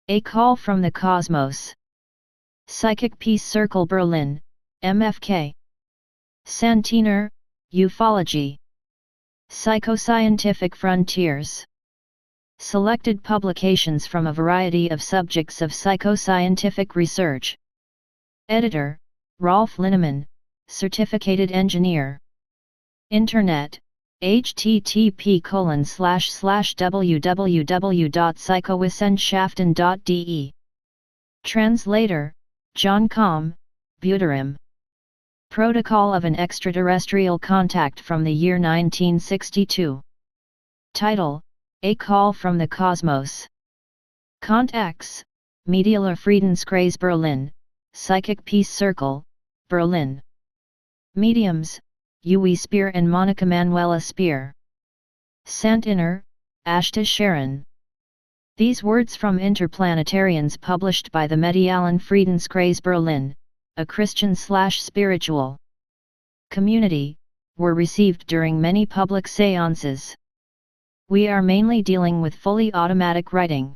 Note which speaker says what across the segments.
Speaker 1: A Call from the Cosmos. Psychic Peace Circle Berlin, MFK. Santiner, Ufology. Psychoscientific Frontiers. Selected publications from a variety of subjects of psychoscientific research. Editor, Rolf Linnemann, Certificated Engineer. Internet, http://www.psychowissenschaften.de. Translator, John Com, Buterim. Protocol of an Extraterrestrial Contact from the year 1962. Title, A Call from the Cosmos. Contacts, Medialer Friedenskreis Berlin, Psychic Peace Circle, Berlin. Mediums, Uwe Speer and Monica Manuela Speer. Santiner, Ashtar Sheran. These words from Interplanetarians published by the Medialen Friedenskreis Berlin, a Christian/spiritual community, were received during many public seances. We are mainly dealing with fully automatic writing.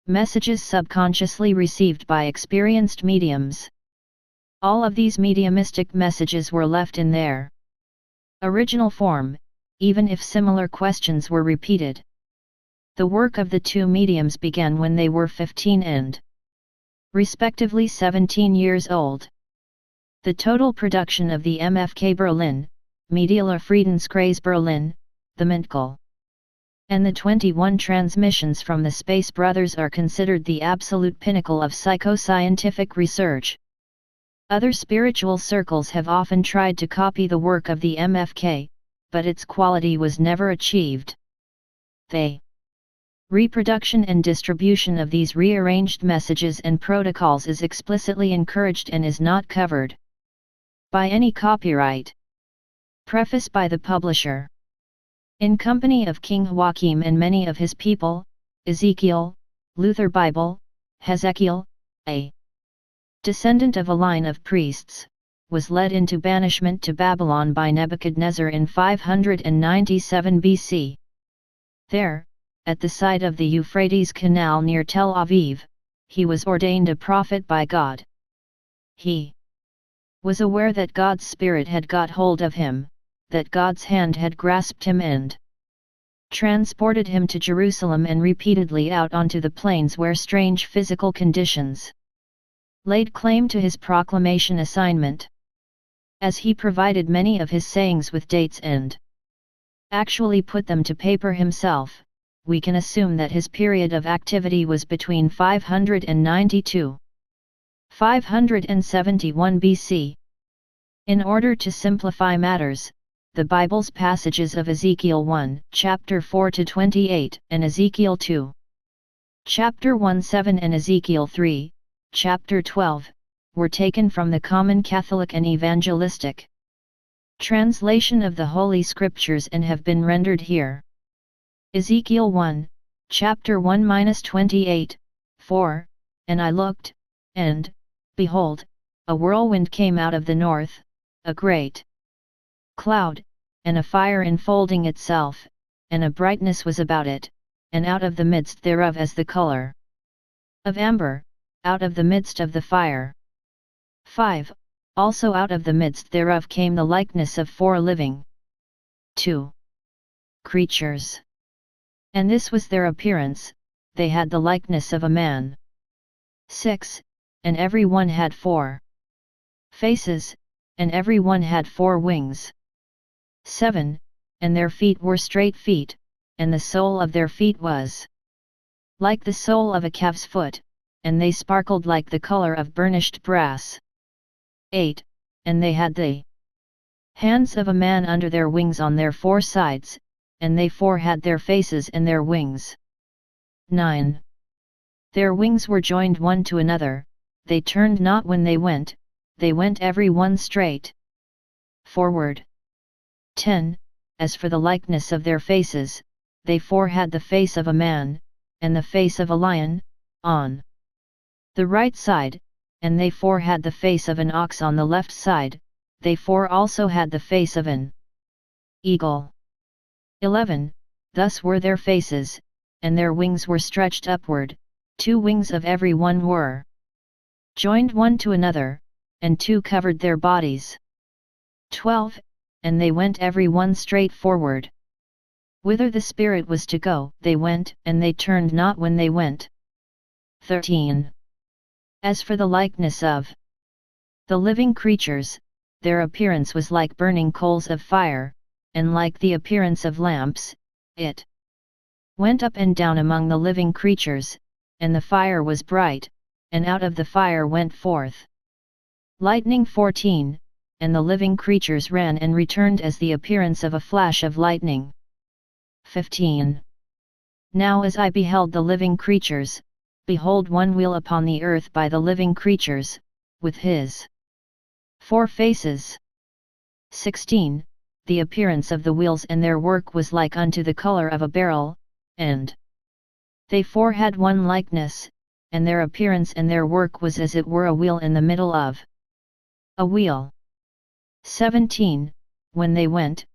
Speaker 1: Messages subconsciously received by experienced mediums. All of these mediumistic messages were left in their original form, even if similar questions were repeated. The work of the two mediums began when they were 15 and respectively 17 years old. The total production of the MFK Berlin, Medialer Friedenskreis Berlin, the Mintkel, and the 21 transmissions from the Space Brothers are considered the absolute pinnacle of psychoscientific research. Other spiritual circles have often tried to copy the work of the MFK, but its quality was never achieved. The reproduction and distribution of these rearranged messages and protocols is explicitly encouraged and is not covered by any copyright. Preface by the publisher. In company of King Joachim and many of his people, Ezekiel, Luther Bible, Hezekiel, a descendant of a line of priests, was led into banishment to Babylon by Nebuchadnezzar in 597 BC. There, at the side of the Euphrates Canal near Tel Aviv, he was ordained a prophet by God. He was aware that God's Spirit had got hold of him, that God's hand had grasped him and transported him to Jerusalem and repeatedly out onto the plains where strange physical conditions laid claim to his proclamation assignment. As he provided many of his sayings with dates and actually put them to paper himself, we can assume that his period of activity was between 592 571 BC. In order to simplify matters, the Bible's passages of Ezekiel 1, chapter 4-28, and Ezekiel 2, chapter 1-7 and Ezekiel 3, chapter 12, were taken from the common Catholic and evangelistic translation of the Holy Scriptures and have been rendered here. Ezekiel 1, chapter 1-28, 4, And I looked, and, behold, a whirlwind came out of the north, a great cloud, and a fire enfolding itself, and a brightness was about it, and out of the midst thereof as the color of amber, out of the midst of the fire. 5. Also out of the midst thereof came the likeness of 4 living 2 creatures. And this was their appearance, they had the likeness of a man. 6. And every one had 4 faces, and every one had 4 wings. 7. And their feet were straight feet, and the sole of their feet was like the sole of a calf's foot, and they sparkled like the color of burnished brass. 8. And they had the hands of a man under their wings on their 4 sides, and they 4 had their faces and their wings. 9. Their wings were joined one to another, they turned not when they went every one straight forward. 10. As for the likeness of their faces, they 4 had the face of a man, and the face of a lion, on the right side, and they 4 had the face of an ox on the left side, they 4 also had the face of an eagle. 11. Thus were their faces, and their wings were stretched upward, 2 wings of every one were joined one to another, and 2 covered their bodies. 12. And they went every one straight forward. Whither the Spirit was to go, they went, and they turned not when they went. 13. As for the likeness of the living creatures, their appearance was like burning coals of fire, and like the appearance of lamps, it went up and down among the living creatures, and the fire was bright, and out of the fire went forth lightning. 14. And the living creatures ran and returned as the appearance of a flash of lightning. 15. Now as I beheld the living creatures, behold, one wheel upon the earth by the living creatures, with his 4 faces. 16. The appearance of the wheels and their work was like unto the color of a beryl, and they 4 had one likeness, and their appearance and their work was as it were a wheel in the middle of a wheel. 17. When they went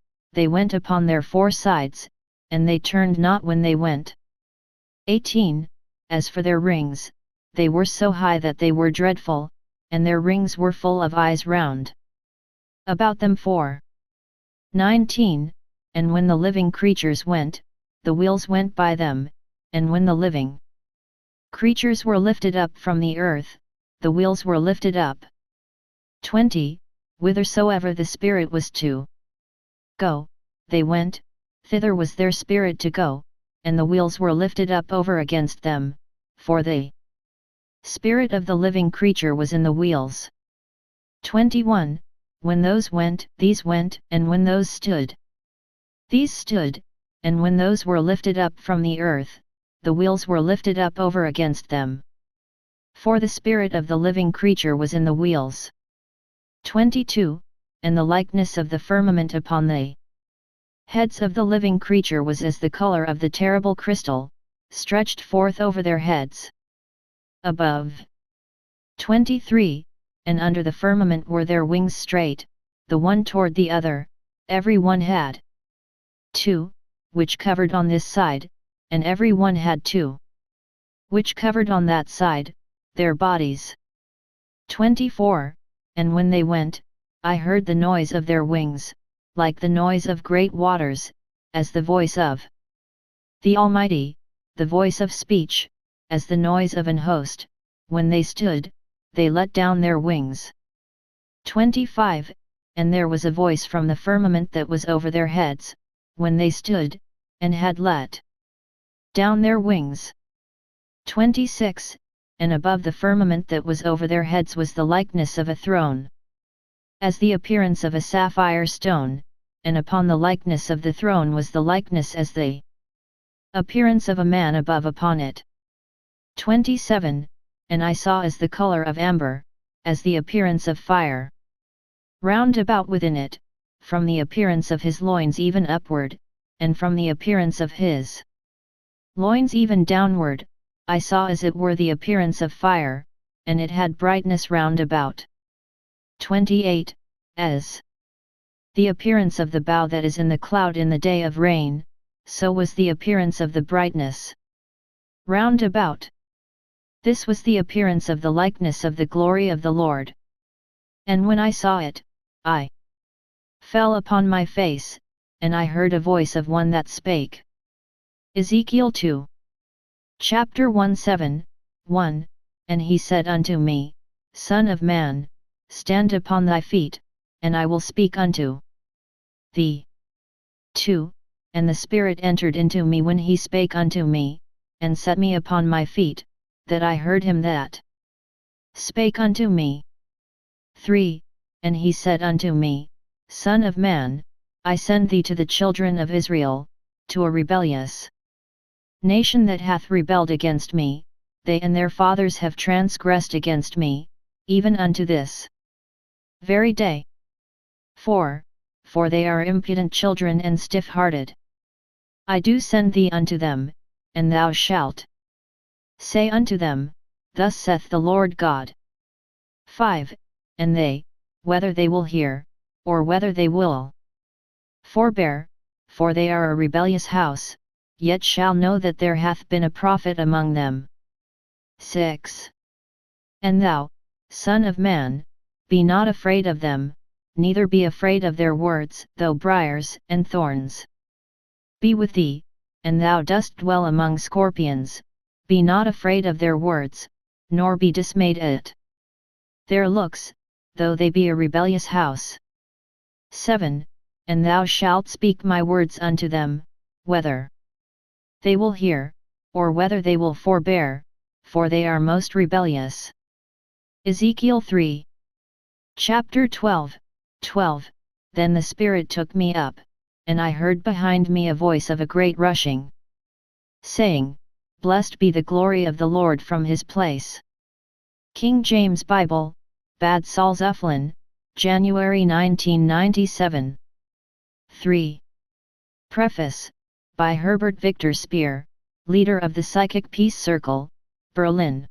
Speaker 1: upon their 4 sides, and they turned not when they went. 18. As for their rings, they were so high that they were dreadful, and their rings were full of eyes round about them. 4. 19. And when the living creatures went, the wheels went by them, and when the living creatures were lifted up from the earth, the wheels were lifted up. 20. Whithersoever the Spirit was to go, they went, thither was their spirit to go, and the wheels were lifted up over against them, for the Spirit of the living creature was in the wheels. 21. When those went, these went, and when those stood, these stood, and when those were lifted up from the earth, the wheels were lifted up over against them. For the Spirit of the living creature was in the wheels. 22. And the likeness of the firmament upon the heads of the living creature was as the color of the terrible crystal, stretched forth over their heads. Above. 23. And under the firmament were their wings straight, the one toward the other, every one had 2, which covered on this side, and every one had 2, which covered on that side, their bodies. 24. And when they went, I heard the noise of their wings, like the noise of great waters, as the voice of the Almighty, the voice of speech, as the noise of an host. When they stood, they let down their wings. 25. And there was a voice from the firmament that was over their heads, when they stood, and had let down their wings. 26. And above the firmament that was over their heads was the likeness of a throne, as the appearance of a sapphire stone, and upon the likeness of the throne was the likeness as the appearance of a man above upon it. 27. And I saw as the color of amber, as the appearance of fire. Round about within it, from the appearance of his loins even upward, and from the appearance of his loins even downward, I saw as it were the appearance of fire, and it had brightness round about. 28. As the appearance of the bow that is in the cloud in the day of rain, so was the appearance of the brightness round about. This was the appearance of the likeness of the glory of the Lord. And when I saw it, I fell upon my face, and I heard a voice of one that spake. Ezekiel 2. Chapter 1:7-1. And he said unto me, Son of man, stand upon thy feet, and I will speak unto thee. 2. And the Spirit entered into me when he spake unto me, and set me upon my feet, that I heard him that spake unto me. 3. And he said unto me, Son of man, I send thee to the children of Israel, to a rebellious nation that hath rebelled against me, they and their fathers have transgressed against me, even unto this very day. 4. For they are impudent children and stiff-hearted. I do send thee unto them, and thou shalt say unto them, Thus saith the Lord God. 5. And they, whether they will hear, or whether they will forbear, for they are a rebellious house, yet shall know that there hath been a prophet among them. 6. And thou, son of man, be not afraid of them, neither be afraid of their words, though briars and thorns be with thee, and thou dost dwell among scorpions, be not afraid of their words, nor be dismayed at their looks, though they be a rebellious house. 7. And thou shalt speak my words unto them, whether they will hear, or whether they will forbear, for they are most rebellious. Ezekiel 3. Chapter 12. 12. Then the Spirit took me up, and I heard behind me a voice of a great rushing, saying, Blessed be the glory of the Lord from his place. King James Bible, Bad Salzuflen, January 1997. 3. Preface, by Herbert Victor Speer, leader of the Psychic Peace Circle, Berlin.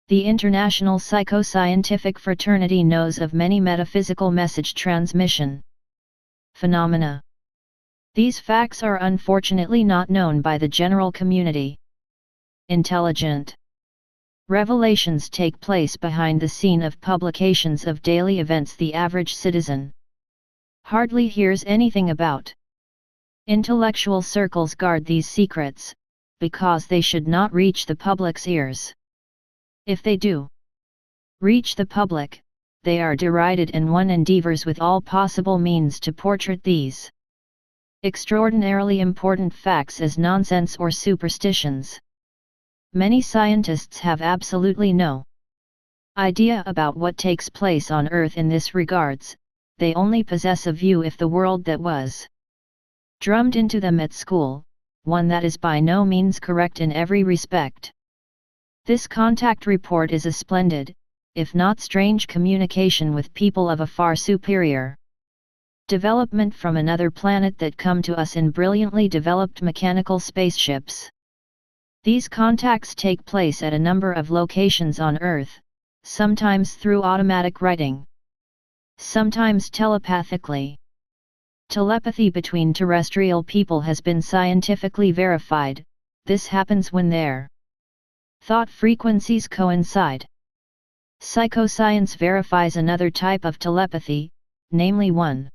Speaker 1: The international psychoscientific fraternity knows of many metaphysical message transmission phenomena. These facts are unfortunately not known by the general community. Intelligent revelations take place behind the scene of publications of daily events the average citizen hardly hears anything about. Intellectual circles guard these secrets, because they should not reach the public's ears. If they do reach the public, they are derided and one endeavors with all possible means to portray these extraordinarily important facts as nonsense or superstitions. Many scientists have absolutely no idea about what takes place on Earth in this regards, they only possess a view if the world that was drummed into them at school, one that is by no means correct in every respect. This contact report is a splendid, if not strange communication with people of a far superior development from another planet that come to us in brilliantly developed mechanical spaceships. These contacts take place at a number of locations on Earth, sometimes through automatic writing, sometimes telepathically. Telepathy between terrestrial people has been scientifically verified. This happens when their thought frequencies coincide. Psychoscience verifies another type of telepathy, namely one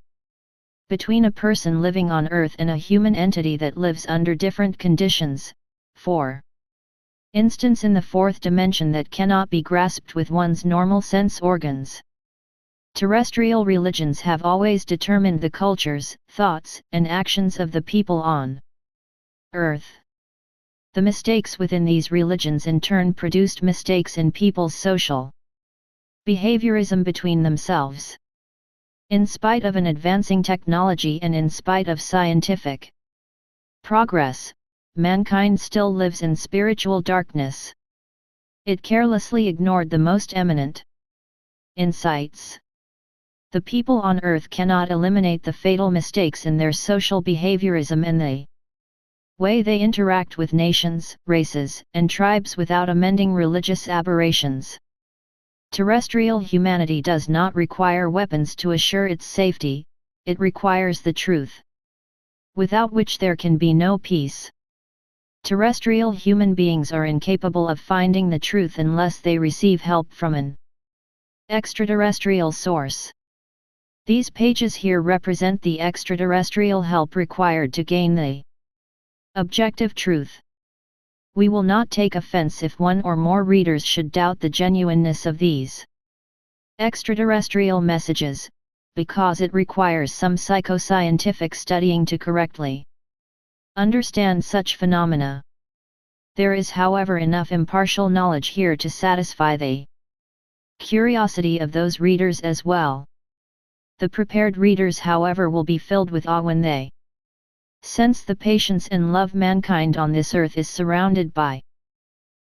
Speaker 1: between a person living on Earth and a human entity that lives under different conditions, for instance in the fourth dimension that cannot be grasped with one's normal sense organs. Terrestrial religions have always determined the cultures, thoughts, and actions of the people on Earth. The mistakes within these religions in turn produced mistakes in people's social behaviorism between themselves. In spite of an advancing technology and in spite of scientific progress, mankind still lives in spiritual darkness. It carelessly ignored the most eminent insights. The people on Earth cannot eliminate the fatal mistakes in their social behaviorism and the way they interact with nations, races, and tribes without amending religious aberrations. Terrestrial humanity does not require weapons to assure its safety, it requires the truth, without which there can be no peace. Terrestrial human beings are incapable of finding the truth unless they receive help from an extraterrestrial source. These pages here represent the extraterrestrial help required to gain the objective truth. We will not take offense if one or more readers should doubt the genuineness of these extraterrestrial messages, because it requires some psychoscientific studying to correctly understand such phenomena. There is however enough impartial knowledge here to satisfy the curiosity of those readers as well. The prepared readers however will be filled with awe when they sense the patience and love mankind on this earth is surrounded by.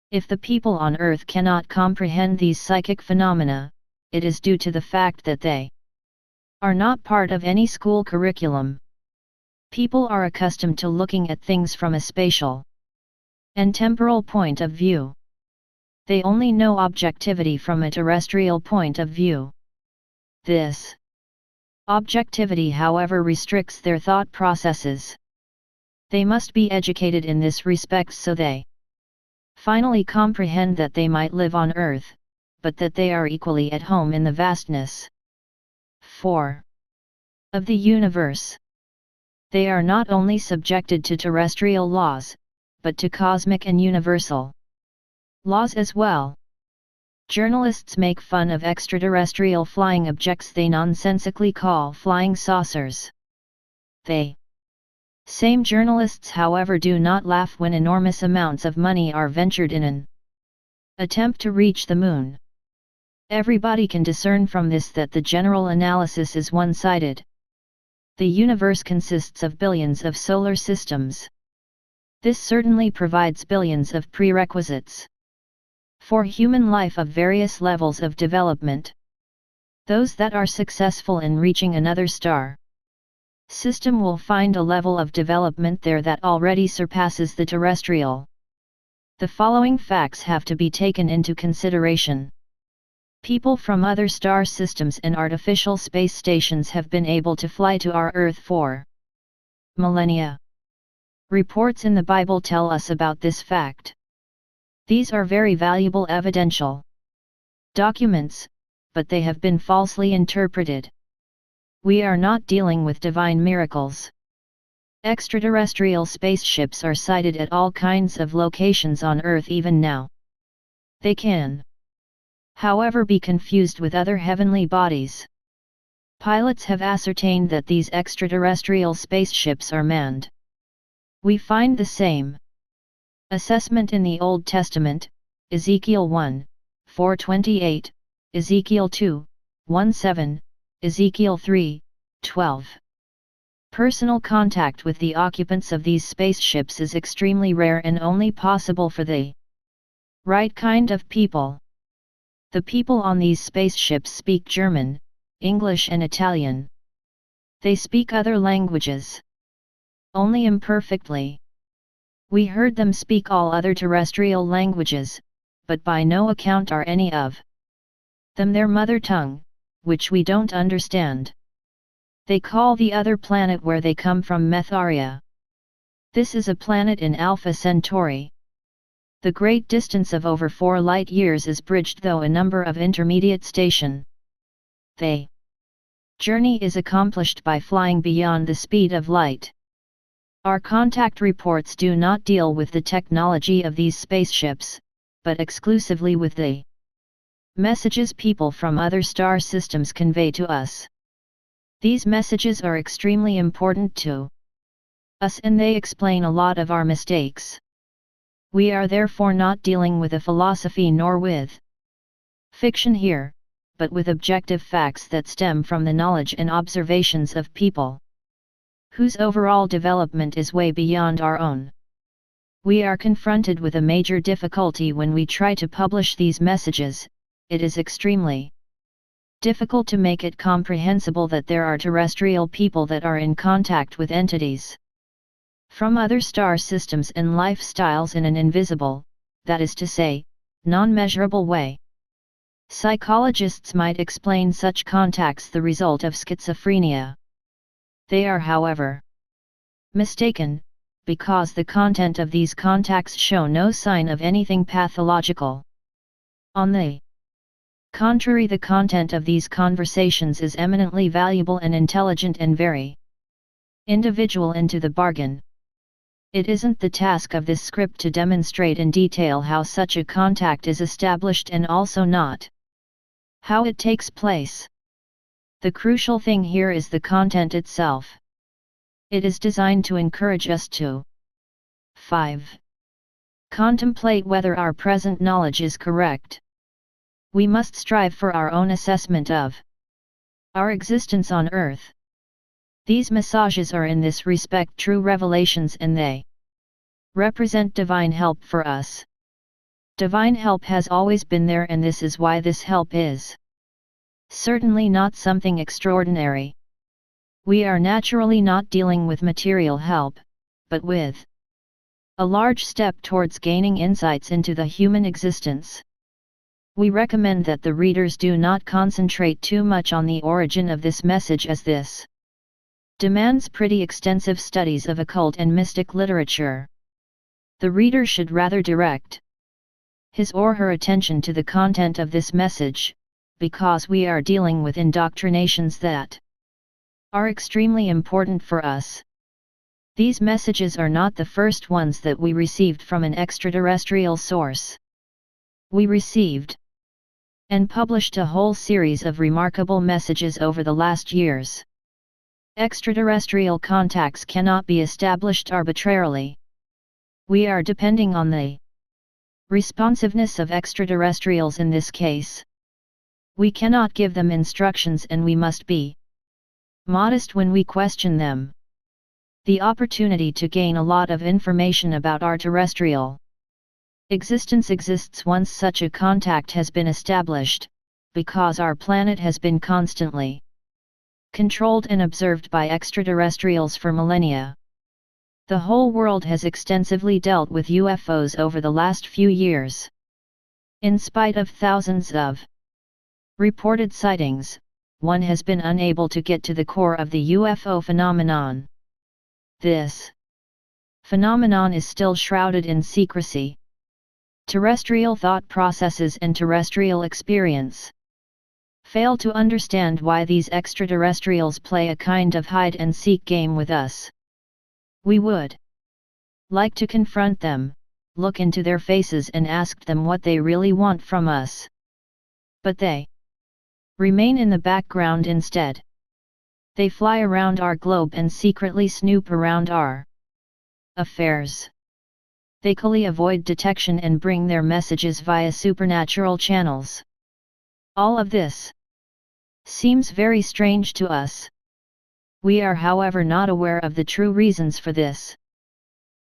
Speaker 1: If the people on Earth cannot comprehend these psychic phenomena, it is due to the fact that they are not part of any school curriculum. People are accustomed to looking at things from a spatial and temporal point of view. They only know objectivity from a terrestrial point of view. This objectivity however restricts their thought processes. They must be educated in this respect so they Finally comprehend that they might live on Earth, but that they are equally at home in the vastness 4. Of the universe. They are not only subjected to terrestrial laws, but to cosmic and universal laws as well. Journalists make fun of extraterrestrial flying objects they nonsensically call flying saucers. They same journalists, however, do not laugh when enormous amounts of money are ventured in an attempt to reach the moon. Everybody can discern from this that the general analysis is one-sided. The universe consists of billions of solar systems. This certainly provides billions of prerequisites for human life of various levels of development. Those that are successful in reaching another star system will find a level of development there that already surpasses the terrestrial. The following facts have to be taken into consideration. People from other star systems and artificial space stations have been able to fly to our Earth for millennia. Reports in the Bible tell us about this fact. These are very valuable evidential documents, but they have been falsely interpreted. We are not dealing with divine miracles. Extraterrestrial spaceships are sighted at all kinds of locations on Earth even now. They can, however, be confused with other heavenly bodies. Pilots have ascertained that these extraterrestrial spaceships are manned. We find the same assessment in the Old Testament, Ezekiel 1, 4:28, Ezekiel 2, 1:7, Ezekiel 3, 12. Personal contact with the occupants of these spaceships is extremely rare and only possible for the right kind of people. The people on these spaceships speak German, English and Italian. They speak other languages only imperfectly. We heard them speak all other terrestrial languages, but by no account are any of them their mother tongue, which we don't understand. They call the other planet where they come from Metharia. This is a planet in Alpha Centauri. The great distance of over 4 light-years is bridged through a number of intermediate stations. The journey is accomplished by flying beyond the speed of light. Our contact reports do not deal with the technology of these spaceships, but exclusively with the messages people from other star systems convey to us. These messages are extremely important to us and they explain a lot of our mistakes. We are therefore not dealing with a philosophy nor with fiction here, but with objective facts that stem from the knowledge and observations of people whose overall development is way beyond our own. We are confronted with a major difficulty when we try to publish these messages. It is extremely difficult to make it comprehensible that there are terrestrial people that are in contact with entities from other star systems and lifestyles in an invisible, that is to say, non-measurable way. Psychologists might explain such contacts the result of schizophrenia. They are, however, mistaken, because the content of these contacts show no sign of anything pathological. On the contrary, the content of these conversations is eminently valuable and intelligent and very individual into the bargain. It isn't the task of this script to demonstrate in detail how such a contact is established and also not how it takes place. The crucial thing here is the content itself. It is designed to encourage us to 5. Contemplate whether our present knowledge is correct. We must strive for our own assessment of our existence on Earth. These messages are in this respect true revelations and they represent divine help for us. Divine help has always been there and this is why this help is certainly not something extraordinary. We are naturally not dealing with material help, but with a large step towards gaining insights into the human existence. We recommend that the readers do not concentrate too much on the origin of this message, as this demands pretty extensive studies of occult and mystic literature. The reader should rather direct his or her attention to the content of this message, because we are dealing with indoctrinations that are extremely important for us. These messages are not the first ones that we received from an extraterrestrial source. We received and published a whole series of remarkable messages over the last years. Extraterrestrial contacts cannot be established arbitrarily. We are depending on the responsiveness of extraterrestrials in this case. We cannot give them instructions, and we must be modest when we question them. The opportunity to gain a lot of information about our terrestrial existence exists once such a contact has been established, because our planet has been constantly controlled and observed by extraterrestrials for millennia. The whole world has extensively dealt with UFOs over the last few years. In spite of thousands of reported sightings, one has been unable to get to the core of the UFO phenomenon. This phenomenon is still shrouded in secrecy. Terrestrial thought processes and terrestrial experience fail to understand why these extraterrestrials play a kind of hide-and-seek game with us. We would like to confront them, look into their faces and ask them what they really want from us. But they remain in the background instead. They fly around our globe and secretly snoop around our affairs. They coolly avoid detection and bring their messages via supernatural channels. All of this seems very strange to us. We are, however, not aware of the true reasons for this.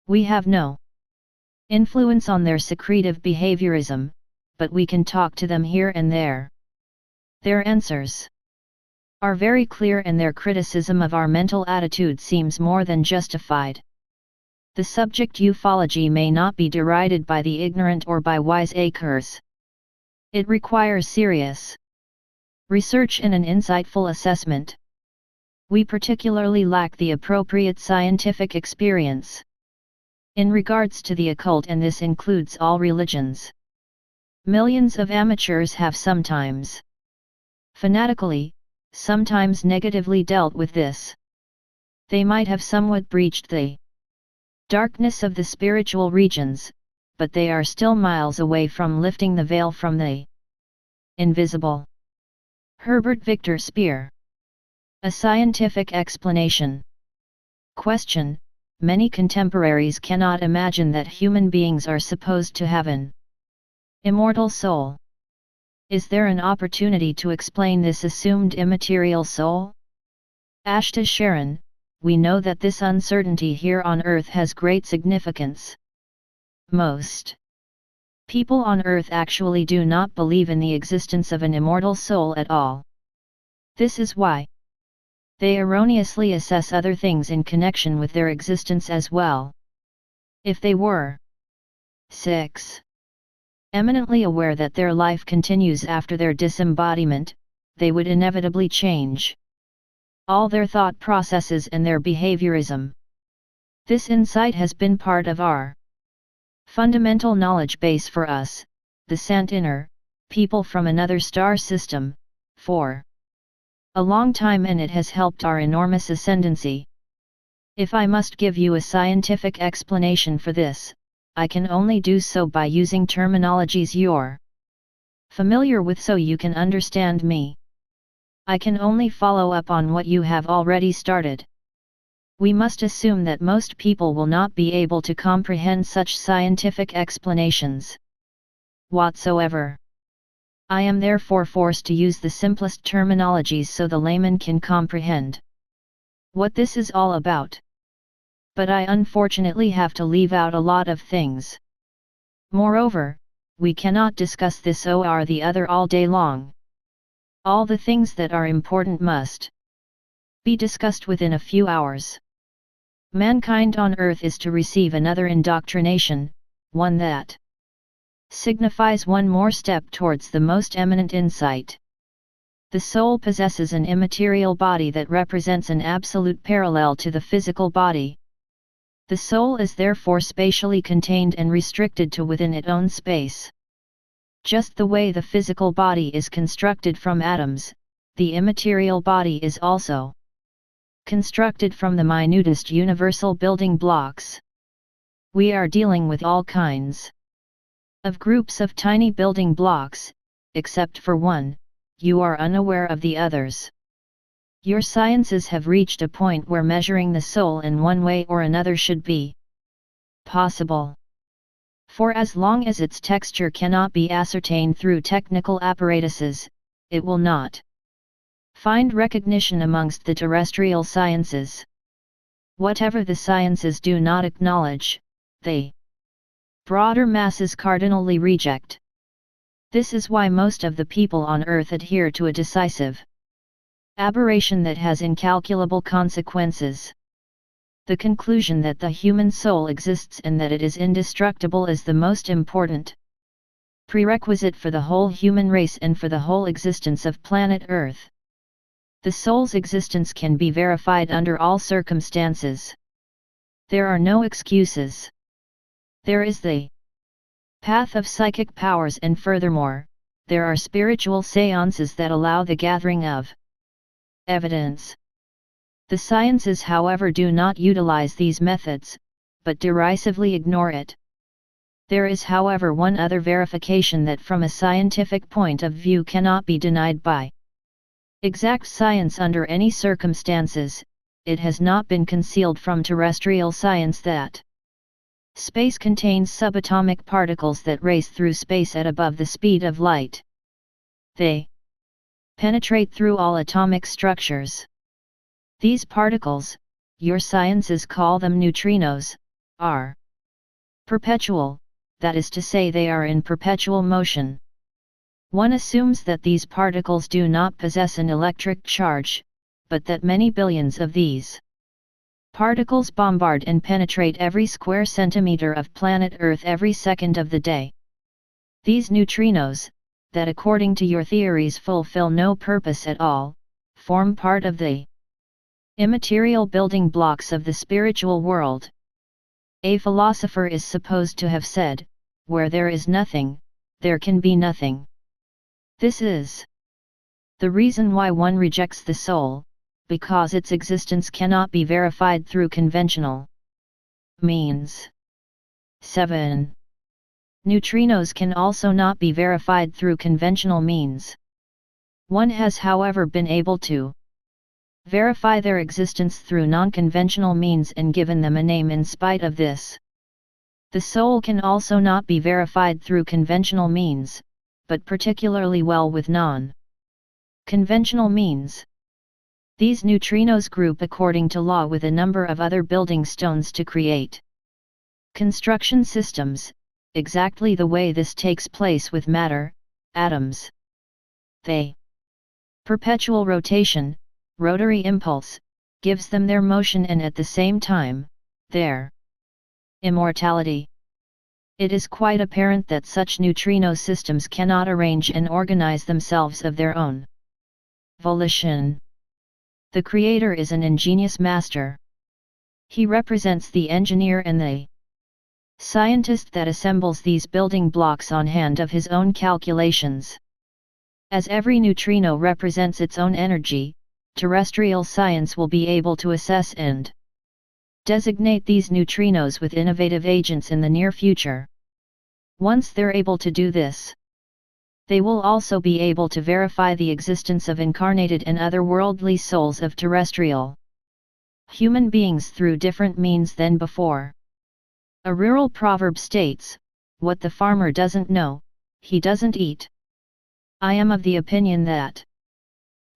Speaker 1: We have no influence on their secretive behaviorism, but we can talk to them here and there. Their answers are very clear, and their criticism of our mental attitude seems more than justified. The subject ufology may not be derided by the ignorant or by wiseacres. It requires serious research and an insightful assessment. We particularly lack the appropriate scientific experience in regards to the occult, and this includes all religions. Millions of amateurs have sometimes fanatically, sometimes negatively dealt with this. They might have somewhat breached the darkness of the spiritual regions, but they are still miles away from lifting the veil from the invisible. Herbert Victor Speer. A scientific explanation. Question: many contemporaries cannot imagine that human beings are supposed to have an immortal soul. Is there an opportunity to explain this assumed immaterial soul? Ashtar Sheran: we know that this uncertainty here on Earth has great significance. Most people on Earth actually do not believe in the existence of an immortal soul at all. This is why they erroneously assess other things in connection with their existence as well. If they were 6. Eminently aware that their life continues after their disembodiment, they would inevitably change all their thought processes and their behaviorism. This insight has been part of our fundamental knowledge base for us, the Santinner, people from another star system, for a long time, and it has helped our enormous ascendancy. If I must give you a scientific explanation for this, I can only do so by using terminologies you're familiar with so you can understand me. I can only follow up on what you have already started. We must assume that most people will not be able to comprehend such scientific explanations whatsoever. I am therefore forced to use the simplest terminologies so the layman can comprehend what this is all about. But I unfortunately have to leave out a lot of things. Moreover, we cannot discuss this or the other all day long. All the things that are important must be discussed within a few hours. Mankind on Earth is to receive another indoctrination, one that signifies one more step towards the most eminent insight. The soul possesses an immaterial body that represents an absolute parallel to the physical body. The soul is therefore spatially contained and restricted to within its own space. Just the way the physical body is constructed from atoms, the immaterial body is also constructed from the minutest universal building blocks. We are dealing with all kinds of groups of tiny building blocks, except for one, you are unaware of the others. Your sciences have reached a point where measuring the soul in one way or another should be possible. For as long as its texture cannot be ascertained through technical apparatuses, it will not find recognition amongst the terrestrial sciences. Whatever the sciences do not acknowledge, they broader masses cardinally reject. This is why most of the people on earth adhere to a decisive aberration that has incalculable consequences. The conclusion that the human soul exists and that it is indestructible is the most important prerequisite for the whole human race and for the whole existence of planet Earth. The soul's existence can be verified under all circumstances. There are no excuses. There is the path of psychic powers, and furthermore, there are spiritual seances that allow the gathering of evidence. The sciences, however, do not utilize these methods, but derisively ignore it. There is, however, one other verification that from a scientific point of view cannot be denied by exact science under any circumstances. It has not been concealed from terrestrial science that space contains subatomic particles that race through space at above the speed of light. They penetrate through all atomic structures. These particles, your sciences call them neutrinos, are perpetual, that is to say, they are in perpetual motion. One assumes that these particles do not possess an electric charge, but that many billions of these particles bombard and penetrate every square centimeter of planet Earth every second of the day. These neutrinos, that according to your theories fulfill no purpose at all, form part of the immaterial building blocks of the spiritual world. A philosopher is supposed to have said, "Where there is nothing, there can be nothing." This is the reason why one rejects the soul, because its existence cannot be verified through conventional means. 7. Neutrinos can also not be verified through conventional means. One has, however, been able to verify their existence through non-conventional means and given them a name in spite of this. The soul can also not be verified through conventional means, but particularly well with non-conventional means. These neutrinos group according to law with a number of other building stones to create construction systems, exactly the way this takes place with matter, atoms. They perpetual rotation, rotary impulse, gives them their motion and at the same time, their immortality. It is quite apparent that such neutrino systems cannot arrange and organize themselves of their own volition. The creator is an ingenious master. He represents the engineer and the scientist that assembles these building blocks on hand of his own calculations. As every neutrino represents its own energy, terrestrial science will be able to assess and designate these neutrinos with innovative agents in the near future. Once they're able to do this, they will also be able to verify the existence of incarnated and otherworldly souls of terrestrial human beings through different means than before. A rural proverb states, "What the farmer doesn't know, he doesn't eat." I am of the opinion that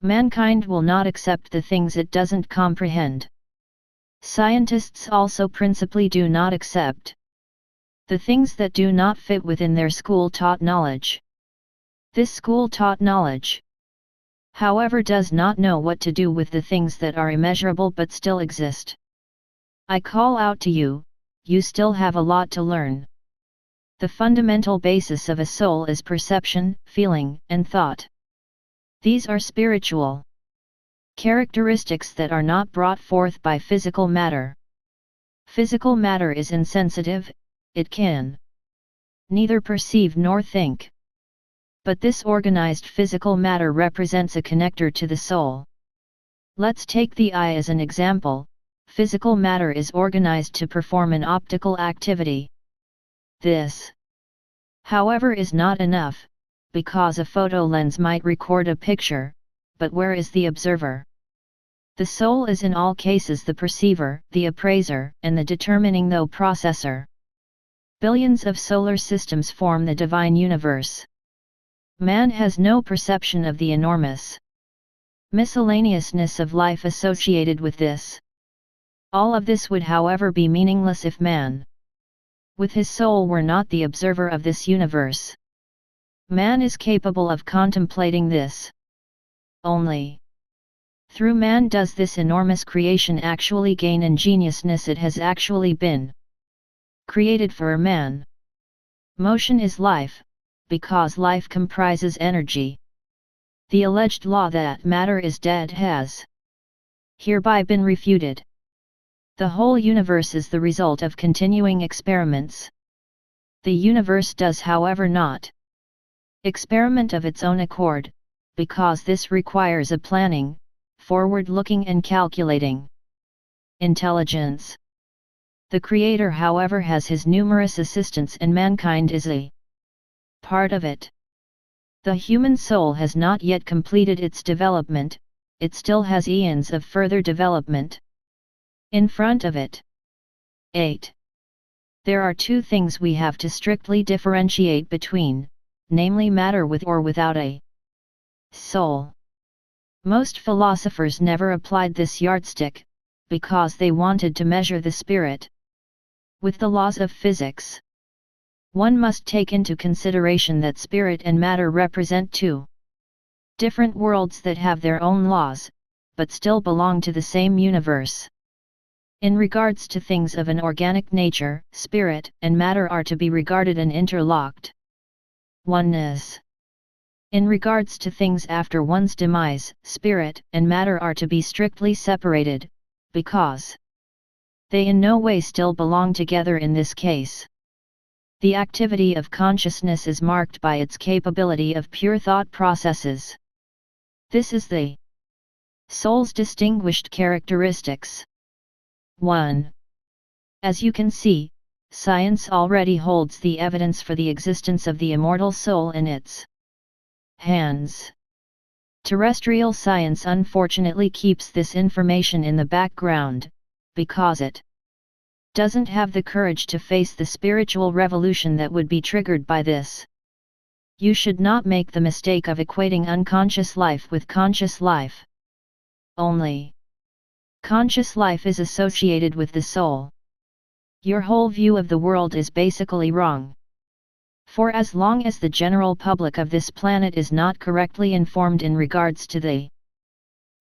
Speaker 1: mankind will not accept the things it doesn't comprehend. Scientists also principally do not accept the things that do not fit within their school-taught knowledge. This school-taught knowledge, however, does not know what to do with the things that are immeasurable but still exist. I call out to you, you still have a lot to learn. The fundamental basis of a soul is perception, feeling, and thought. These are spiritual characteristics that are not brought forth by physical matter. Physical matter is insensitive, it can neither perceive nor think. But this organized physical matter represents a connector to the soul. Let's take the eye as an example. Physical matter is organized to perform an optical activity. This, however, is not enough, because a photo lens might record a picture, but where is the observer? The soul is in all cases the perceiver, the appraiser, and the determining though processor. Billions of solar systems form the divine universe. Man has no perception of the enormous miscellaneousness of life associated with this. All of this would, however, be meaningless if man, with his soul, were not the observer of this universe. Man is capable of contemplating this. Only through man does this enormous creation actually gain ingeniousness. It has actually been created for man. Motion is life, because life comprises energy. The alleged law that matter is dead has hereby been refuted. The whole universe is the result of continuing experiments. The universe does, however, not experiment of its own accord, because this requires a planning, forward-looking and calculating intelligence. The Creator, however, has his numerous assistants, and mankind is a part of it. The human soul has not yet completed its development, it still has eons of further development in front of it. 8. There are two things we have to strictly differentiate between, namely matter with or without a soul. Most philosophers never applied this yardstick, because they wanted to measure the spirit with the laws of physics. One must take into consideration that spirit and matter represent two different worlds that have their own laws, but still belong to the same universe. In regards to things of an organic nature, spirit and matter are to be regarded an interlocked oneness. In regards to things after one's demise, spirit and matter are to be strictly separated, because they in no way still belong together in this case. The activity of consciousness is marked by its capability of pure thought processes. This is the soul's distinguished characteristics. 1. As you can see, science already holds the evidence for the existence of the immortal soul in its hands. Terrestrial science unfortunately keeps this information in the background, because it doesn't have the courage to face the spiritual revolution that would be triggered by this. You should not make the mistake of equating unconscious life with conscious life. Only conscious life is associated with the soul. Your whole view of the world is basically wrong. For as long as the general public of this planet is not correctly informed in regards to the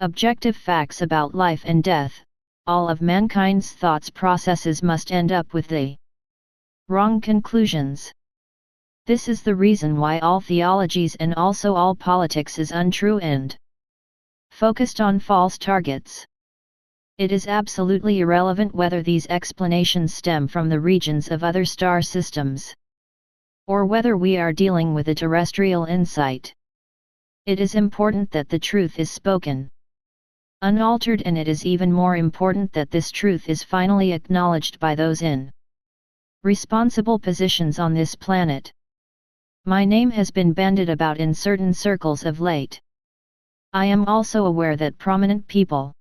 Speaker 1: objective facts about life and death, all of mankind's thoughts processes must end up with the wrong conclusions. This is the reason why all theologies and also all politics is untrue and focused on false targets. It is absolutely irrelevant whether these explanations stem from the regions of other star systems, or whether we are dealing with a terrestrial insight. It is important that the truth is spoken unaltered, and it is even more important that this truth is finally acknowledged by those in responsible positions on this planet. My name has been bandied about in certain circles of late. I am also aware that prominent people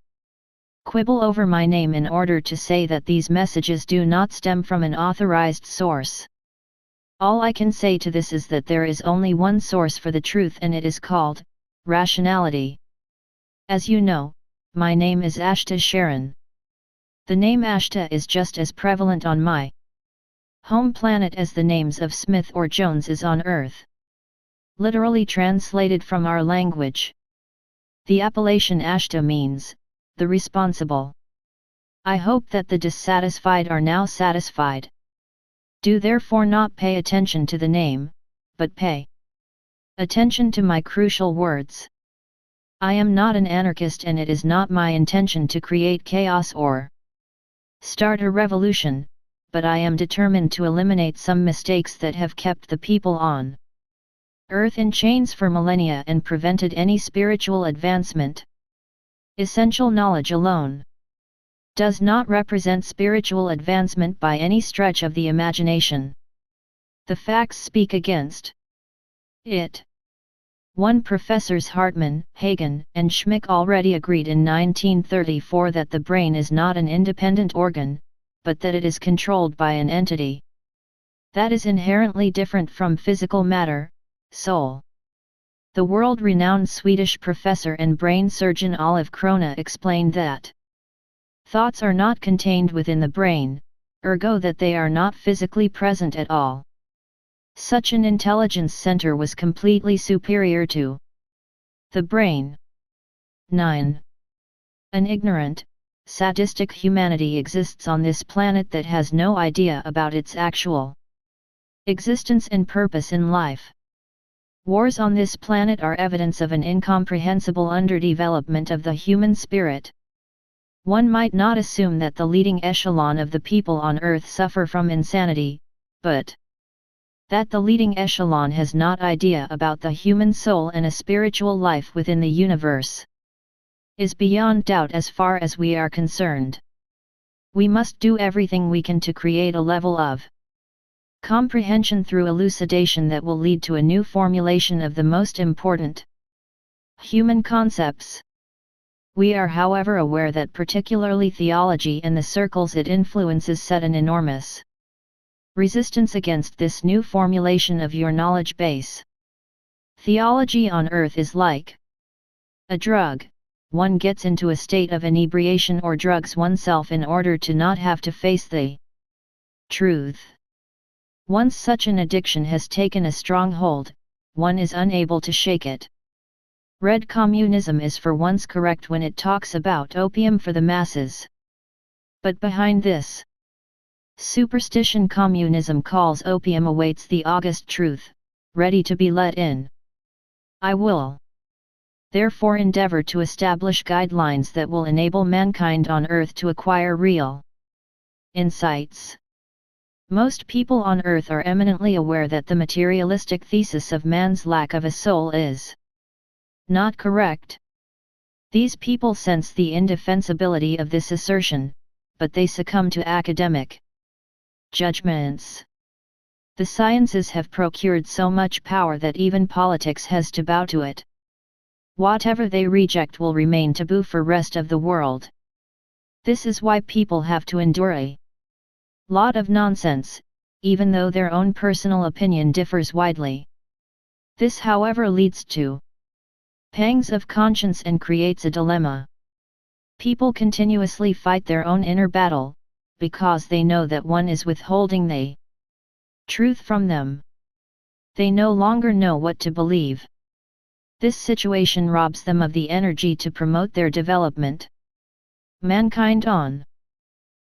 Speaker 1: quibble over my name in order to say that these messages do not stem from an authorized source. All I can say to this is that there is only one source for the truth, and it is called rationality. As you know, my name is Ashtar Sheran. The name Ashta is just as prevalent on my home planet as the names of Smith or Jones is on Earth. Literally translated from our language, the appellation Ashta means the responsible. I hope that the dissatisfied are now satisfied. Do therefore not pay attention to the name, but pay attention to my crucial words. I am not an anarchist, and it is not my intention to create chaos or start a revolution, but I am determined to eliminate some mistakes that have kept the people on Earth in chains for millennia and prevented any spiritual advancement. Essential knowledge alone does not represent spiritual advancement by any stretch of the imagination. The facts speak against it. One Professors Hartmann, Hagen, and Schmick already agreed in 1934 that the brain is not an independent organ, but that it is controlled by an entity that is inherently different from physical matter, soul. The world-renowned Swedish professor and brain surgeon Olive Krona explained that thoughts are not contained within the brain, ergo that they are not physically present at all. Such an intelligence center was completely superior to the brain. 9. An ignorant, sadistic humanity exists on this planet that has no idea about its actual existence and purpose in life. Wars on this planet are evidence of an incomprehensible underdevelopment of the human spirit. One might not assume that the leading echelon of the people on Earth suffer from insanity, but that the leading echelon has not idea about the human soul and a spiritual life within the universe is beyond doubt as far as we are concerned. We must do everything we can to create a level of comprehension through elucidation that will lead to a new formulation of the most important human concepts. We are however aware that particularly theology and the circles it influences set an enormous resistance against this new formulation of your knowledge base. Theology on Earth is like a drug. One gets into a state of inebriation or drugs oneself in order to not have to face the truth. Once such an addiction has taken a strong hold, one is unable to shake it. Red communism is for once correct when it talks about opium for the masses. But behind this superstition communism calls opium awaits the august truth, ready to be let in. I will therefore endeavor to establish guidelines that will enable mankind on Earth to acquire real insights. Most people on Earth are eminently aware that the materialistic thesis of man's lack of a soul is not correct. These people sense the indefensibility of this assertion, but they succumb to academic judgments. The sciences have procured so much power that even politics has to bow to it. Whatever they reject will remain taboo for rest of the world. This is why people have to endure a lot of nonsense, even though their own personal opinion differs widely. This however leads to pangs of conscience and creates a dilemma. People continuously fight their own inner battle, because they know that one is withholding the truth from them. They no longer know what to believe. This situation robs them of the energy to promote their development. Mankind on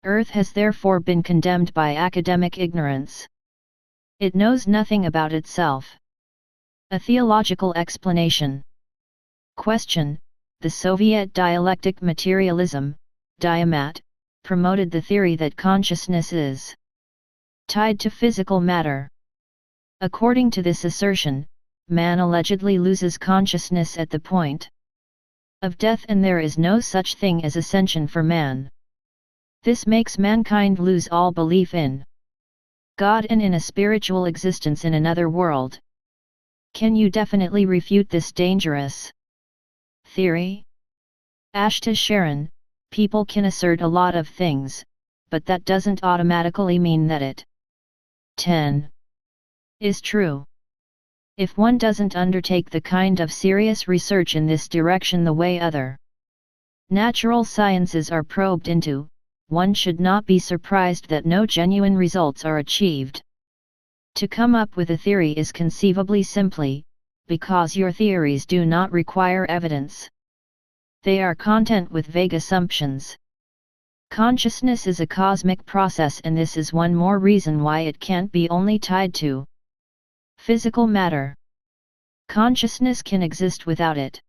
Speaker 1: Earth has therefore been condemned by academic ignorance. It knows nothing about itself. A theological explanation. Question: the Soviet dialectic materialism, Diamat, promoted the theory that consciousness is tied to physical matter. According to this assertion, man allegedly loses consciousness at the point of death and there is no such thing as ascension for man. This makes mankind lose all belief in God and in a spiritual existence in another world. Can you definitely refute this dangerous theory? Ashtar Sheran: people can assert a lot of things, but that doesn't automatically mean that it 10 is true. If one doesn't undertake the kind of serious research in this direction the way other natural sciences are probed into, one should not be surprised that no genuine results are achieved. To come up with a theory is conceivably simply, because your theories do not require evidence. They are content with vague assumptions. Consciousness is a cosmic process and this is one more reason why it can't be only tied to physical matter. Consciousness can exist without it.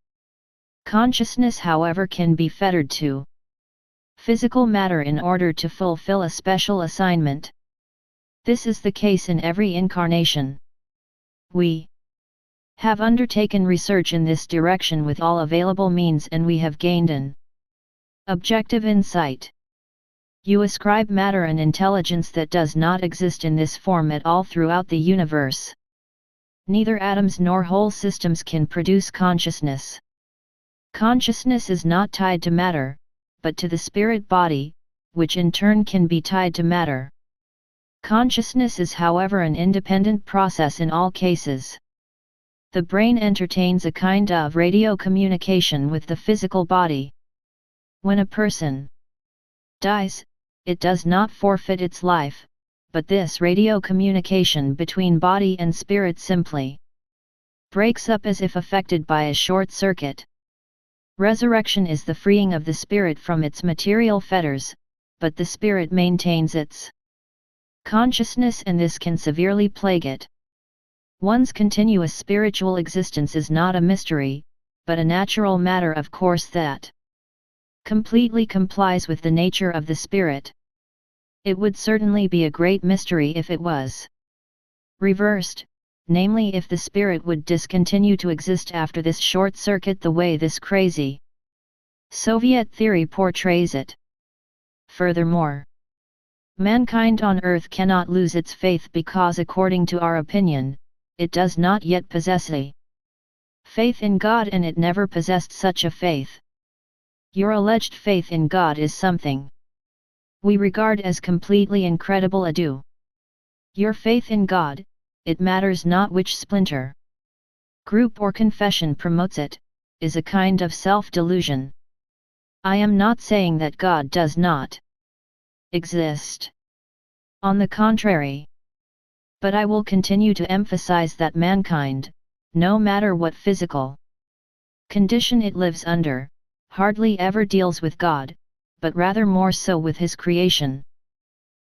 Speaker 1: Consciousness however can be fettered to physical matter in order to fulfill a special assignment. This is the case in every incarnation. We Have undertaken research in this direction with all available means, and we have gained an objective insight. You ascribe matter an intelligence that does not exist in this form at all throughout the universe. Neither atoms nor whole systems can produce consciousness. Consciousness is not tied to matter, but to the spirit body, which in turn can be tied to matter. Consciousness is, however, an independent process in all cases. The brain entertains a kind of radio communication with the physical body. When a person dies, it does not forfeit its life, but this radio communication between body and spirit simply breaks up as if affected by a short circuit. Resurrection is the freeing of the spirit from its material fetters, but the spirit maintains its consciousness, and this can severely plague it. One's continuous spiritual existence is not a mystery, but a natural matter of course that completely complies with the nature of the spirit. It would certainly be a great mystery if it was reversed, namely if the spirit would discontinue to exist after this short circuit the way this crazy Soviet theory portrays it. Furthermore, mankind on earth cannot lose its faith because, according to our opinion, it does not yet possess a faith in God, and it never possessed such a faith. Your alleged faith in God is something we regard as completely incredible. Adieu. Your faith in God, it matters not which splinter, group or confession promotes it, is a kind of self-delusion. I am not saying that God does not exist. On the contrary. But I will continue to emphasize that mankind, no matter what physical condition it lives under, hardly ever deals with God, but rather more so with His creation.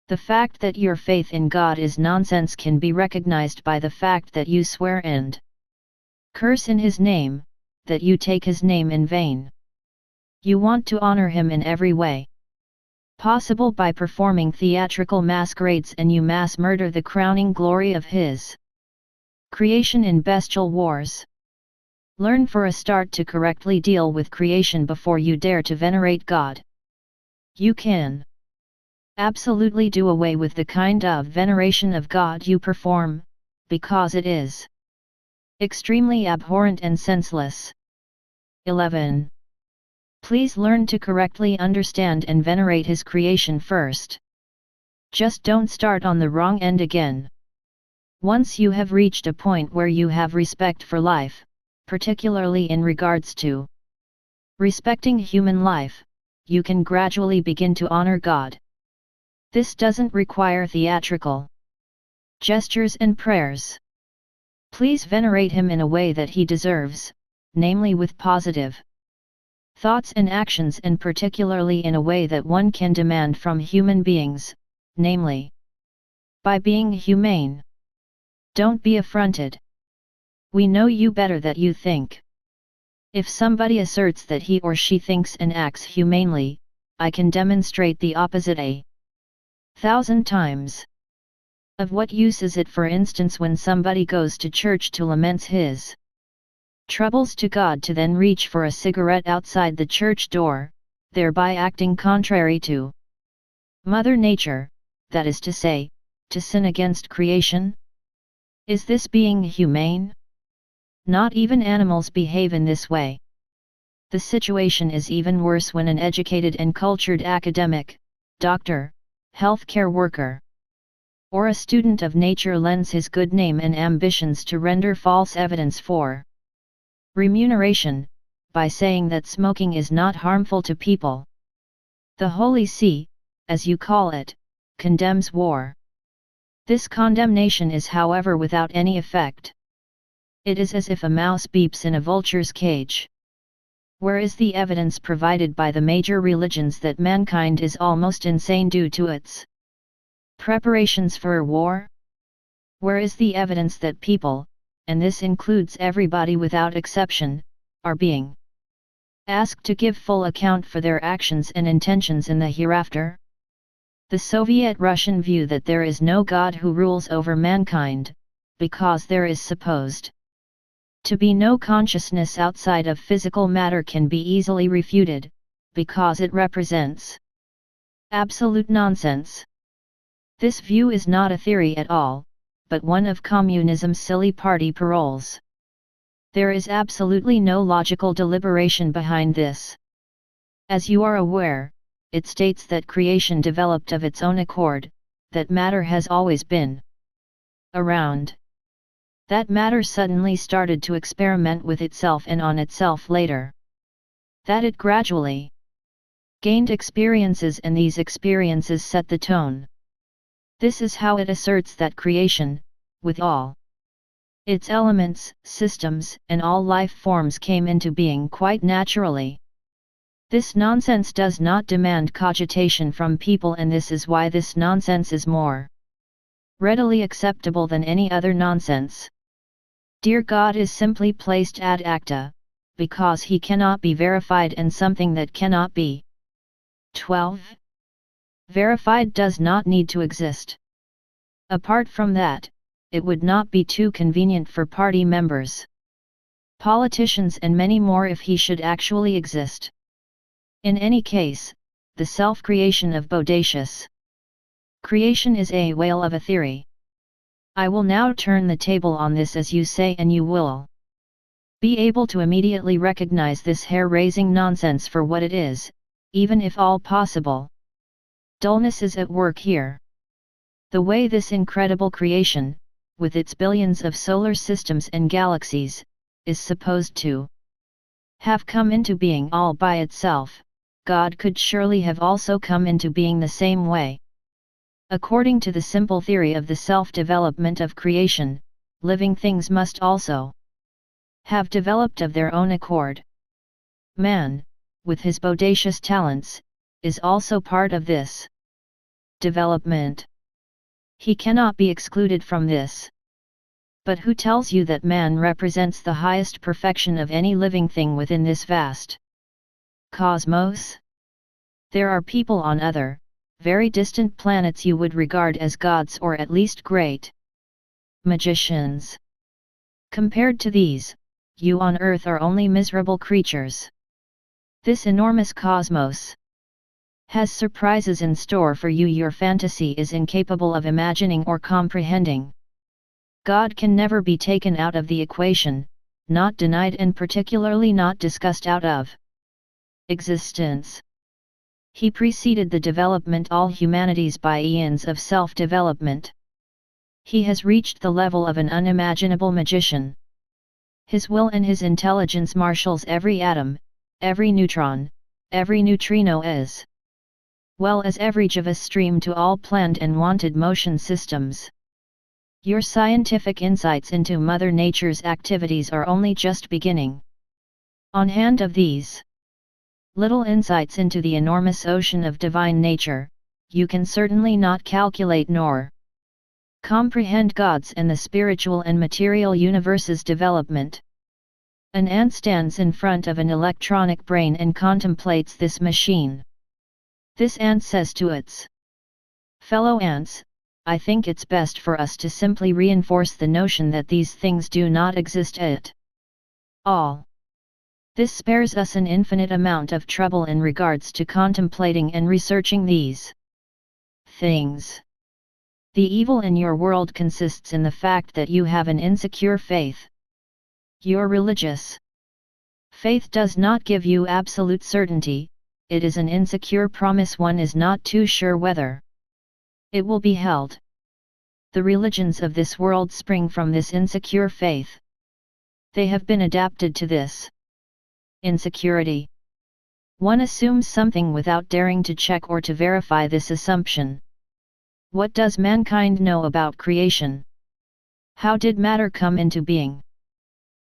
Speaker 1: The fact that your faith in God is nonsense can be recognized by the fact that you swear and curse in His name, that you take His name in vain. You want to honor Him in every way possible by performing theatrical masquerades, and you mass murder the crowning glory of His creation in bestial wars. Learn for a start to correctly deal with creation before you dare to venerate God. You can absolutely do away with the kind of veneration of God you perform, because it is extremely abhorrent and senseless. 11. Please learn to correctly understand and venerate His creation first. Just don't start on the wrong end again. Once you have reached a point where you have respect for life, particularly in regards to respecting human life, you can gradually begin to honor God. This doesn't require theatrical gestures and prayers. Please venerate Him in a way that He deserves, namely with positive thoughts and actions, and particularly in a way that one can demand from human beings, namely by being humane. Don't be affronted. We know you better than you think. If somebody asserts that he or she thinks and acts humanely, I can demonstrate the opposite 1,000 times. Of what use is it, for instance, when somebody goes to church to lament his troubles to God, to then reach for a cigarette outside the church door, thereby acting contrary to Mother Nature, that is to say, to sin against creation? Is this being humane? Not even animals behave in this way. The situation is even worse when an educated and cultured academic, doctor, healthcare worker, or a student of nature lends his good name and ambitions to render false evidence for remuneration, by saying that smoking is not harmful to people. The Holy See, as you call it, condemns war. This condemnation is, however, without any effect. It is as if a mouse beeps in a vulture's cage. Where is the evidence provided by the major religions that mankind is almost insane due to its preparations for war? Where is the evidence that people, and this includes everybody without exception, are being asked to give full account for their actions and intentions in the hereafter? The Soviet-Russian view that there is no God who rules over mankind, because there is supposed To be no consciousness outside of physical matter can be easily refuted, because it represents absolute nonsense. This view is not a theory at all, but one of communism's silly party paroles. There is absolutely no logical deliberation behind this. As you are aware, it states that creation developed of its own accord, that matter has always been around. That matter suddenly started to experiment with itself and on itself later. That it gradually gained experiences, and these experiences set the tone. This is how it asserts that creation, with all its elements, systems, and all life forms came into being quite naturally. This nonsense does not demand cogitation from people, and this is why this nonsense is more readily acceptable than any other nonsense. Dear God is simply placed ad acta, because he cannot be verified, and something that cannot be 12. Verified does not need to exist. Apart from that, it would not be too convenient for party members, politicians, and many more if he should actually exist. In any case, the self-creation of bodacious creation is a whale of a theory. I will now turn the table on this, as you say, and you will be able to immediately recognize this hair-raising nonsense for what it is, even if all possible dullness is at work here. The way this incredible creation, with its billions of solar systems and galaxies, is supposed to have come into being all by itself, God could surely have also come into being the same way. According to the simple theory of the self-development of creation, living things must also have developed of their own accord. Man, with his bodacious talents, is also part of this development. He cannot be excluded from this. But who tells you that man represents the highest perfection of any living thing within this vast cosmos? There are people on other, very distant planets you would regard as gods, or at least great magicians. Compared to these, you on Earth are only miserable creatures. This enormous cosmos has surprises in store for you your fantasy is incapable of imagining or comprehending. God can never be taken out of the equation, not denied, and particularly not discussed out of existence. He preceded the development all humanities by eons of self-development. He has reached the level of an unimaginable magician. His will and his intelligence marshals every atom, every neutron, every neutrino, as well as every Java stream to all planned and wanted motion systems. Your scientific insights into Mother Nature's activities are only just beginning. On hand of these little insights into the enormous ocean of divine nature, you can certainly not calculate nor comprehend God's and the spiritual and material universe's development. An ant stands in front of an electronic brain and contemplates this machine. This ant says to its fellow ants, I think it's best for us to simply reinforce the notion that these things do not exist at all. This spares us an infinite amount of trouble in regards to contemplating and researching these things. The evil in your world consists in the fact that you have an insecure faith. Your religious faith does not give you absolute certainty, it is an insecure promise one is not too sure whether it will be held. The religions of this world spring from this insecure faith. They have been adapted to this insecurity. One assumes something without daring to check or to verify this assumption. What does mankind know about creation? How did matter come into being?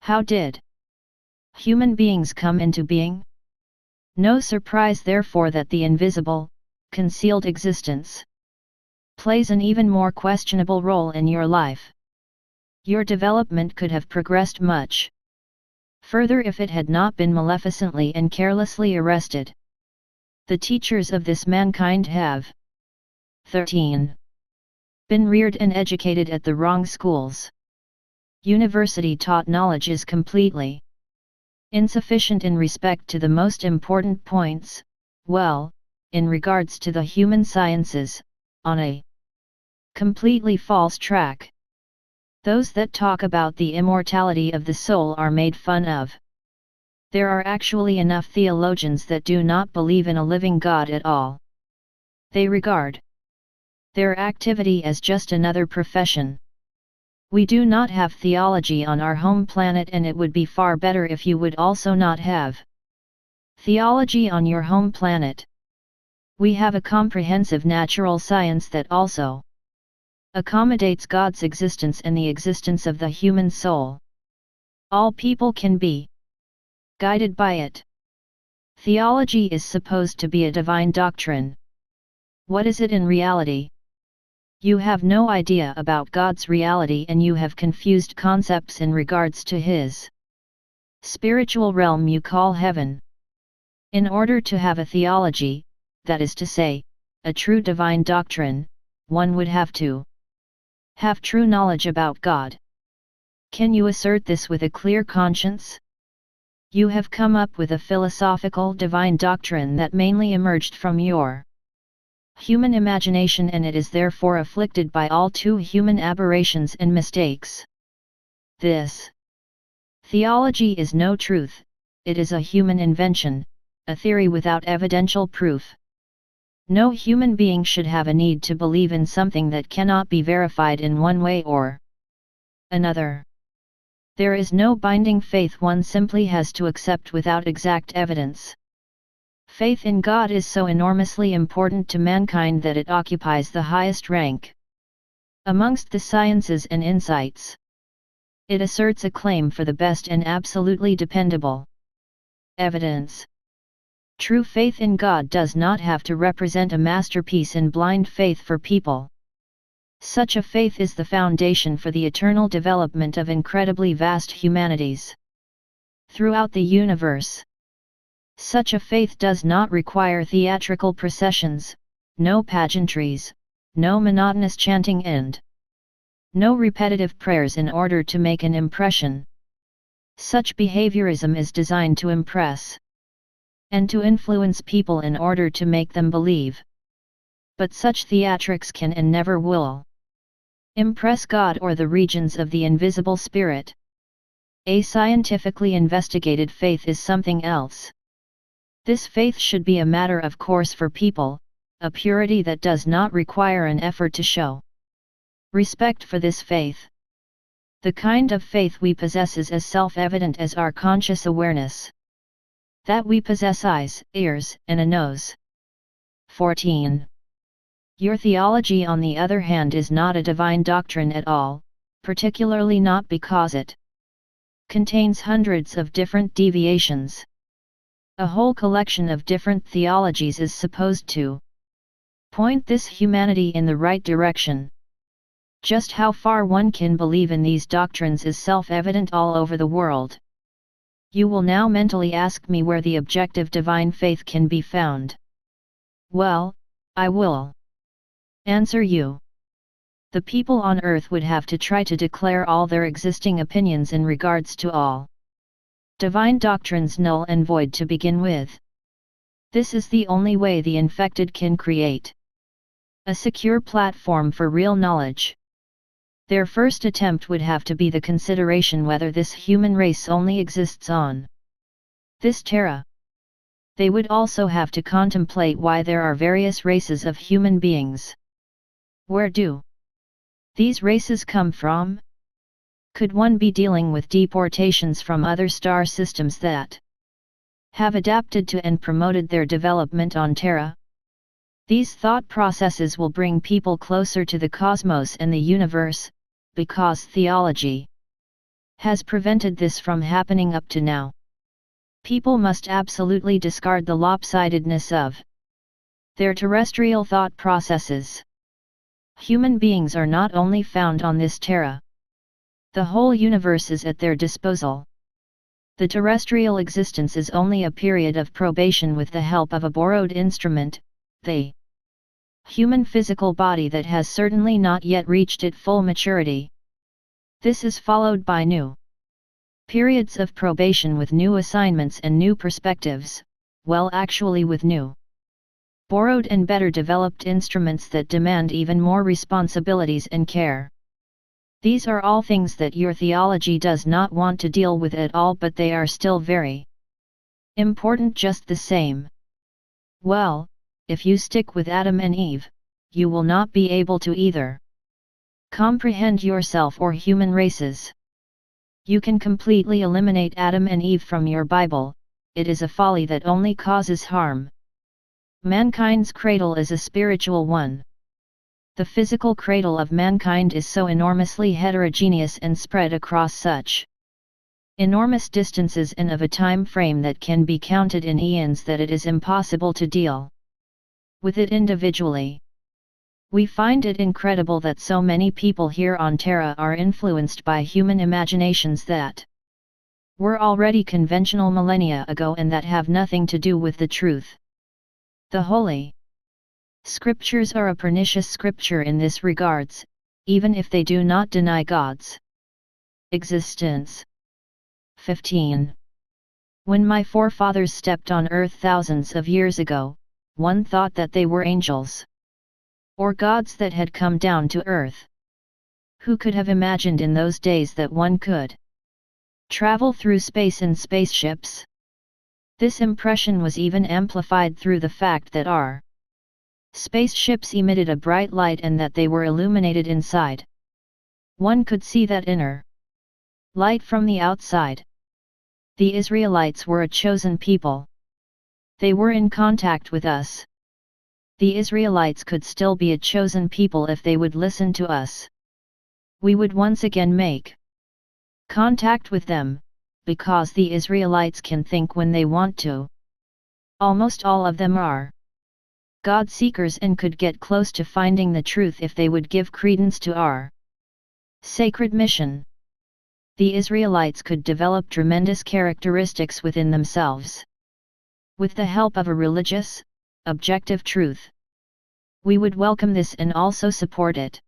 Speaker 1: How did human beings come into being? No surprise therefore that the invisible, concealed existence plays an even more questionable role in your life. Your development could have progressed much further if it had not been maleficently and carelessly arrested. The teachers of this mankind have 13. Been reared and educated at the wrong schools. University-taught knowledge is completely insufficient in respect to the most important points, in regards to the human sciences, on a completely false track. Those that talk about the immortality of the soul are made fun of. There are actually enough theologians that do not believe in a living God at all. They regard their activity as just another profession. We do not have theology on our home planet, and it would be far better if you would also not have theology on your home planet. We have a comprehensive natural science that also accommodates God's existence and the existence of the human soul. All people can be guided by it. Theology is supposed to be a divine doctrine. What is it in reality? You have no idea about God's reality, and you have confused concepts in regards to His spiritual realm you call heaven. In order to have a theology, that is to say, a true divine doctrine, one would have to have true knowledge about God. Can you assert this with a clear conscience? You have come up with a philosophical divine doctrine that mainly emerged from your human imagination, and it is therefore afflicted by all too human aberrations and mistakes. This theology is no truth, it is a human invention, a theory without evidential proof. No human being should have a need to believe in something that cannot be verified in one way or another. There is no binding faith, one simply has to accept without exact evidence. Faith in God is so enormously important to mankind that it occupies the highest rank amongst the sciences and insights. It asserts a claim for the best and absolutely dependable evidence. True faith in God does not have to represent a masterpiece in blind faith for people. Such a faith is the foundation for the eternal development of incredibly vast humanities throughout the universe. Such a faith does not require theatrical processions, no pageantries, no monotonous chanting, and no repetitive prayers in order to make an impression. Such behaviorism is designed to impress and to influence people in order to make them believe. But such theatrics can and never will impress God or the regions of the invisible spirit. A scientifically investigated faith is something else. This faith should be a matter of course for people, a purity that does not require an effort to show respect for this faith. The kind of faith we possess is as self-evident as our conscious awareness that we possess eyes, ears, and a nose. 14. Your theology, on the other hand, is not a divine doctrine at all, particularly not because it contains hundreds of different deviations. A whole collection of different theologies is supposed to point this humanity in the right direction. Just how far one can believe in these doctrines is self-evident all over the world. You will now mentally ask me where the objective divine faith can be found. Well, I will answer you. The people on earth would have to try to declare all their existing opinions in regards to all divine doctrines null and void to begin with. This is the only way the infected can create a secure platform for real knowledge. Their first attempt would have to be the consideration whether this human race only exists on this terra. They would also have to contemplate why there are various races of human beings. Where do these races come from? Could one be dealing with deportations from other star systems that have adapted to and promoted their development on Terra? These thought processes will bring people closer to the cosmos and the universe, because theology has prevented this from happening up to now. People must absolutely discard the lopsidedness of their terrestrial thought processes. Human beings are not only found on this Terra. The whole universe is at their disposal. The terrestrial existence is only a period of probation with the help of a borrowed instrument, the human physical body that has certainly not yet reached its full maturity. This is followed by new periods of probation with new assignments and new perspectives, well, actually with new, borrowed and better developed instruments that demand even more responsibilities and care. These are all things that your theology does not want to deal with at all, but they are still very important just the same. Well, if you stick with Adam and Eve, you will not be able to either comprehend yourself or human races. You can completely eliminate Adam and Eve from your Bible. It is a folly that only causes harm. Mankind's cradle is a spiritual one. The physical cradle of mankind is so enormously heterogeneous and spread across such enormous distances and of a time frame that can be counted in eons that it is impossible to deal with it individually. We find it incredible that so many people here on Terra are influenced by human imaginations that were already conventional millennia ago and that have nothing to do with the truth. The Holy Scriptures are a pernicious scripture in this regards, even if they do not deny God's existence. 15. When my forefathers stepped on earth thousands of years ago, one thought that they were angels, or gods that had come down to earth. Who could have imagined in those days that one could travel through space in spaceships? This impression was even amplified through the fact that our spaceships emitted a bright light and that they were illuminated inside. One could see that inner light from the outside. The Israelites were a chosen people. They were in contact with us. The Israelites could still be a chosen people if they would listen to us. We would once again make contact with them, because the Israelites can think when they want to. Almost all of them are God seekers and could get close to finding the truth if they would give credence to our sacred mission. The Israelites could develop tremendous characteristics within themselves. With the help of a religious, objective truth, we would welcome this and also support it.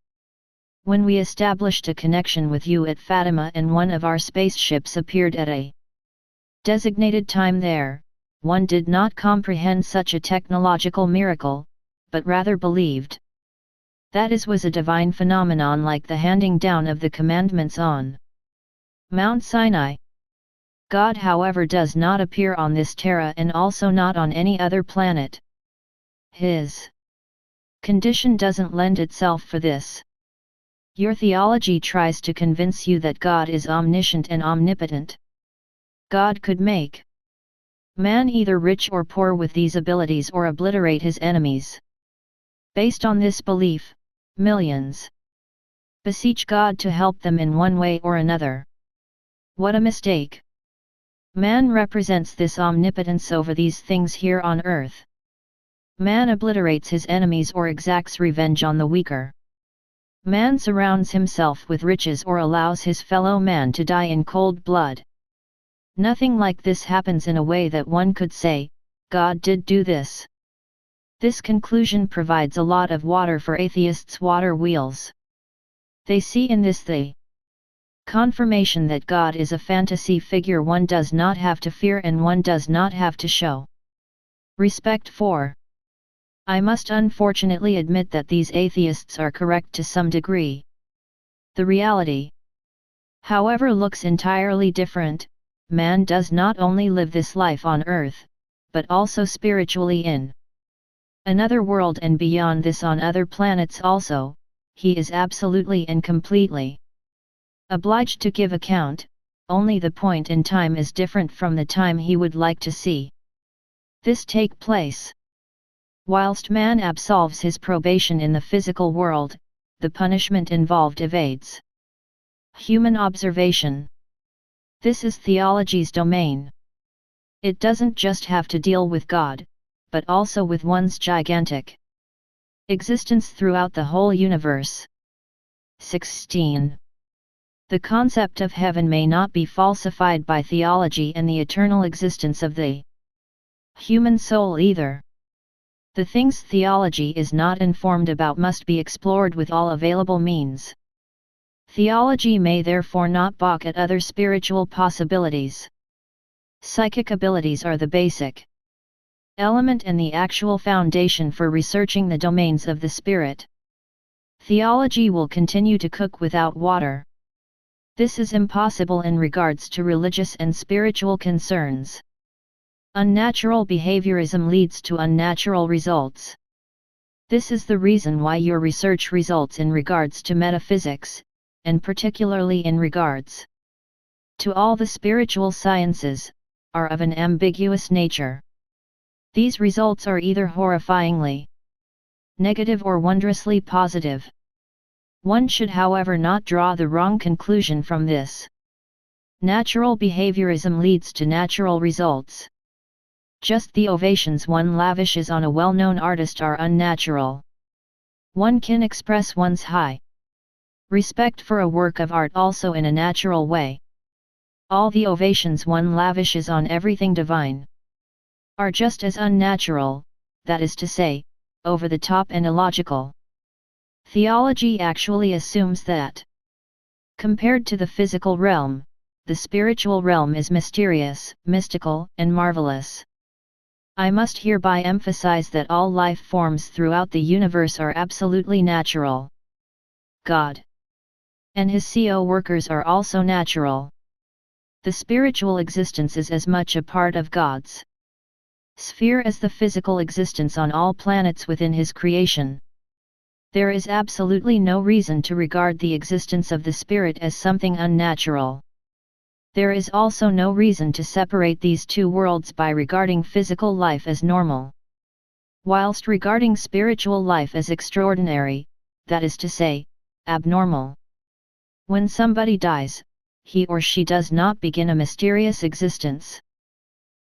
Speaker 1: When we established a connection with you at Fatima and one of our spaceships appeared at a designated time there, one did not comprehend such a technological miracle, but rather believed that it was a divine phenomenon like the handing down of the commandments on Mount Sinai. God, however, does not appear on this Terra and also not on any other planet. His condition doesn't lend itself for this. Your theology tries to convince you that God is omniscient and omnipotent. God could make man either rich or poor with these abilities or obliterate his enemies. Based on this belief, millions beseech God to help them in one way or another. What a mistake! Man represents this omnipotence over these things here on earth. Man obliterates his enemies or exacts revenge on the weaker. Man surrounds himself with riches or allows his fellow man to die in cold blood. Nothing like this happens in a way that one could say, God did do this. This conclusion provides a lot of water for atheists' water wheels. They see in this the confirmation that God is a fantasy figure one does not have to fear and one does not have to show respect for. I must unfortunately admit that these atheists are correct to some degree. The reality, however, looks entirely different. Man does not only live this life on earth, but also spiritually in another world and beyond this on other planets also. He is absolutely and completely obliged to give account, only the point in time is different from the time he would like to see this take place. Whilst man absolves his probation in the physical world, the punishment involved evades human observation. This is theology's domain. It doesn't just have to deal with God, but also with one's gigantic existence throughout the whole universe. 16. The concept of heaven may not be falsified by theology and the eternal existence of the human soul either. The things theology is not informed about must be explored with all available means. Theology may therefore not balk at other spiritual possibilities. Psychic abilities are the basic element and the actual foundation for researching the domains of the spirit. Theology will continue to cook without water. This is impossible in regards to religious and spiritual concerns. Unnatural behaviorism leads to unnatural results. This is the reason why your research results in regards to metaphysics, and particularly in regards to all the spiritual sciences, are of an ambiguous nature. These results are either horrifyingly negative or wondrously positive. One should, however, not draw the wrong conclusion from this. Natural behaviorism leads to natural results. Just the ovations one lavishes on a well-known artist are unnatural. One can express one's high respect for a work of art also in a natural way. All the ovations one lavishes on everything divine are just as unnatural, that is to say, over the top and illogical. Theology actually assumes that, compared to the physical realm, the spiritual realm is mysterious, mystical, and marvelous. I must hereby emphasize that all life forms throughout the universe are absolutely natural. God and His co-workers are also natural. The spiritual existence is as much a part of God's sphere as the physical existence on all planets within His creation. There is absolutely no reason to regard the existence of the spirit as something unnatural. There is also no reason to separate these two worlds by regarding physical life as normal, whilst regarding spiritual life as extraordinary, that is to say, abnormal. When somebody dies, he or she does not begin a mysterious existence.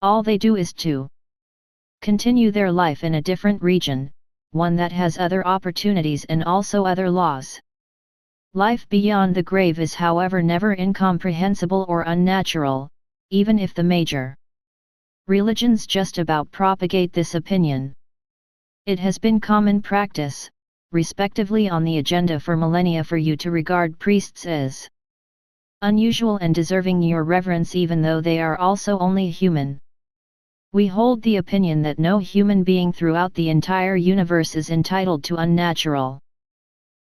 Speaker 1: All they do is to continue their life in a different region, one that has other opportunities and also other laws. Life beyond the grave is, however, never incomprehensible or unnatural, even if the major religions just about propagate this opinion. It has been common practice, respectively on the agenda for millennia, for you to regard priests as unusual and deserving your reverence even though they are also only human. We hold the opinion that no human being throughout the entire universe is entitled to unnatural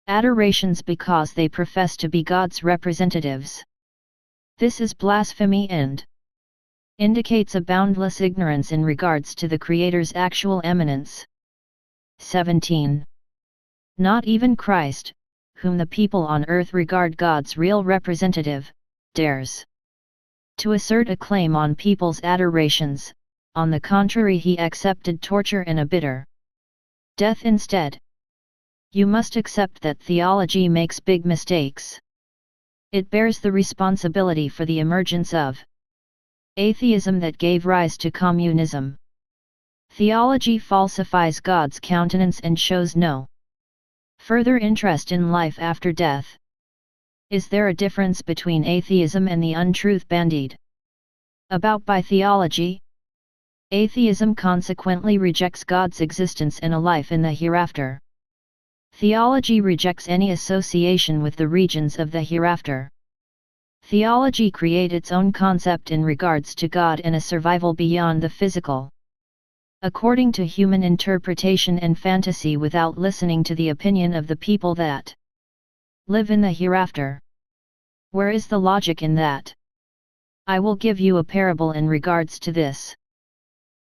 Speaker 1: adorations because they profess to be God's representatives. This is blasphemy and indicates a boundless ignorance in regards to the Creator's actual eminence. 17. Not even Christ, whom the people on earth regard God's real representative, dares to assert a claim on people's adorations. On the contrary, he accepted torture and a bitter death instead. You must accept that theology makes big mistakes. It bears the responsibility for the emergence of atheism that gave rise to communism. Theology falsifies God's countenance and shows no further interest in life after death. Is there a difference between atheism and the untruth bandied about by theology? Atheism consequently rejects God's existence and a life in the hereafter. Theology rejects any association with the regions of the hereafter. Theology creates its own concept in regards to God and a survival beyond the physical, according to human interpretation and fantasy, without listening to the opinion of the people that live in the hereafter. Where is the logic in that? I will give you a parable in regards to this.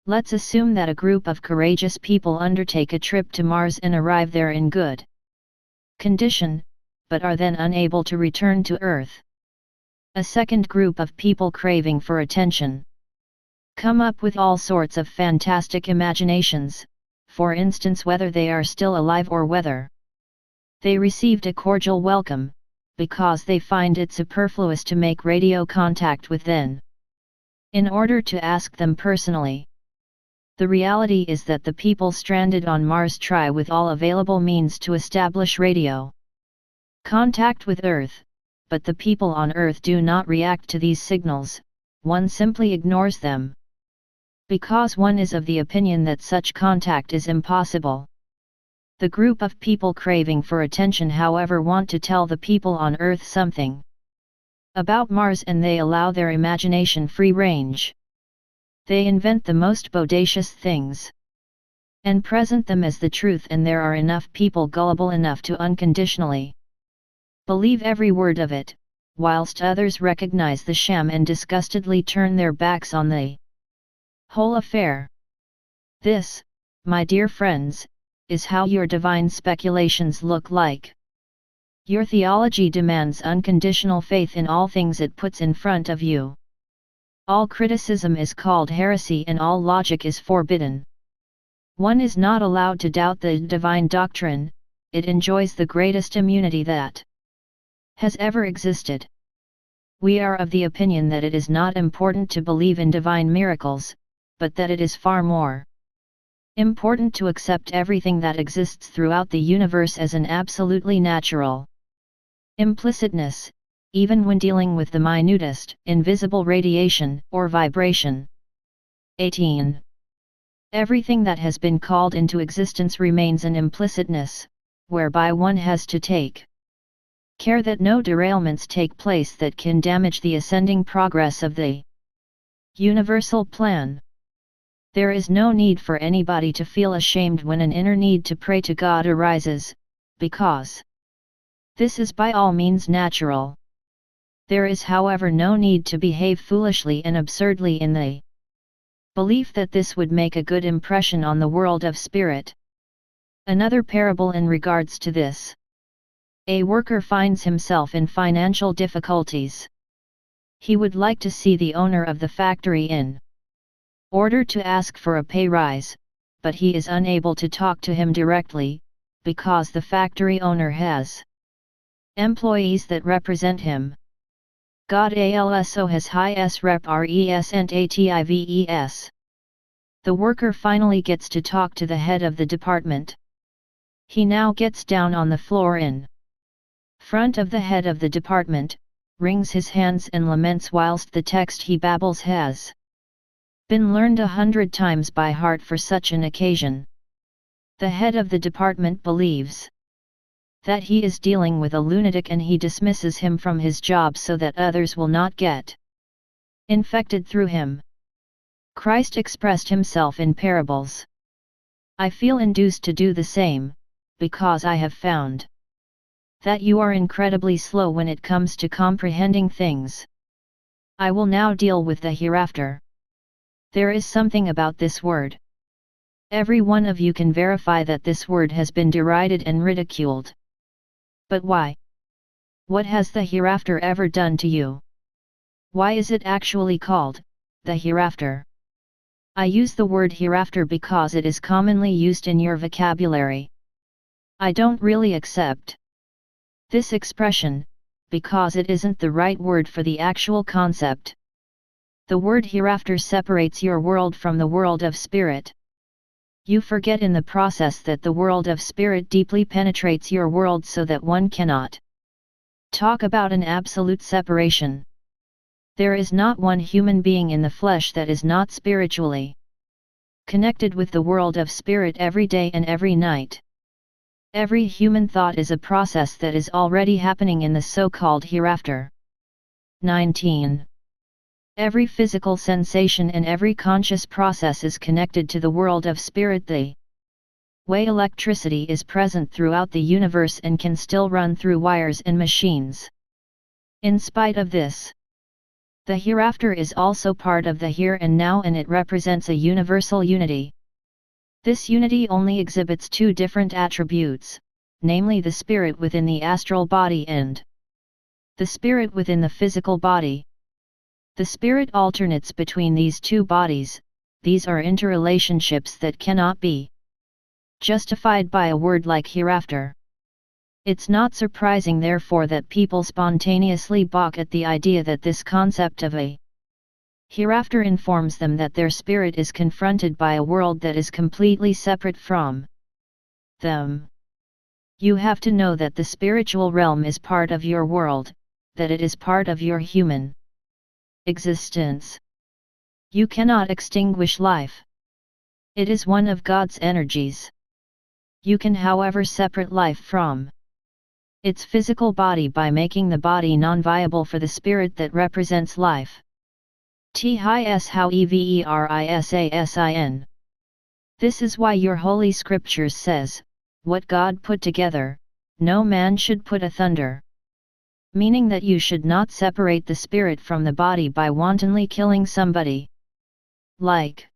Speaker 1: Let's assume that a group of courageous people undertake a trip to Mars and arrive there in good condition, but are then unable to return to Earth. A second group of people, craving for attention, come up with all sorts of fantastic imaginations, for instance whether they are still alive or whether they received a cordial welcome, because they find it superfluous to make radio contact with them in order to ask them personally. The reality is that the people stranded on Mars try with all available means to establish radio contact with Earth, but the people on Earth do not react to these signals. One simply ignores them, because one is of the opinion that such contact is impossible. The group of people craving for attention, however, want to tell the people on Earth something about Mars, and they allow their imagination free range. They invent the most bodacious things and present them as the truth, and there are enough people gullible enough to unconditionally believe every word of it, whilst others recognize the sham and disgustedly turn their backs on the whole affair. This, my dear friends, is how your divine speculations look like. Your theology demands unconditional faith in all things it puts in front of you. All criticism is called heresy and all logic is forbidden. One is not allowed to doubt the divine doctrine, it enjoys the greatest immunity that has ever existed. We are of the opinion that it is not important to believe in divine miracles, but that it is far more important to accept everything that exists throughout the universe as an absolutely natural implicitness, even when dealing with the minutest, invisible radiation or vibration. 18. Everything that has been called into existence remains an implicitness, whereby one has to take care that no derailments take place that can damage the ascending progress of the universal plan. There is no need for anybody to feel ashamed when an inner need to pray to God arises, because this is by all means natural. There is, however, no need to behave foolishly and absurdly in the belief that this would make a good impression on the world of spirit. Another parable in regards to this. A worker finds himself in financial difficulties. He would like to see the owner of the factory in order to ask for a pay rise, but he is unable to talk to him directly, because the factory owner has employees that represent him. God also has high S rep res and atives. The worker finally gets to talk to the head of the department. He now gets down on the floor in front of the head of the department, wrings his hands and laments whilst the text he babbles has been learned 100 times by heart for such an occasion. The head of the department believes that he is dealing with a lunatic and he dismisses him from his job so that others will not get infected through him. Christ expressed himself in parables. I feel induced to do the same, because I have found that you are incredibly slow when it comes to comprehending things. I will now deal with the hereafter. There is something about this word. Every one of you can verify that this word has been derided and ridiculed. But why? What has the hereafter ever done to you? Why is it actually called the hereafter? I use the word hereafter because it is commonly used in your vocabulary. I don't really accept this expression, because it isn't the right word for the actual concept. The word hereafter separates your world from the world of spirit. You forget in the process that the world of spirit deeply penetrates your world so that one cannot talk about an absolute separation. There is not one human being in the flesh that is not spiritually connected with the world of spirit every day and every night. Every human thought is a process that is already happening in the so-called hereafter. 19. Every physical sensation and every conscious process is connected to the world of spirit the way electricity is present throughout the universe and can still run through wires and machines. In spite of this, the hereafter is also part of the here and now, and it represents a universal unity. This unity only exhibits two different attributes, namely the spirit within the astral body and the spirit within the physical body. The spirit alternates between these two bodies. These are interrelationships that cannot be justified by a word like hereafter. It's not surprising therefore that people spontaneously balk at the idea that this concept of a hereafter informs them that their spirit is confronted by a world that is completely separate from them. You have to know that the spiritual realm is part of your world, that it is part of your human existence. You cannot extinguish life. It is one of God's energies. You can however separate life from its physical body by making the body non-viable for the spirit that represents life. Tis how eversasin. This is why your holy scriptures says, what God put together, no man should put asunder. Meaning that you should not separate the spirit from the body by wantonly killing somebody. Like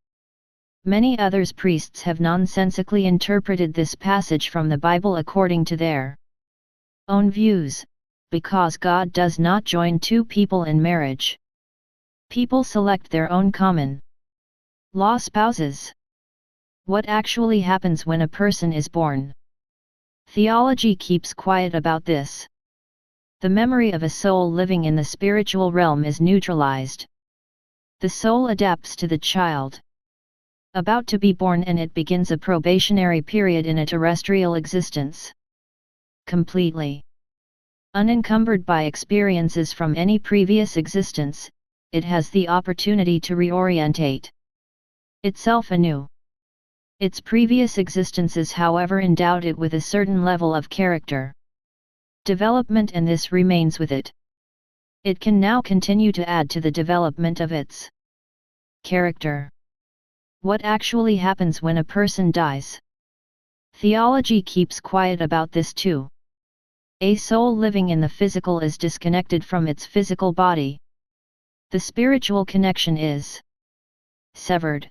Speaker 1: many others, priests have nonsensically interpreted this passage from the Bible according to their own views, because God does not join two people in marriage. People select their own common law spouses. What actually happens when a person is born? Theology keeps quiet about this. The memory of a soul living in the spiritual realm is neutralized. The soul adapts to the child about to be born, and it begins a probationary period in a terrestrial existence. Completely unencumbered by experiences from any previous existence, it has the opportunity to reorientate itself anew. Its previous existences, however, endowed it with a certain level of character development, and this remains with it. It can now continue to add to the development of its character. What actually happens when a person dies? Theology keeps quiet about this too. A soul living in the physical is disconnected from its physical body. The spiritual connection is severed.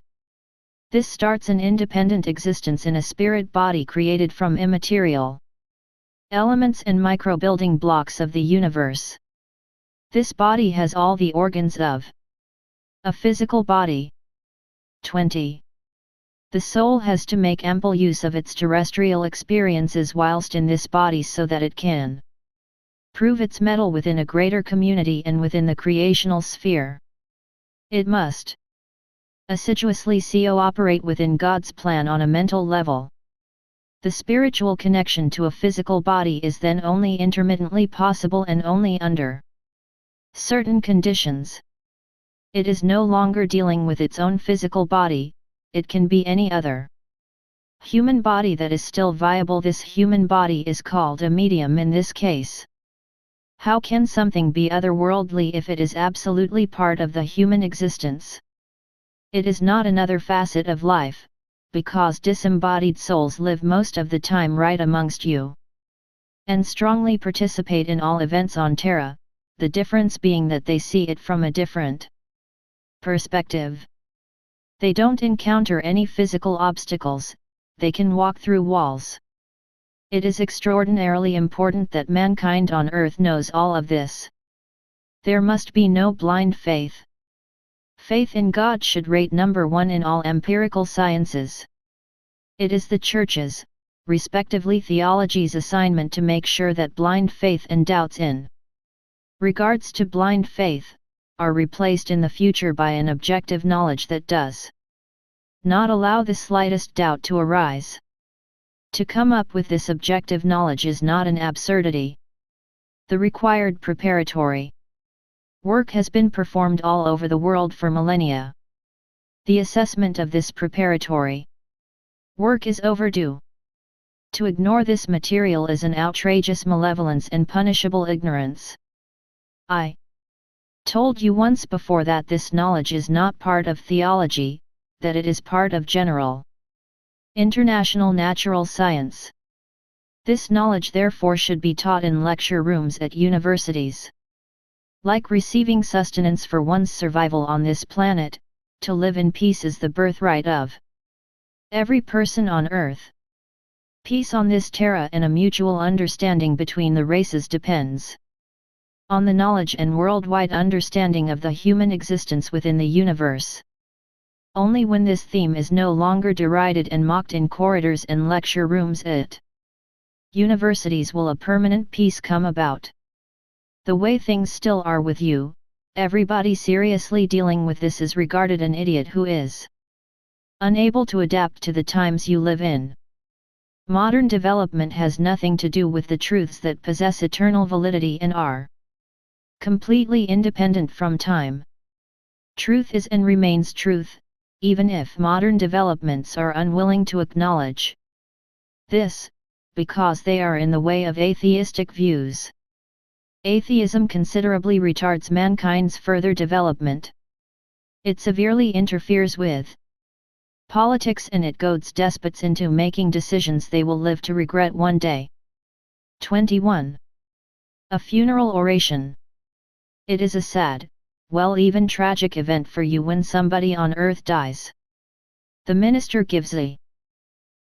Speaker 1: This starts an independent existence in a spirit body created from immaterial elements and micro-building blocks of the universe. This body has all the organs of a physical body. 20. The soul has to make ample use of its terrestrial experiences whilst in this body so that it can prove its mettle within a greater community and within the creational sphere. It must assiduously operate within God's plan on a mental level. The spiritual connection to a physical body is then only intermittently possible and only under certain conditions. It is no longer dealing with its own physical body, it can be any other human body that is still viable. This human body is called a medium in this case. How can something be otherworldly if it is absolutely part of the human existence? It is not another facet of life, because disembodied souls live most of the time right amongst you and strongly participate in all events on Terra, the difference being that they see it from a different perspective. They don't encounter any physical obstacles, they can walk through walls. It is extraordinarily important that mankind on earth knows all of this. There must be no blind faith. Faith in God should rate number one in all empirical sciences. It is the Church's, respectively theology's, assignment to make sure that blind faith and doubts in regards to blind faith are replaced in the future by an objective knowledge that does not allow the slightest doubt to arise. To come up with this objective knowledge is not an absurdity. The required preparatory work has been performed all over the world for millennia. The assessment of this preparatory work is overdue. To ignore this material is an outrageous malevolence and punishable ignorance. I told you once before that this knowledge is not part of theology, that it is part of general international natural science. This knowledge therefore should be taught in lecture rooms at universities. Like receiving sustenance for one's survival on this planet, to live in peace is the birthright of every person on earth. Peace on this terra and a mutual understanding between the races depends on the knowledge and worldwide understanding of the human existence within the universe. Only when this theme is no longer derided and mocked in corridors and lecture rooms at universities will a permanent peace come about. The way things still are with you, everybody seriously dealing with this is regarded an idiot who is unable to adapt to the times you live in. Modern development has nothing to do with the truths that possess eternal validity and are completely independent from time. Truth is and remains truth, even if modern developments are unwilling to acknowledge This, because they are in the way of atheistic views. Atheism considerably retards mankind's further development. It severely interferes with politics and it goads despots into making decisions they will live to regret one day. 21. A funeral oration. It is a sad, well, even tragic event for you when somebody on earth dies. The minister gives a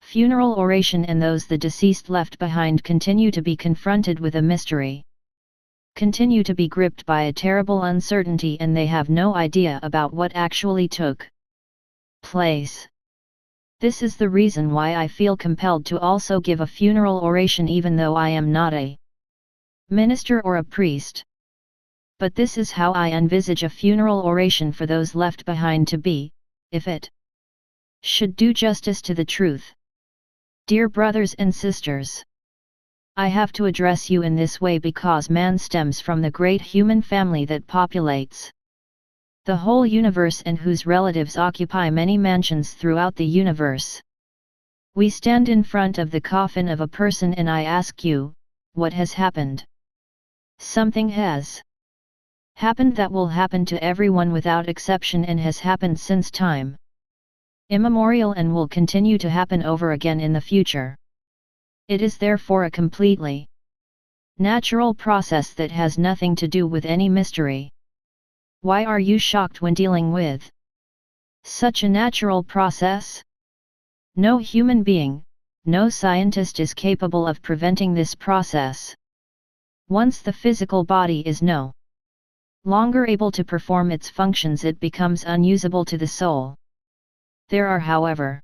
Speaker 1: funeral oration and those the deceased left behind continue to be confronted with a mystery. Continue to be gripped by a terrible uncertainty and they have no idea about what actually took place. This is the reason why I feel compelled to also give a funeral oration even though I am not a minister or a priest. But this is how I envisage a funeral oration for those left behind to be, if it should do justice to the truth. Dear brothers and sisters, I have to address you in this way because man stems from the great human family that populates the whole universe and whose relatives occupy many mansions throughout the universe. We stand in front of the coffin of a person and I ask you, what has happened? Something has happened that will happen to everyone without exception and has happened since time immemorial and will continue to happen over again in the future. It is therefore a completely natural process that has nothing to do with any mystery. Why are you shocked when dealing with such a natural process? No human being, no scientist is capable of preventing this process. Once the physical body is no longer able to perform its functions, it becomes unusable to the soul. There are, however,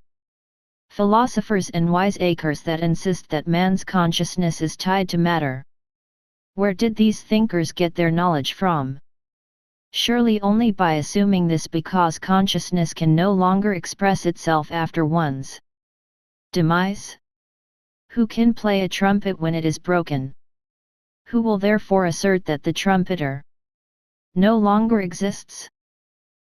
Speaker 1: philosophers and wiseacres that insist that man's consciousness is tied to matter. Where did these thinkers get their knowledge from? Surely only by assuming this, because consciousness can no longer express itself after one's demise. Who can play a trumpet when it is broken? Who will therefore assert that the trumpeter no longer exists?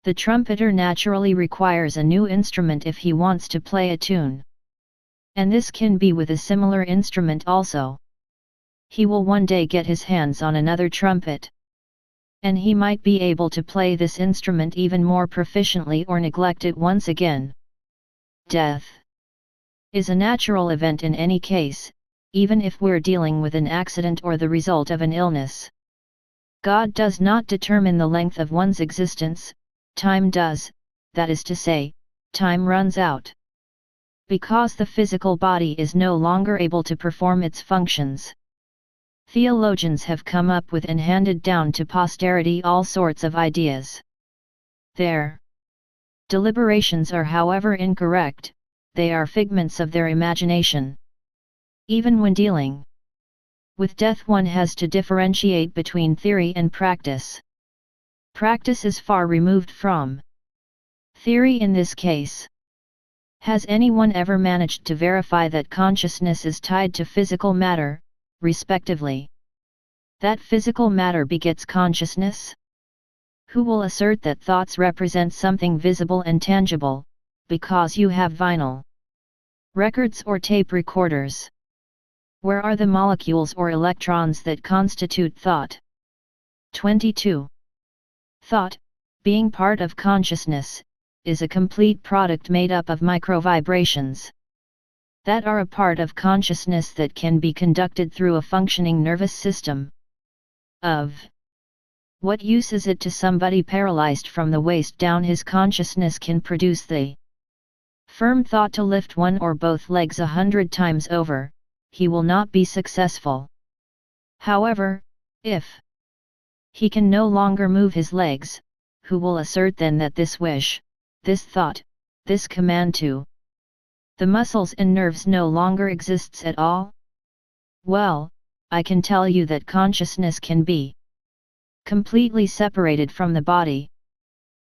Speaker 1: The trumpeter naturally requires a new instrument if he wants to play a tune. And this can be with a similar instrument also. He will one day get his hands on another trumpet. And he might be able to play this instrument even more proficiently or neglect it once again. Death is a natural event in any case, even if we're dealing with an accident or the result of an illness. God does not determine the length of one's existence, time does, that is to say, time runs out. Because the physical body is no longer able to perform its functions. Theologians have come up with and handed down to posterity all sorts of ideas. Their deliberations are, however, incorrect, they are figments of their imagination. Even when dealing with death, one has to differentiate between theory and practice. Practice is far removed from theory in this case. Has anyone ever managed to verify that consciousness is tied to physical matter, respectively? That physical matter begets consciousness? Who will assert that thoughts represent something visible and tangible, because you have vinyl records or tape recorders? Where are the molecules or electrons that constitute thought? 22. Thought, being part of consciousness, is a complete product made up of microvibrations that are a part of consciousness that can be conducted through a functioning nervous system. Of what use is it to somebody paralyzed from the waist down? His consciousness can produce the firm thought to lift one or both legs 100 times over, he will not be successful. However, if he can no longer move his legs, who will assert then that this wish, this thought, this command to the muscles and nerves no longer exists at all? Well, I can tell you that consciousness can be completely separated from the body.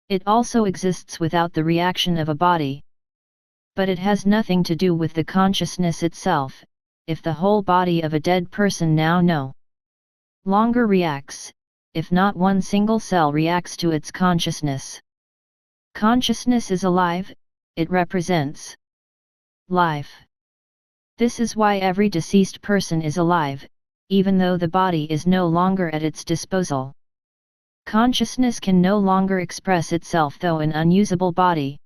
Speaker 1: It also exists without the reaction of a body. But it has nothing to do with the consciousness itself. If the whole body of a dead person now no longer reacts, if not one single cell reacts to its consciousness. Consciousness is alive, it represents life. This is why every deceased person is alive, even though the body is no longer at its disposal. Consciousness can no longer express itself though an unusable body.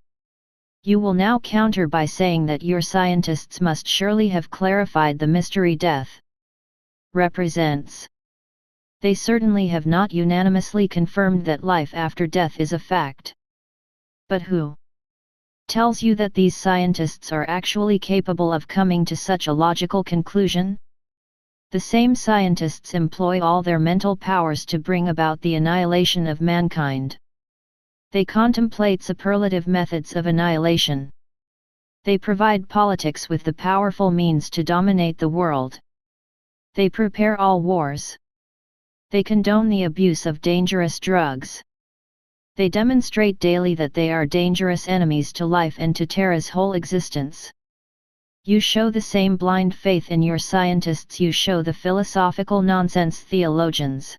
Speaker 1: You will now counter by saying that your scientists must surely have clarified the mystery death represents. They certainly have not unanimously confirmed that life after death is a fact. But who tells you that these scientists are actually capable of coming to such a logical conclusion? The same scientists employ all their mental powers to bring about the annihilation of mankind. They contemplate superlative methods of annihilation. They provide politics with the powerful means to dominate the world. They prepare all wars. They condone the abuse of dangerous drugs. They demonstrate daily that they are dangerous enemies to life and to Terra's whole existence. You show the same blind faith in your scientists you show the philosophical nonsense theologians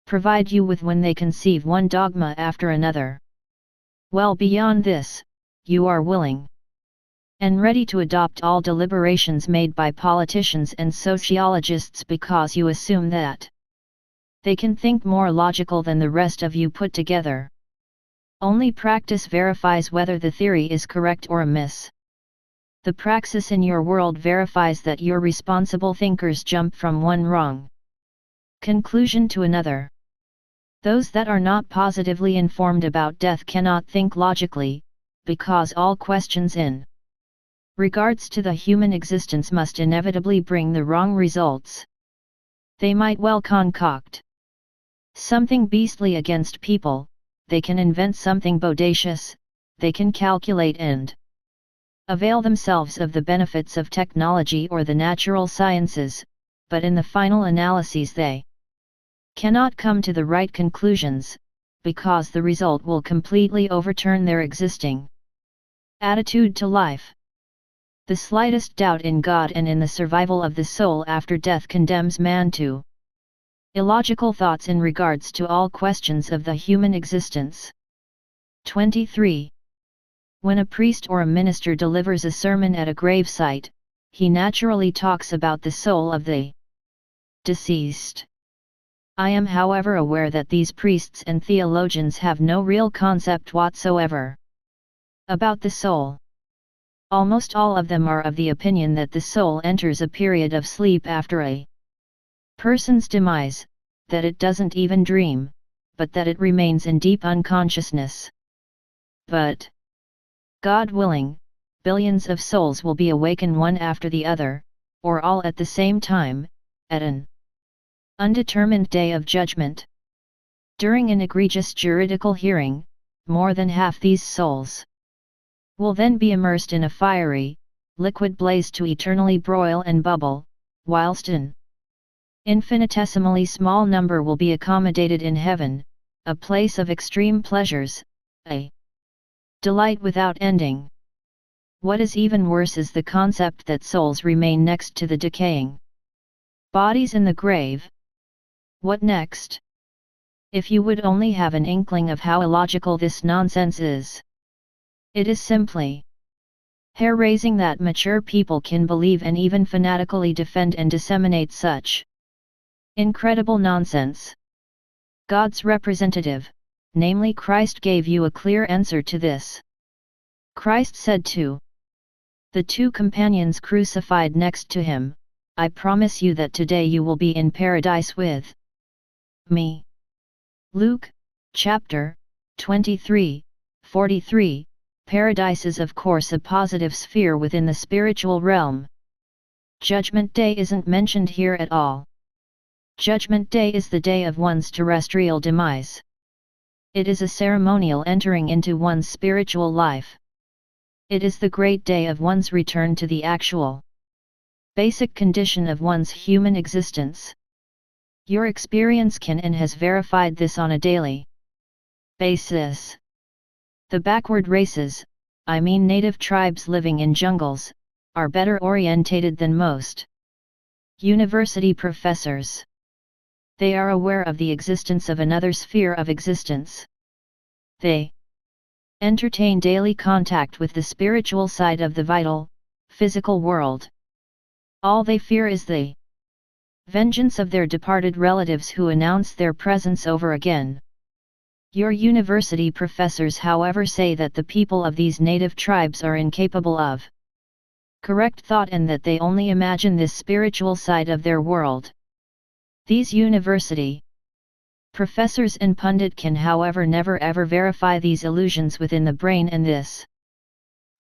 Speaker 1: provide you with when they conceive one dogma after another. Well beyond this, you are willing and ready to adopt all deliberations made by politicians and sociologists because you assume that they can think more logical than the rest of you put together. Only practice verifies whether the theory is correct or amiss. The praxis in your world verifies that your responsible thinkers jump from one wrong conclusion to another. Those that are not positively informed about death cannot think logically, because all questions in regards to the human existence must inevitably bring the wrong results. They might well concoct something beastly against people, they can invent something bodacious, they can calculate and avail themselves of the benefits of technology or the natural sciences, but in the final analyses they cannot come to the right conclusions, because the result will completely overturn their existing attitude to life. The slightest doubt in God and in the survival of the soul after death condemns man to illogical thoughts in regards to all questions of the human existence. 23. When a priest or a minister delivers a sermon at a gravesite, he naturally talks about the soul of the deceased. I am however aware that these priests and theologians have no real concept whatsoever about the soul. Almost all of them are of the opinion that the soul enters a period of sleep after a person's demise, that it doesn't even dream, but that it remains in deep unconsciousness. But, God willing, billions of souls will be awakened one after the other, or all at the same time, at an undetermined day of judgment. During an egregious juridical hearing, more than half these souls will then be immersed in a fiery, liquid blaze to eternally broil and bubble, whilst an infinitesimally small number will be accommodated in heaven, a place of extreme pleasures, a delight without ending. What is even worse is the concept that souls remain next to the decaying bodies in the grave. What next? If you would only have an inkling of how illogical this nonsense is. It is simply hair-raising that mature people can believe and even fanatically defend and disseminate such incredible nonsense. God's representative, namely Christ, gave you a clear answer to this. Christ said to the two companions crucified next to him, I promise you that today you will be in paradise with me. Luke, chapter 23, 43. Paradise is of course a positive sphere within the spiritual realm. Judgment Day isn't mentioned here at all. Judgment Day is the day of one's terrestrial demise. It is a ceremonial entering into one's spiritual life. It is the great day of one's return to the actual, basic condition of one's human existence. Your experience can and has verified this on a daily basis. The backward races, I mean native tribes living in jungles, are better orientated than most university professors. They are aware of the existence of another sphere of existence. They entertain daily contact with the spiritual side of the vital, physical world. All they fear is the vengeance of their departed relatives who announce their presence over again. Your university professors, however, say that the people of these native tribes are incapable of correct thought and that they only imagine this spiritual side of their world. These university professors and pundit can, however, never ever verify these illusions within the brain, and this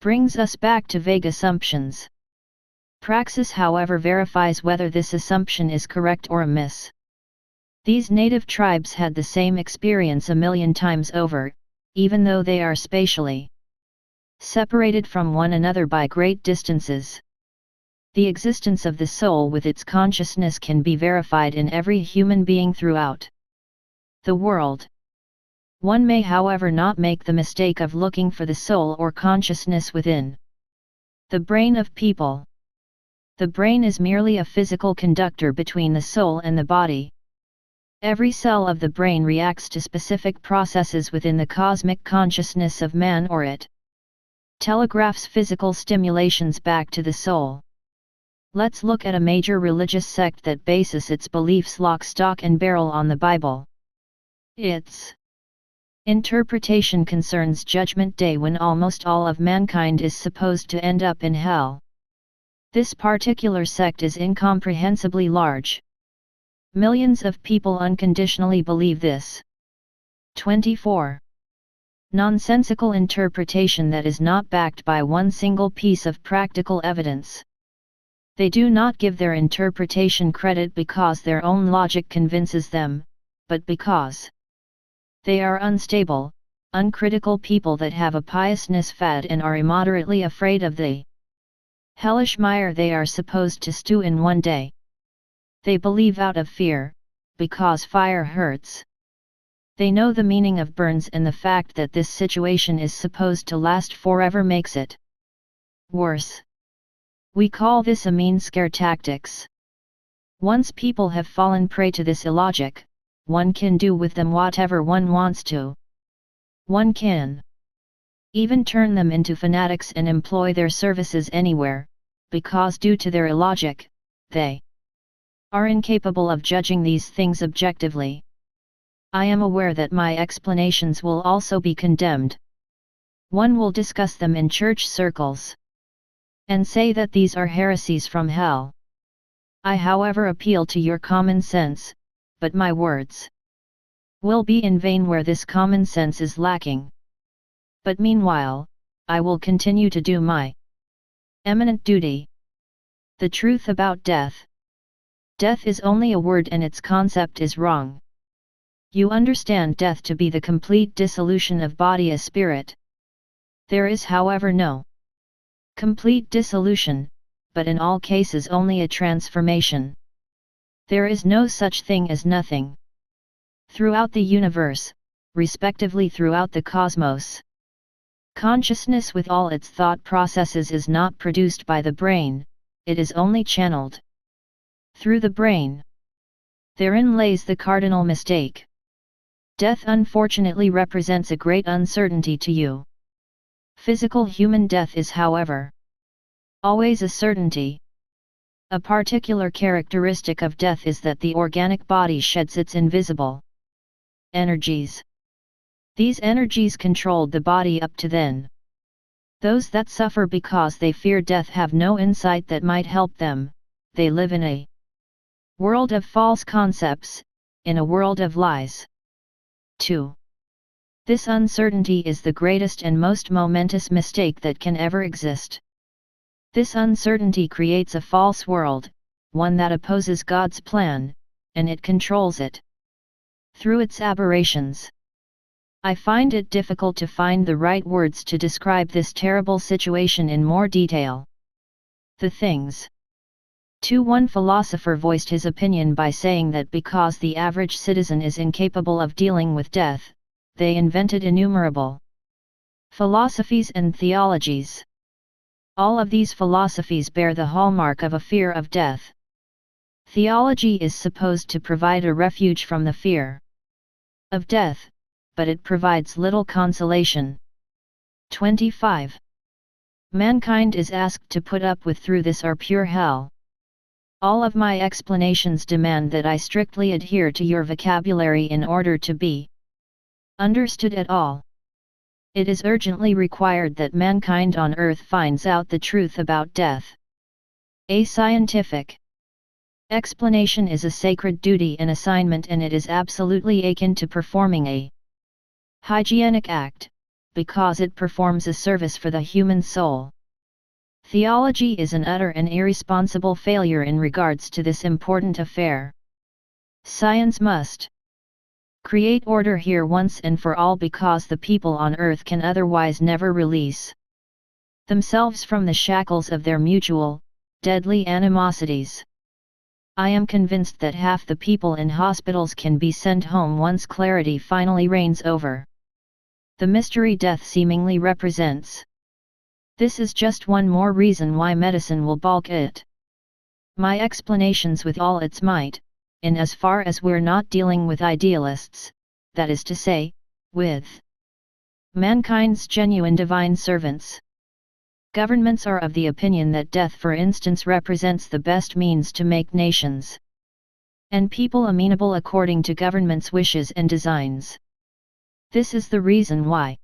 Speaker 1: brings us back to vague assumptions. Praxis, however, verifies whether this assumption is correct or amiss. These native tribes had the same experience a million times over, even though they are spatially separated from one another by great distances. The existence of the soul with its consciousness can be verified in every human being throughout the world. One may, however, not make the mistake of looking for the soul or consciousness within the brain of people. The brain is merely a physical conductor between the soul and the body. Every cell of the brain reacts to specific processes within the cosmic consciousness of man, or it telegraphs physical stimulations back to the soul. Let's look at a major religious sect that bases its beliefs lock, stock and barrel on the Bible. Its interpretation concerns Judgment Day, when almost all of mankind is supposed to end up in hell. This particular sect is incomprehensibly large. Millions of people unconditionally believe this. 24. Nonsensical interpretation that is not backed by one single piece of practical evidence. They do not give their interpretation credit because their own logic convinces them, but because they are unstable, uncritical people that have a piousness fad and are immoderately afraid of the hellish mire they are supposed to stew in one day. They believe out of fear, because fire hurts. They know the meaning of burns, and the fact that this situation is supposed to last forever makes it worse. We call this a mean scare tactics. Once people have fallen prey to this illogic, one can do with them whatever one wants to. One can even turn them into fanatics and employ their services anywhere, because due to their illogic, they are incapable of judging these things objectively. I am aware that my explanations will also be condemned. One will discuss them in church circles and say that these are heresies from hell. I, however, appeal to your common sense, but my words will be in vain where this common sense is lacking. But meanwhile, I will continue to do my eminent duty. The truth about death. Death is only a word and its concept is wrong. You understand death to be the complete dissolution of body as spirit. There is, however, no complete dissolution, but in all cases only a transformation. There is no such thing as nothing. Throughout the universe, respectively throughout the cosmos, consciousness with all its thought processes is not produced by the brain, it is only channeled through the brain. Therein lays the cardinal mistake. Death unfortunately represents a great uncertainty to you. Physical human death is, however, always a certainty. A particular characteristic of death is that the organic body sheds its invisible energies. These energies controlled the body up to then. Those that suffer because they fear death have no insight that might help them. They live in a world of false concepts, in a world of lies. 2. This uncertainty is the greatest and most momentous mistake that can ever exist. This uncertainty creates a false world, one that opposes God's plan, and it controls it through its aberrations. I find it difficult to find the right words to describe this terrible situation in more detail. The things. 2. One philosopher voiced his opinion by saying that because the average citizen is incapable of dealing with death, they invented innumerable philosophies and theologies. All of these philosophies bear the hallmark of a fear of death. Theology is supposed to provide a refuge from the fear of death, but it provides little consolation. 25. Mankind is asked to put up with through this our pure hell. All of my explanations demand that I strictly adhere to your vocabulary in order to be understood at all. It is urgently required that mankind on earth finds out the truth about death. A scientific explanation is a sacred duty and assignment, and it is absolutely akin to performing a hygienic act, because it performs a service for the human soul. Theology is an utter and irresponsible failure in regards to this important affair. Science must create order here once and for all, because the people on earth can otherwise never release themselves from the shackles of their mutual, deadly animosities. I am convinced that half the people in hospitals can be sent home once clarity finally reigns over the mystery death seemingly represents. This is just one more reason why medicine will balk it. My explanations with all its might, in as far as we're not dealing with idealists, that is to say, with mankind's genuine divine servants. Governments are of the opinion that death, for instance, represents the best means to make nations and people amenable according to government's wishes and designs. This is the reason why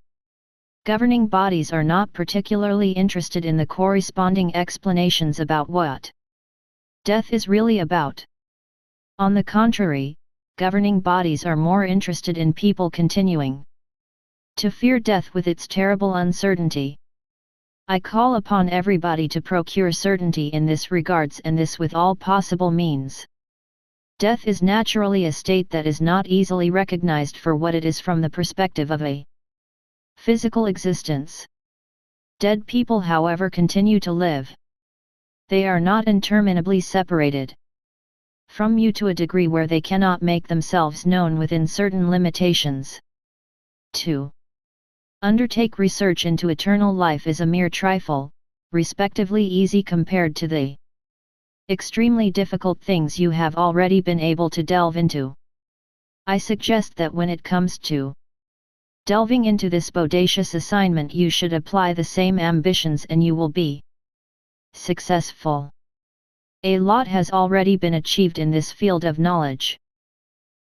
Speaker 1: governing bodies are not particularly interested in the corresponding explanations about what death is really about. On the contrary, governing bodies are more interested in people continuing to fear death with its terrible uncertainty. I call upon everybody to procure certainty in this regards, and this with all possible means. Death is naturally a state that is not easily recognized for what it is from the perspective of a physical existence. Dead people, however, continue to live. They are not interminably separated from you to a degree where they cannot make themselves known within certain limitations. 2. Undertake research into eternal life is a mere trifle, respectively easy compared to the extremely difficult things you have already been able to delve into. I suggest that when it comes to delving into this bodacious assignment, you should apply the same ambitions and you will be successful. A lot has already been achieved in this field of knowledge.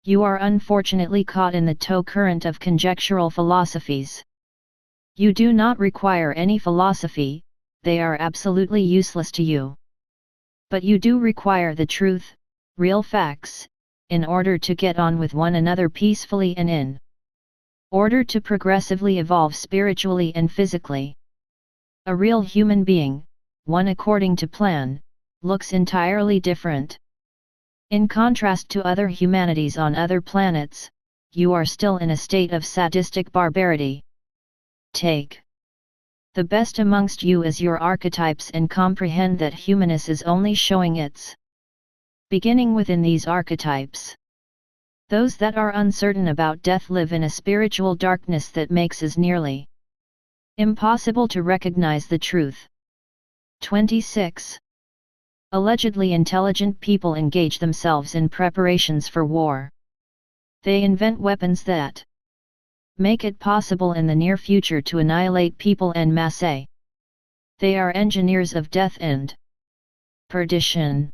Speaker 1: You are unfortunately caught in the tow current of conjectural philosophies. You do not require any philosophy, they are absolutely useless to you. But you do require the truth, real facts, in order to get on with one another peacefully and in order to progressively evolve spiritually and physically. A real human being, one according to plan, looks entirely different. In contrast to other humanities on other planets, you are still in a state of sadistic barbarity. Take the best amongst you as your archetypes and comprehend that humanist is only showing its beginning within these archetypes. Those that are uncertain about death live in a spiritual darkness that makes it nearly impossible to recognize the truth. 26. Allegedly intelligent people engage themselves in preparations for war. They invent weapons that make it possible in the near future to annihilate people en masse. They are engineers of death and perdition.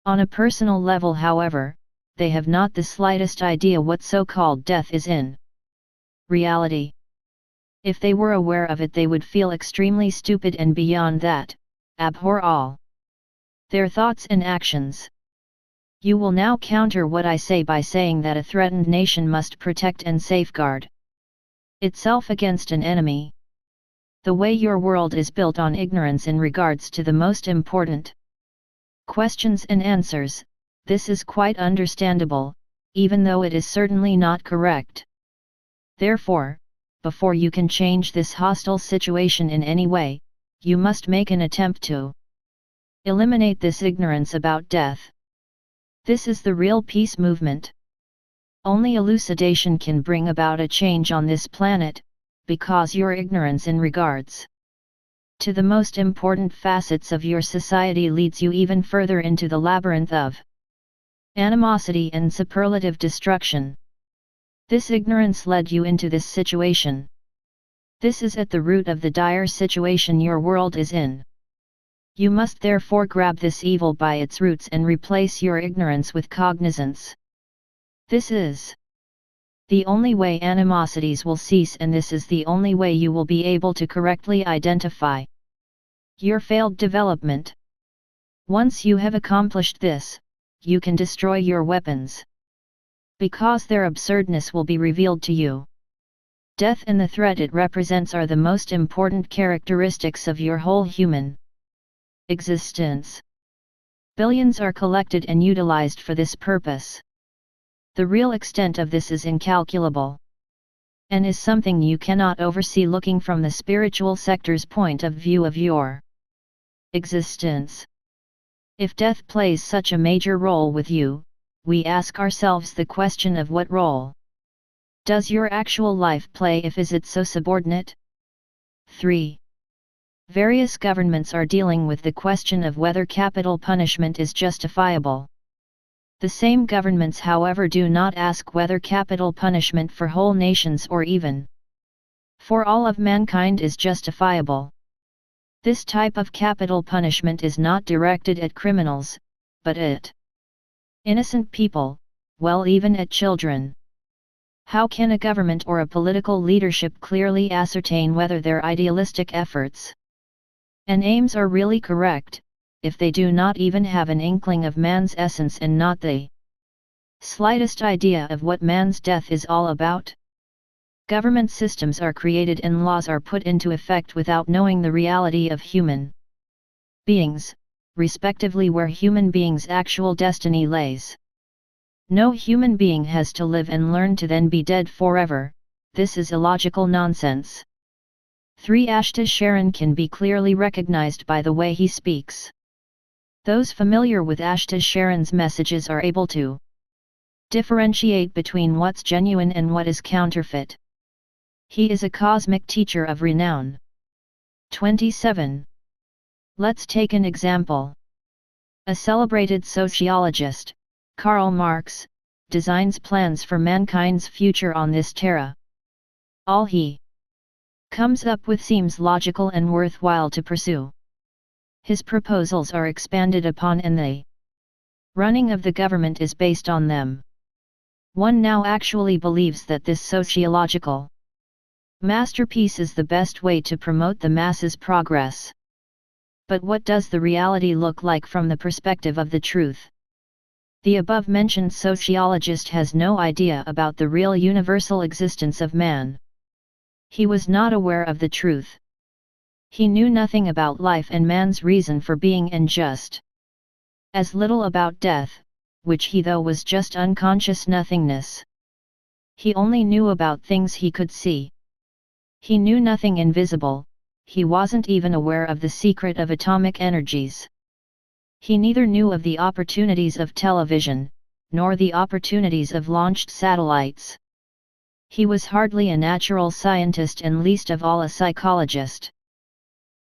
Speaker 1: On a personal level, however, they have not the slightest idea what so-called death is in reality. If they were aware of it, they would feel extremely stupid, and beyond that, abhor all their thoughts and actions. You will now counter what I say by saying that a threatened nation must protect and safeguard itself against an enemy. The way your world is built on ignorance in regards to the most important questions and answers, this is quite understandable, even though it is certainly not correct. Therefore, before you can change this hostile situation in any way, you must make an attempt to eliminate this ignorance about death. This is the real peace movement. Only elucidation can bring about a change on this planet, because your ignorance in regards to the most important facets of your society leads you even further into the labyrinth of animosity and superlative destruction. This ignorance led you into this situation. This is at the root of the dire situation your world is in. You must therefore grab this evil by its roots and replace your ignorance with cognizance. This is the only way animosities will cease, and this is the only way you will be able to correctly identify your failed development. Once you have accomplished this, you can destroy your weapons, because their absurdness will be revealed to you. Death and the threat it represents are the most important characteristics of your whole human existence. Billions are collected and utilized for this purpose. The real extent of this is incalculable, and is something you cannot oversee looking from the spiritual sector's point of view of your existence. If death plays such a major role with you, we ask ourselves the question of what role does your actual life play, if is it so subordinate? 3. Various governments are dealing with the question of whether capital punishment is justifiable. The same governments, however, do not ask whether capital punishment for whole nations or even for all of mankind is justifiable. This type of capital punishment is not directed at criminals, but at innocent people, well, even at children. How can a government or a political leadership clearly ascertain whether their idealistic efforts and aims are really correct, if they do not even have an inkling of man's essence and not the slightest idea of what man's death is all about? Government systems are created and laws are put into effect without knowing the reality of human beings, respectively where human beings' actual destiny lays. No human being has to live and learn to then be dead forever. This is illogical nonsense. 3. Ashtar Sheran can be clearly recognized by the way he speaks. Those familiar with Ashtar Sheran's messages are able to differentiate between what's genuine and what is counterfeit. He is a cosmic teacher of renown. 27. Let's take an example. A celebrated sociologist, Karl Marx, designs plans for mankind's future on this terra. All he comes up with seems logical and worthwhile to pursue. His proposals are expanded upon and the running of the government is based on them. One now actually believes that this sociological masterpiece is the best way to promote the masses' progress. But what does the reality look like from the perspective of the truth? The above-mentioned sociologist has no idea about the real universal existence of man. He was not aware of the truth. He knew nothing about life and man's reason for being, and just as little about death, which he though was just unconscious nothingness. He only knew about things he could see. He knew nothing invisible. He wasn't even aware of the secret of atomic energies. He neither knew of the opportunities of television, nor the opportunities of launched satellites. He was hardly a natural scientist and least of all a psychologist.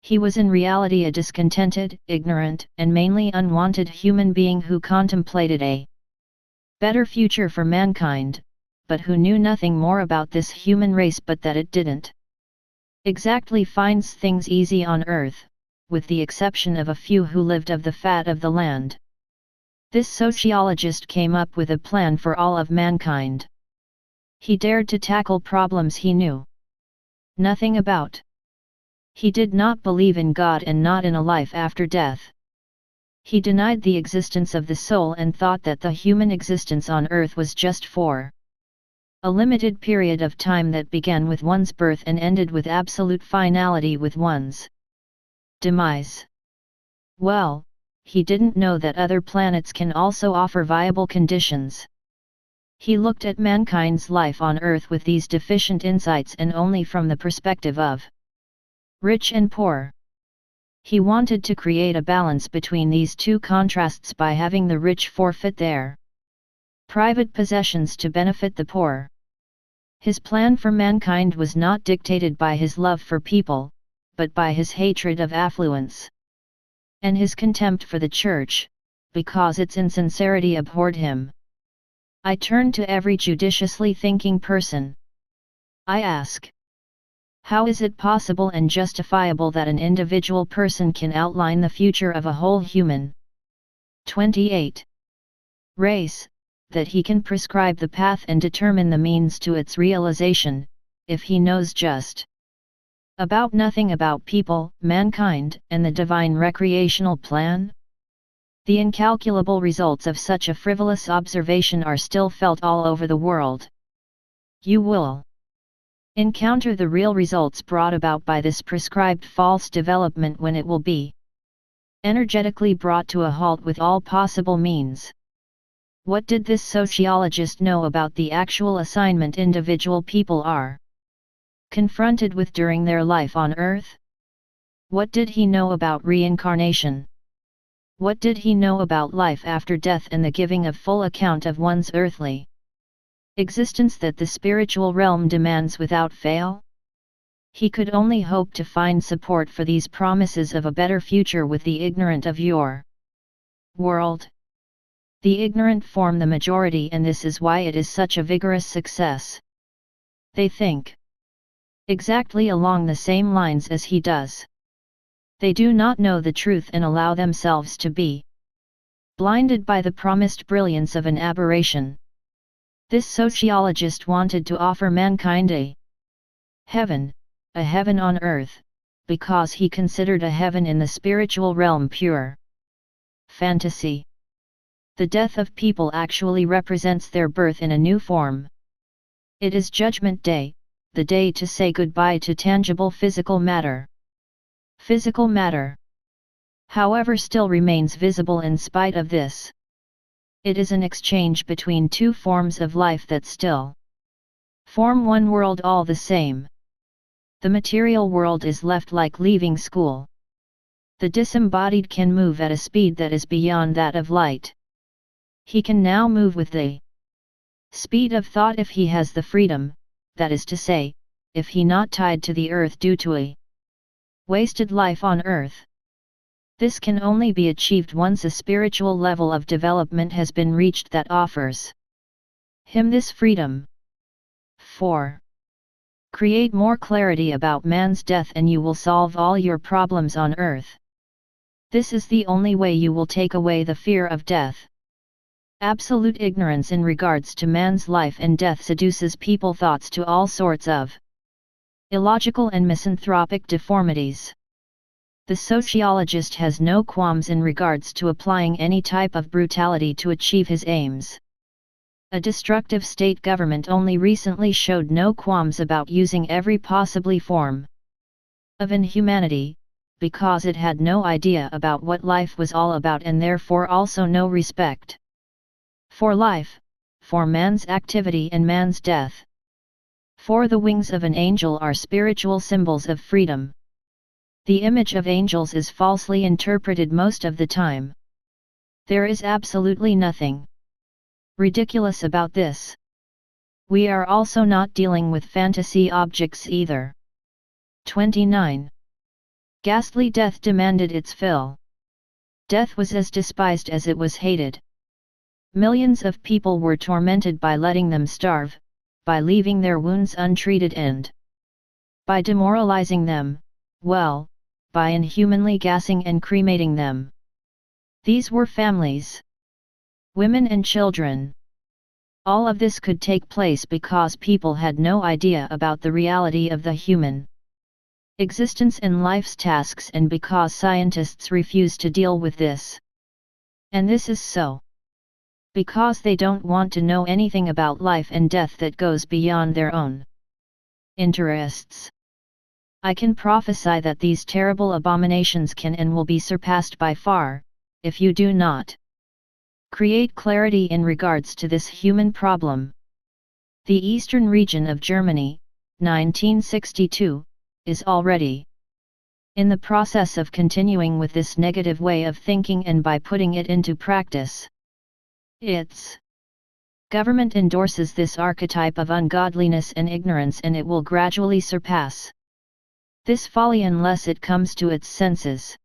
Speaker 1: He was in reality a discontented, ignorant, and mainly unwanted human being who contemplated a better future for mankind, but who knew nothing more about this human race but that it didn't exactly finds things easy on earth, with the exception of a few who lived of the fat of the land. This sociologist came up with a plan for all of mankind. He dared to tackle problems he knew nothing about. He did not believe in God and not in a life after death. He denied the existence of the soul and thought that the human existence on earth was just for a limited period of time that began with one's birth and ended with absolute finality with one's demise. Well, he didn't know that other planets can also offer viable conditions. He looked at mankind's life on Earth with these deficient insights and only from the perspective of rich and poor. He wanted to create a balance between these two contrasts by having the rich forfeit their private possessions to benefit the poor. His plan for mankind was not dictated by his love for people, but by his hatred of affluence and his contempt for the church, because its insincerity abhorred him. I turn to every judiciously thinking person. I ask, How is it possible and justifiable that an individual person can outline the future of a whole human 28. race, that he can prescribe the path and determine the means to its realization, if he knows just about nothing about people, mankind, and the divine recreational plan? The incalculable results of such a frivolous observation are still felt all over the world. You will encounter the real results brought about by this prescribed false development when it will be energetically brought to a halt with all possible means. What did this sociologist know about the actual assignment individual people are confronted with during their life on Earth? What did he know about reincarnation? What did he know about life after death and the giving of full account of one's earthly existence that the spiritual realm demands without fail? He could only hope to find support for these promises of a better future with the ignorant of your world. The ignorant form the majority, and this is why it is such a vigorous success. They think exactly along the same lines as he does. They do not know the truth and allow themselves to be blinded by the promised brilliance of an aberration. This sociologist wanted to offer mankind a heaven on earth, because he considered a heaven in the spiritual realm pure fantasy. The death of people actually represents their birth in a new form. It is Judgment Day, the day to say goodbye to tangible physical matter. Physical matter, however, still remains visible in spite of this. It is an exchange between two forms of life that still form one world all the same. The material world is left like leaving school. The disembodied can move at a speed that is beyond that of light. He can now move with the speed of thought if he has the freedom, that is to say, if he not tied to the earth due to a wasted life on earth. This can only be achieved once a spiritual level of development has been reached that offers him this freedom. 4. Create more clarity about man's death and you will solve all your problems on earth. This is the only way you will take away the fear of death. Absolute ignorance in regards to man's life and death seduces people thoughts to all sorts of illogical and misanthropic deformities. The sociologist has no qualms in regards to applying any type of brutality to achieve his aims. A destructive state government only recently showed no qualms about using every possibly form of inhumanity, because it had no idea about what life was all about and therefore also no respect for life, for man's activity and man's death. For the wings of an angel are spiritual symbols of freedom. The image of angels is falsely interpreted most of the time. There is absolutely nothing ridiculous about this. We are also not dealing with fantasy objects either. 29. Ghastly death demanded its fill. Death was as despised as it was hated. Millions of people were tormented by letting them starve, by leaving their wounds untreated and by demoralizing them, well, by inhumanly gassing and cremating them. These were families, women and children. All of this could take place because people had no idea about the reality of the human existence and life's tasks, and because scientists refuse to deal with this. And this is so because they don't want to know anything about life and death that goes beyond their own interests. I can prophesy that these terrible abominations can and will be surpassed by far, if you do not create clarity in regards to this human problem. The eastern region of Germany, 1962, is already in the process of continuing with this negative way of thinking, and by putting it into practice, its government endorses this archetype of ungodliness and ignorance, and it will gradually surpass this folly unless it comes to its senses.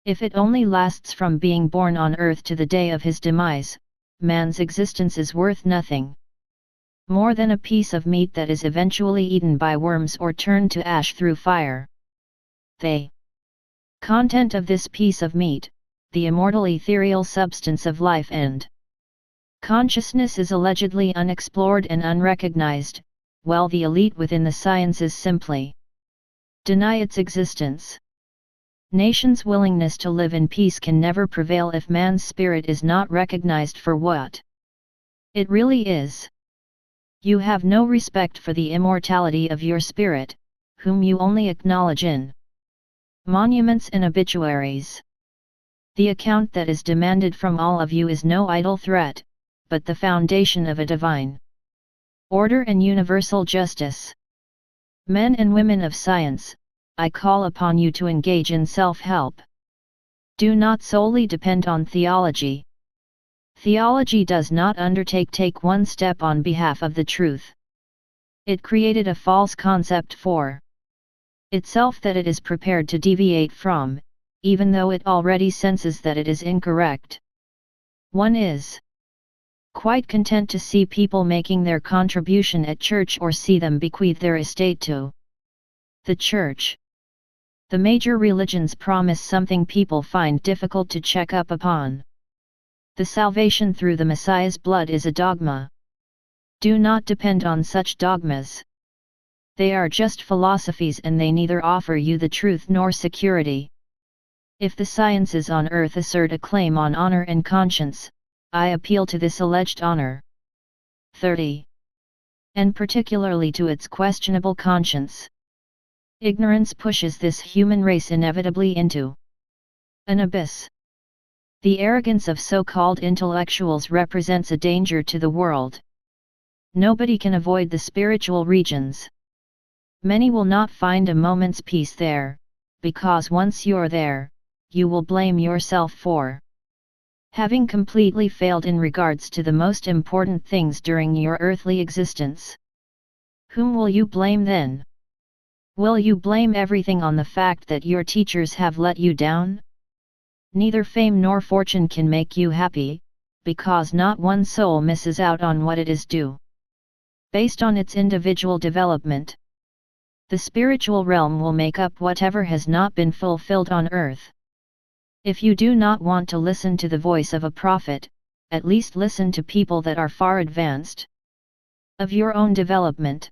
Speaker 1: If it only lasts from being born on earth to the day of his demise, man's existence is worth nothing. more than a piece of meat that is eventually eaten by worms or turned to ash through fire. The content of this piece of meat, the immortal ethereal substance of life and consciousness, is allegedly unexplored and unrecognized, while the elite within the sciences simply deny its existence. Nations' willingness to live in peace can never prevail if man's spirit is not recognized for what it really is. You have no respect for the immortality of your spirit, whom you only acknowledge in monuments and obituaries. The account that is demanded from all of you is no idle threat, but the foundation of a divine order and universal justice. Men and women of science, I call upon you to engage in self-help. Do not solely depend on theology. Theology does not take one step on behalf of the truth. It created a false concept for itself that it is prepared to deviate from, even though it already senses that it is incorrect. One is quite content to see people making their contribution at church or see them bequeath their estate to the church. The major religions promise something people find difficult to check up upon. The salvation through the Messiah's blood is a dogma. Do not depend on such dogmas. They are just philosophies and they neither offer you the truth nor security. If the sciences on earth assert a claim on honor and conscience, I appeal to this alleged honor. 30. And particularly to its questionable conscience. Ignorance pushes this human race inevitably into an abyss. The arrogance of so-called intellectuals represents a danger to the world. Nobody can avoid the spiritual regions. Many will not find a moment's peace there, because once you're there, you will blame yourself for having completely failed in regards to the most important things during your earthly existence. Whom will you blame then? Will you blame everything on the fact that your teachers have let you down? Neither fame nor fortune can make you happy, because not one soul misses out on what it is due, based on its individual development. The spiritual realm will make up whatever has not been fulfilled on earth. If you do not want to listen to the voice of a prophet, at least listen to people that are far advanced of your own development.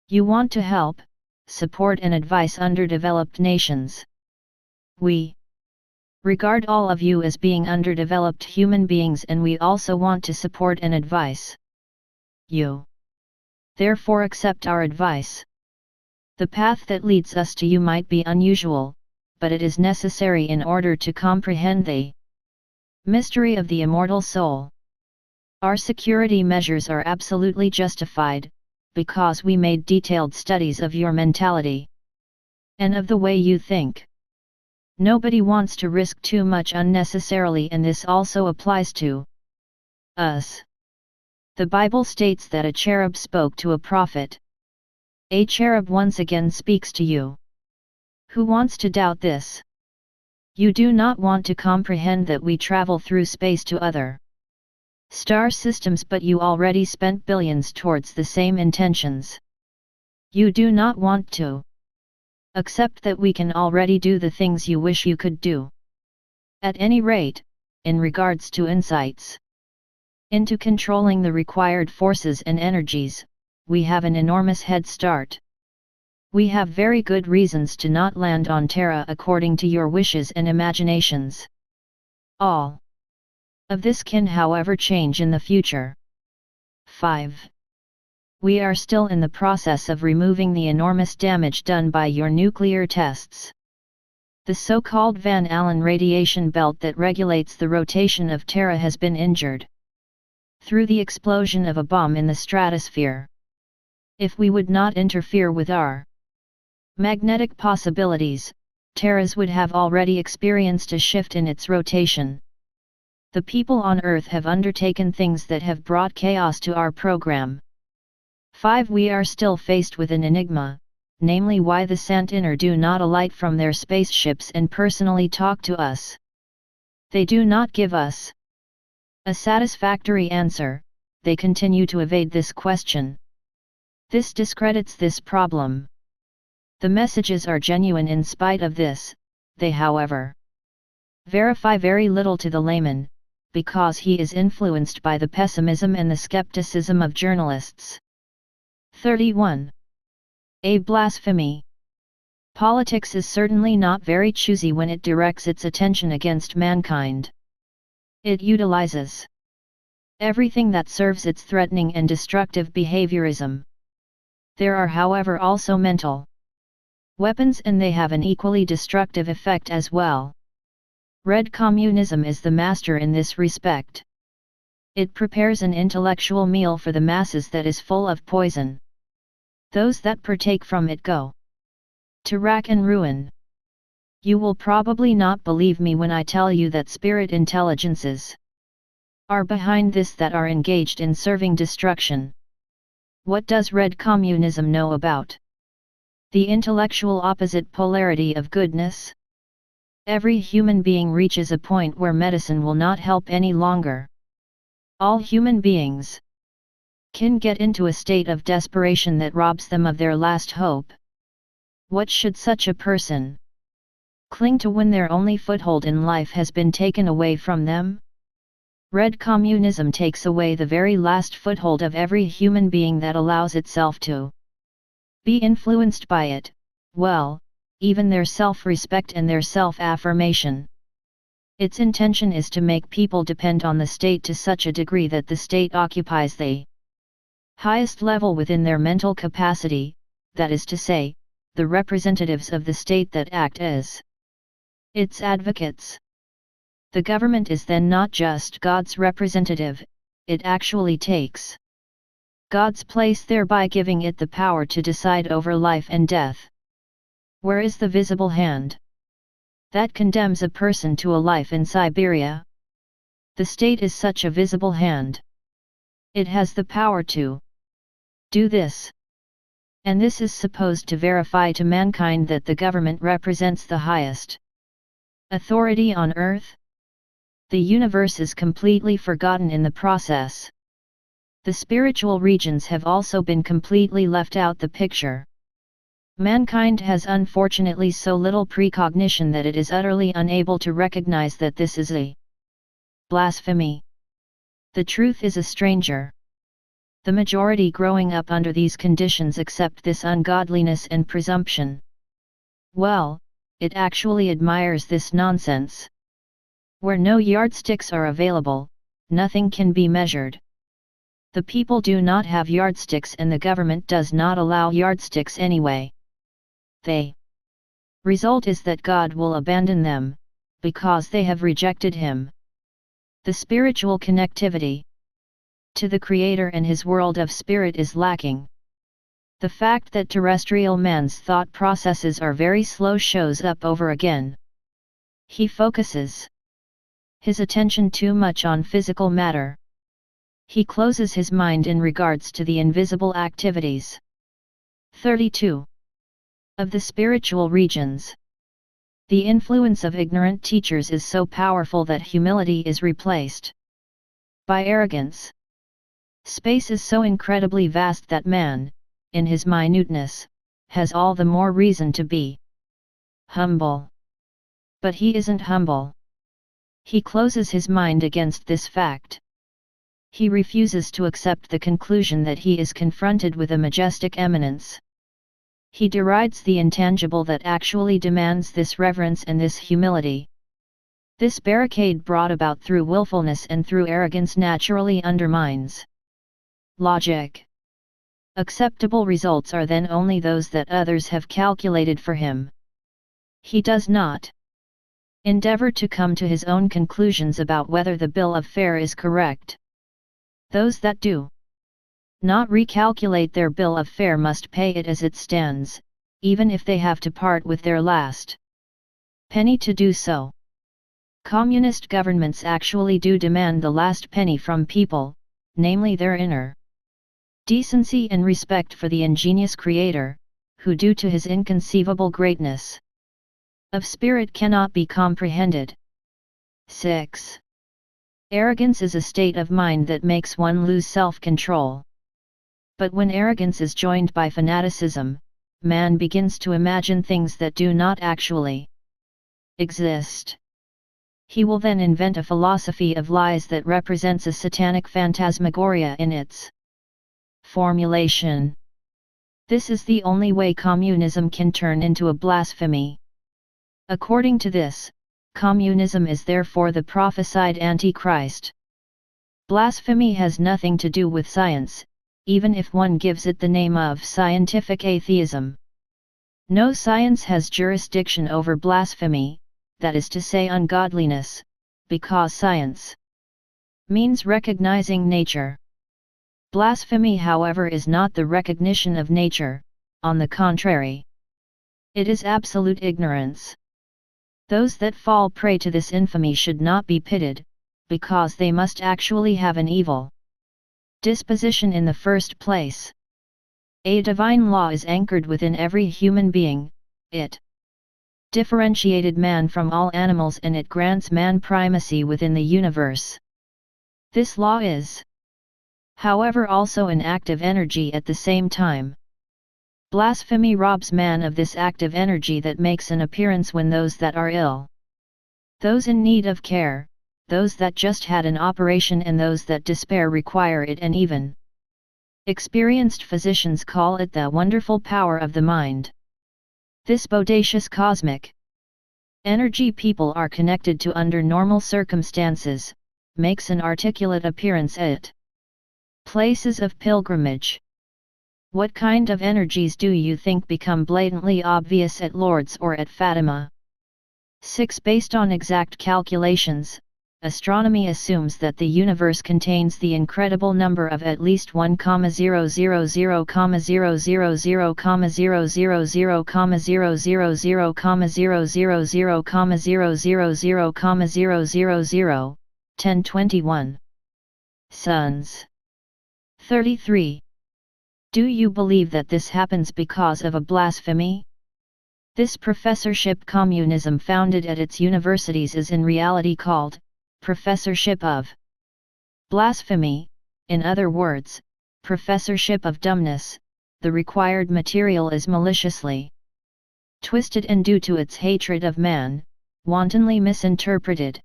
Speaker 1: You want to help, support and advise underdeveloped nations. We regard all of you as being underdeveloped human beings and we also want to support and advise you. Therefore accept our advice. The path that leads us to you might be unusual, but it is necessary in order to comprehend the mystery of the immortal soul. Our security measures are absolutely justified, because we made detailed studies of your mentality and of the way you think. Nobody wants to risk too much unnecessarily, and this also applies to us. The Bible states that a cherub spoke to a prophet. A cherub once again speaks to you. Who wants to doubt this? You do not want to comprehend that we travel through space to other star systems, but you already spent billions towards the same intentions. You do not want to accept that we can already do the things you wish you could do. At any rate, in regards to insights into controlling the required forces and energies, we have an enormous head start. We have very good reasons to not land on Terra according to your wishes and imaginations. All of this can, however, change in the future. 5. We are still in the process of removing the enormous damage done by your nuclear tests. The so-called Van Allen radiation belt that regulates the rotation of Terra has been injured through the explosion of a bomb in the stratosphere. If we would not interfere with our magnetic possibilities, Terra's would have already experienced a shift in its rotation. The people on Earth have undertaken things that have brought chaos to our program. 5. We are still faced with an enigma, namely why the Santinner do not alight from their spaceships and personally talk to us. They do not give us a satisfactory answer, they continue to evade this question. This discredits this problem. The messages are genuine in spite of this, they however verify very little to the layman, because he is influenced by the pessimism and the skepticism of journalists. 31. A blasphemy. Politics is certainly not very choosy when it directs its attention against mankind. It utilizes everything that serves its threatening and destructive behaviorism. There are however also mental weapons, and they have an equally destructive effect as well. Red communism is the master in this respect. It prepares an intellectual meal for the masses that is full of poison. Those that partake from it go to rack and ruin. You will probably not believe me when I tell you that spirit intelligences are behind this, that are engaged in serving destruction. What does red communism know about the intellectual opposite polarity of goodness? Every human being reaches a point where medicine will not help any longer. All human beings can get into a state of desperation that robs them of their last hope. What should such a person cling to when their only foothold in life has been taken away from them? Red communism takes away the very last foothold of every human being that allows itself to be influenced by it, well, even their self-respect and their self-affirmation. Its intention is to make people depend on the state to such a degree that the state occupies the highest level within their mental capacity, that is to say, the representatives of the state that act as its advocates. The government is then not just God's representative, it actually takes God's place, thereby giving it the power to decide over life and death. Where is the visible hand that condemns a person to a life in Siberia? The state is such a visible hand. It has the power to do this. And this is supposed to verify to mankind that the government represents the highest authority on earth. The universe is completely forgotten in the process. The spiritual regions have also been completely left out the picture. Mankind has unfortunately so little precognition that it is utterly unable to recognize that this is a blasphemy. The truth is a stranger. The majority growing up under these conditions accept this ungodliness and presumption. Well, it actually admires this nonsense. Where no yardsticks are available, nothing can be measured. The people do not have yardsticks, and the government does not allow yardsticks anyway. The result is that God will abandon them, because they have rejected Him. The spiritual connectivity to the Creator and His world of spirit is lacking. The fact that terrestrial man's thought processes are very slow shows up over again. He focuses his attention too much on physical matter. He closes his mind in regards to the invisible activities. 32. Of the spiritual regions. The influence of ignorant teachers is so powerful that humility is replaced by arrogance. Space is so incredibly vast that man, in his minuteness, has all the more reason to be humble. But he isn't humble. He closes his mind against this fact. He refuses to accept the conclusion that he is confronted with a majestic eminence. He derides the intangible that actually demands this reverence and this humility. This barricade brought about through willfulness and through arrogance naturally undermines logic. Acceptable results are then only those that others have calculated for him. He does not endeavor to come to his own conclusions about whether the bill of fare is correct. Those that do not recalculate their bill of fare must pay it as it stands, even if they have to part with their last penny to do so. Communist governments actually do demand the last penny from people, namely their inner decency and respect for the ingenious Creator, who due to His inconceivable greatness of spirit cannot be comprehended. 6. Arrogance is a state of mind that makes one lose self-control. But when arrogance is joined by fanaticism, man begins to imagine things that do not actually exist. He will then invent a philosophy of lies that represents a satanic phantasmagoria in its formulation. This is the only way communism can turn into a blasphemy. According to this, communism is therefore the prophesied Antichrist. Blasphemy has nothing to do with science, even if one gives it the name of scientific atheism. No science has jurisdiction over blasphemy, that is to say ungodliness, because science means recognizing nature. Blasphemy, however, is not the recognition of nature, on the contrary. It is absolute ignorance. Those that fall prey to this infamy should not be pitied, because they must actually have an evil disposition in the first place. A divine law is anchored within every human being. It differentiated man from all animals and it grants man primacy within the universe. This law is, however, also an active energy at the same time. Blasphemy robs man of this active energy that makes an appearance when those that are ill, those in need of care, those that just had an operation and those that despair require it, and even experienced physicians call it the wonderful power of the mind. This bodacious cosmic energy people are connected to under normal circumstances, makes an articulate appearance at places of pilgrimage. What kind of energies do you think become blatantly obvious at Lourdes or at Fatima? 6. Based on exact calculations, astronomy assumes that the universe contains the incredible number of at least 1,000,000,000,000,000,000,000,000,000,000,000,000,000,000,000 1021 suns. 33. Do you believe that this happens because of a blasphemy? This professorship communism founded at its universities is in reality called professorship of blasphemy, in other words, professorship of dumbness. The required material is maliciously twisted and due to its hatred of man, wantonly misinterpreted.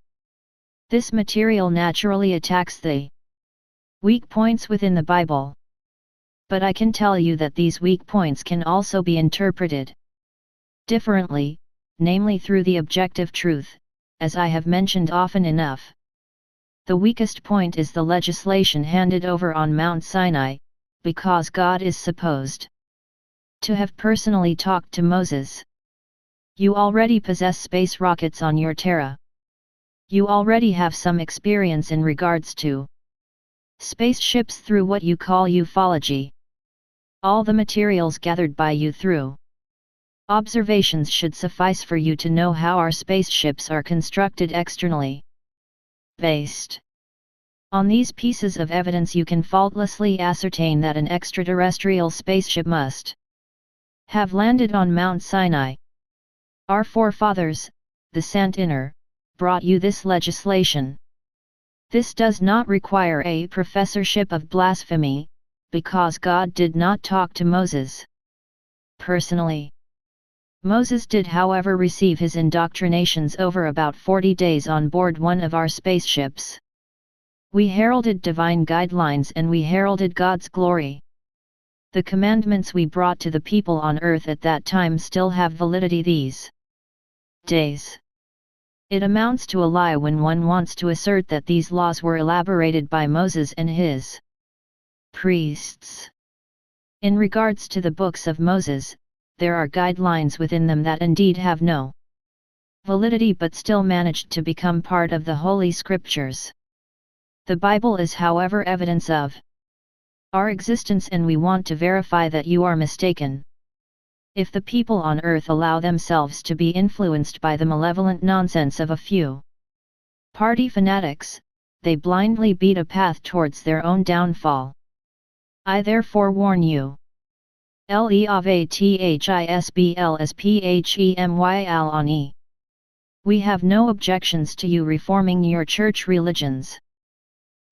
Speaker 1: This material naturally attacks the weak points within the Bible. But I can tell you that these weak points can also be interpreted differently, namely through the objective truth, as I have mentioned often enough. The weakest point is the legislation handed over on Mount Sinai, because God is supposed to have personally talked to Moses. You already possess space rockets on your Terra. You already have some experience in regards to spaceships through what you call ufology. All the materials gathered by you through observations should suffice for you to know how our spaceships are constructed externally. Based on these pieces of evidence, you can faultlessly ascertain that an extraterrestrial spaceship must have landed on Mount Sinai. Our forefathers, the Santinner, brought you this legislation. This does not require a professorship of blasphemy, because God did not talk to Moses personally. Moses did, however, receive his indoctrinations over about 40 days on board one of our spaceships. We heralded divine guidelines and we heralded God's glory. The commandments we brought to the people on earth at that time still have validity these days. It amounts to a lie when one wants to assert that these laws were elaborated by Moses and his priests. In regards to the books of Moses, there are guidelines within them that indeed have no validity but still managed to become part of the Holy Scriptures. The Bible is, however, evidence of our existence, and we want to verify that you are mistaken. If the people on earth allow themselves to be influenced by the malevolent nonsense of a few party fanatics, they blindly beat a path towards their own downfall. I therefore warn you. Levathisblsphemal. We have no objections to you reforming your church religions.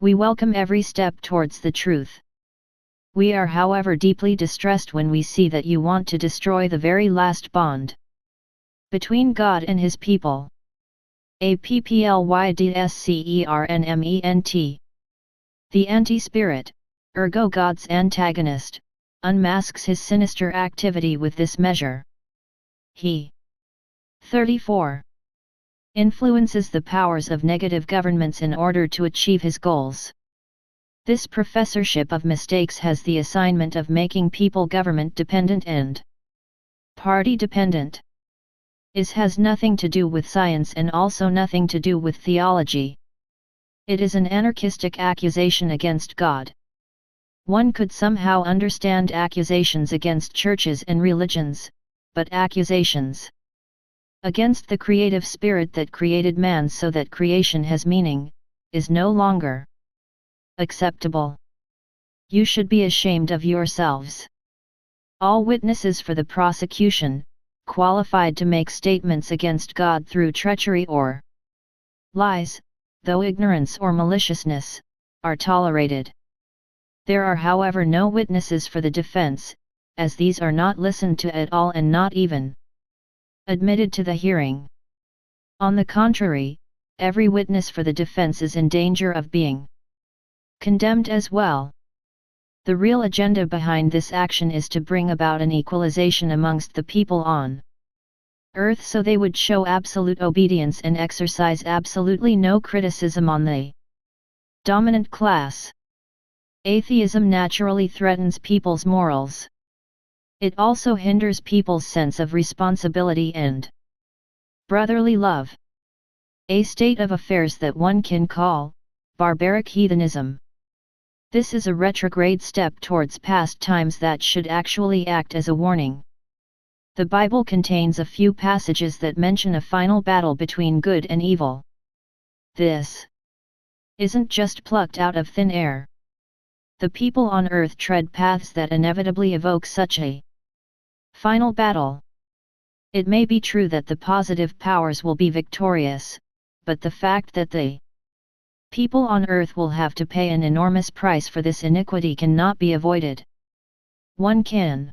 Speaker 1: We welcome every step towards the truth. We are however deeply distressed when we see that you want to destroy the very last bond between God and His people. APPLYDSCERNMENT. The anti-spirit, ergo God's antagonist, unmasks his sinister activity with this measure. He 34. Influences the powers of negative governments in order to achieve his goals. This professorship of mistakes has the assignment of making people government dependent and party dependent. It has nothing to do with science and also nothing to do with theology. It is an anarchistic accusation against God. One could somehow understand accusations against churches and religions, but accusations against the creative spirit that created man so that creation has meaning, is no longer acceptable. You should be ashamed of yourselves. All witnesses for the prosecution, qualified to make statements against God through treachery or lies, though ignorance or maliciousness, are tolerated. There are however no witnesses for the defense, as these are not listened to at all and not even admitted to the hearing. On the contrary, every witness for the defense is in danger of being condemned as well. The real agenda behind this action is to bring about an equalization amongst the people on earth so they would show absolute obedience and exercise absolutely no criticism on the dominant class. Atheism naturally threatens people's morals. It also hinders people's sense of responsibility and brotherly love. A state of affairs that one can call barbaric heathenism. This is a retrograde step towards past times that should actually act as a warning. The Bible contains a few passages that mention a final battle between good and evil. This isn't just plucked out of thin air. The people on earth tread paths that inevitably evoke such a final battle. It may be true that the positive powers will be victorious, but the fact that the people on earth will have to pay an enormous price for this iniquity cannot be avoided. One can,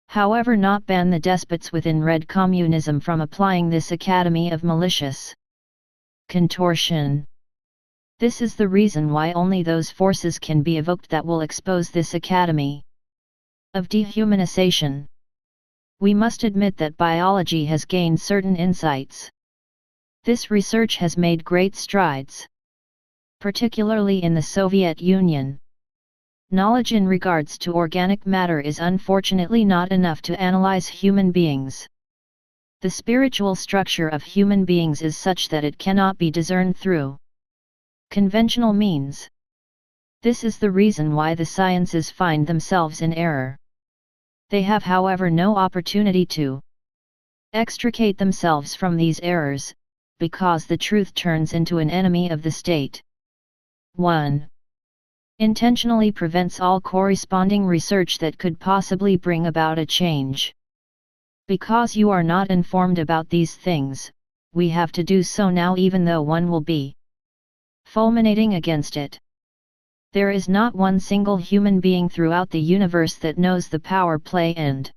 Speaker 1: however, not ban the despots within Red Communism from applying this academy of malicious contortion. This is the reason why only those forces can be evoked that will expose this academy of dehumanization. We must admit that biology has gained certain insights. This research has made great strides, particularly in the Soviet Union. Knowledge in regards to organic matter is unfortunately not enough to analyze human beings. The spiritual structure of human beings is such that it cannot be discerned through conventional means. This is the reason why the sciences find themselves in error. They have however no opportunity to extricate themselves from these errors, because the truth turns into an enemy of the state. 1. Intentionally prevents all corresponding research that could possibly bring about a change. Because you are not informed about these things, we have to do so now even though one will be fulminating against it. There is not one single human being throughout the universe that knows the power play and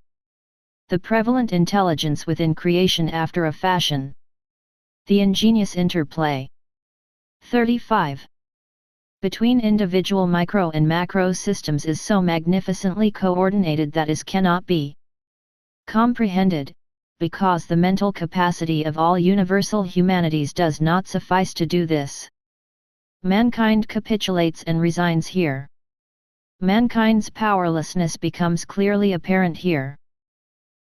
Speaker 1: the prevalent intelligence within creation after a fashion. The ingenious interplay 35. Between individual micro and macro systems is so magnificently coordinated that it cannot be comprehended, because the mental capacity of all universal humanities does not suffice to do this. Mankind capitulates and resigns here. Mankind's powerlessness becomes clearly apparent here.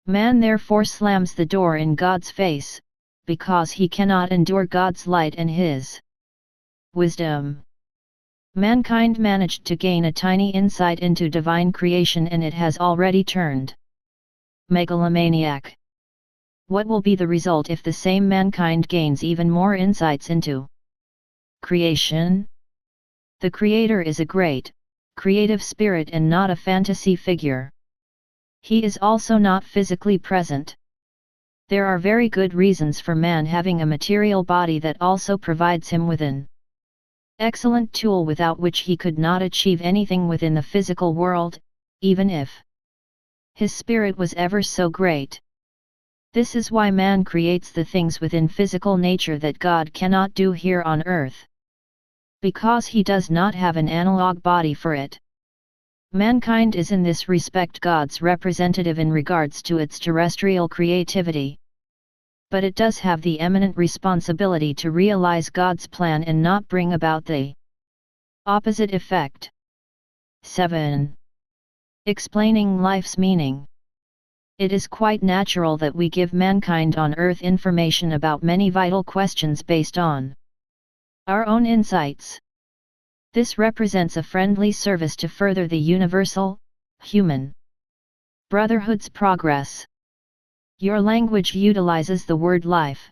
Speaker 1: Man therefore slams the door in God's face, because he cannot endure God's light and His wisdom. Mankind managed to gain a tiny insight into divine creation and it has already turned megalomaniac. What will be the result if the same mankind gains even more insights into creation? The Creator is a great, creative spirit and not a fantasy figure. He is also not physically present. There are very good reasons for man having a material body that also provides him with an excellent tool without which he could not achieve anything within the physical world, even if his spirit was ever so great. This is why man creates the things within physical nature that God cannot do here on earth. Because he does not have an analog body for it. Mankind is in this respect God's representative in regards to its terrestrial creativity. But it does have the eminent responsibility to realize God's plan and not bring about the opposite effect. 7. Explaining life's meaning. It is quite natural that we give mankind on earth information about many vital questions based on our own insights. This represents a friendly service to further the universal, human brotherhood's progress. Your language utilizes the word life.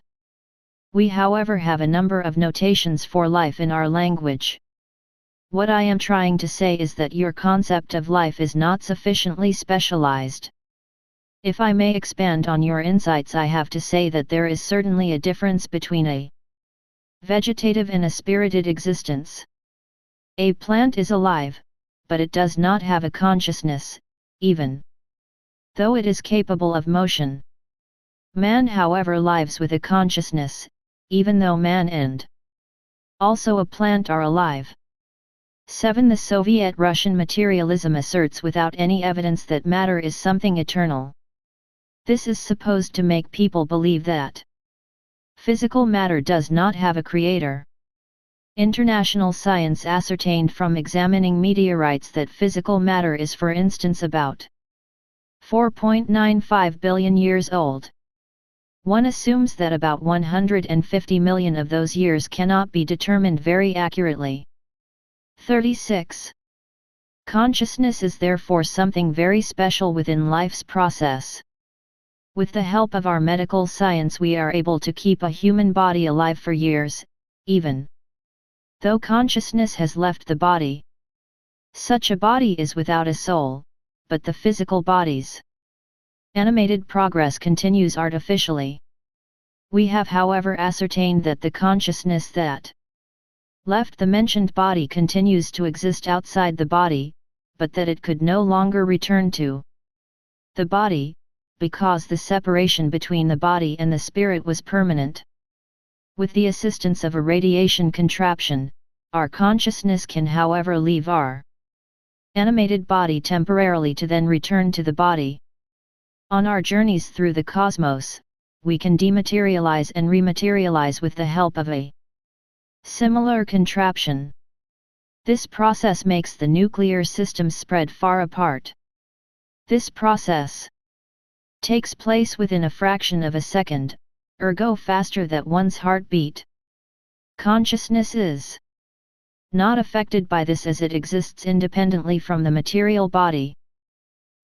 Speaker 1: We, however, have a number of notations for life in our language. What I am trying to say is that your concept of life is not sufficiently specialized. If I may expand on your insights, I have to say that there is certainly a difference between a vegetative and a spirited existence. A plant is alive, but it does not have a consciousness, even though it is capable of motion. Man, however, lives with a consciousness, even though man and also a plant are alive. 7. The Soviet-Russian materialism asserts without any evidence that matter is something eternal. This is supposed to make people believe that physical matter does not have a creator. International science ascertained from examining meteorites that physical matter is, for instance, about 4.95 billion years old. One assumes that about 150 million of those years cannot be determined very accurately. 36. Consciousness is therefore something very special within life's process. With the help of our medical science, we are able to keep a human body alive for years, even though consciousness has left the body. Such a body is without a soul, but the physical body's animated progress continues artificially. We have, however, ascertained that the consciousness that left the mentioned body continues to exist outside the body, but that it could no longer return to the body, because the separation between the body and the spirit was permanent. With the assistance of a radiation contraption, our consciousness can, however, leave our animated body temporarily to then return to the body. On our journeys through the cosmos, we can dematerialize and rematerialize with the help of a similar contraption. This process makes the nuclear system spread far apart. This process takes place within a fraction of a second, ergo faster than one's heartbeat. Consciousness is not affected by this as it exists independently from the material body.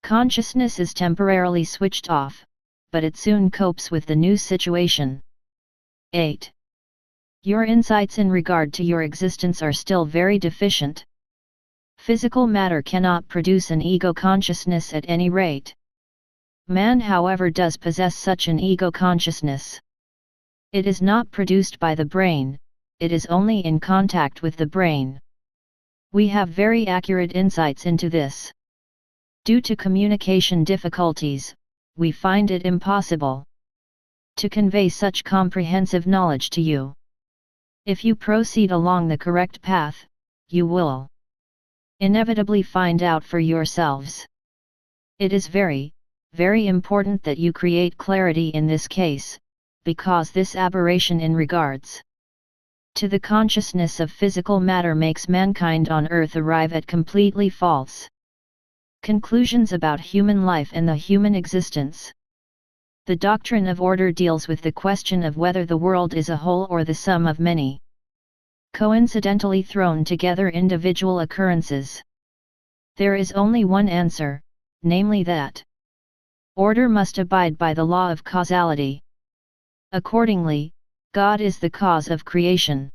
Speaker 1: Consciousness is temporarily switched off, but it soon copes with the new situation. 8. Your insights in regard to your existence are still very deficient. Physical matter cannot produce an ego consciousness at any rate. Man, however, does possess such an ego consciousness. It is not produced by the brain, it is only in contact with the brain. We have very accurate insights into this. Due to communication difficulties, we find it impossible to convey such comprehensive knowledge to you. If you proceed along the correct path, you will inevitably find out for yourselves. It is very important that you create clarity in this case, because this aberration in regards to the consciousness of physical matter makes mankind on earth arrive at completely false conclusions about human life and the human existence. The doctrine of order deals with the question of whether the world is a whole or the sum of many coincidentally thrown together individual occurrences. There is only one answer, namely that order must abide by the law of causality. Accordingly, God is the cause of creation.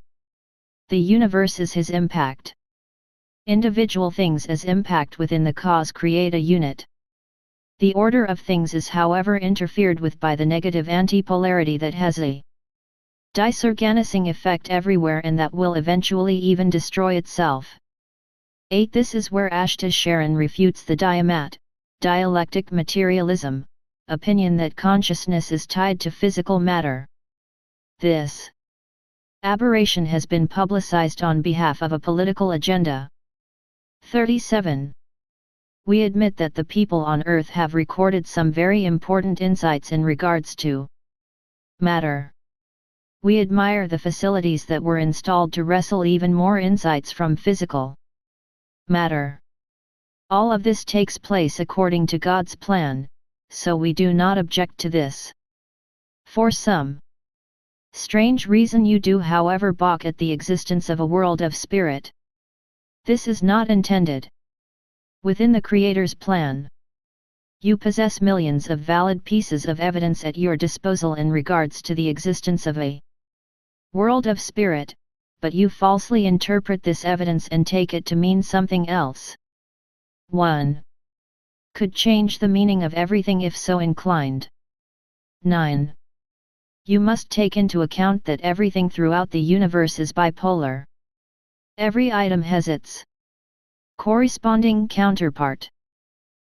Speaker 1: The universe is his impact. Individual things as impact within the cause create a unit. The order of things is, however, interfered with by the negative antipolarity that has a disorganizing effect everywhere, and that will eventually even destroy itself. 8. This is where Ashtar Sheran refutes the dialectic materialism opinion that consciousness is tied to physical matter. This aberration has been publicized on behalf of a political agenda. 37. We admit that the people on Earth have recorded some very important insights in regards to matter. We admire the facilities that were installed to wrestle even more insights from physical matter. All of this takes place according to God's plan, so we do not object to this. For some strange reason you do, however, balk at the existence of a world of spirit. This is not intended within the Creator's plan. You possess millions of valid pieces of evidence at your disposal in regards to the existence of a world of spirit, but you falsely interpret this evidence and take it to mean something else. 1. Could change the meaning of everything if so inclined. 9. You must take into account that everything throughout the universe is bipolar. Every item has its corresponding counterpart.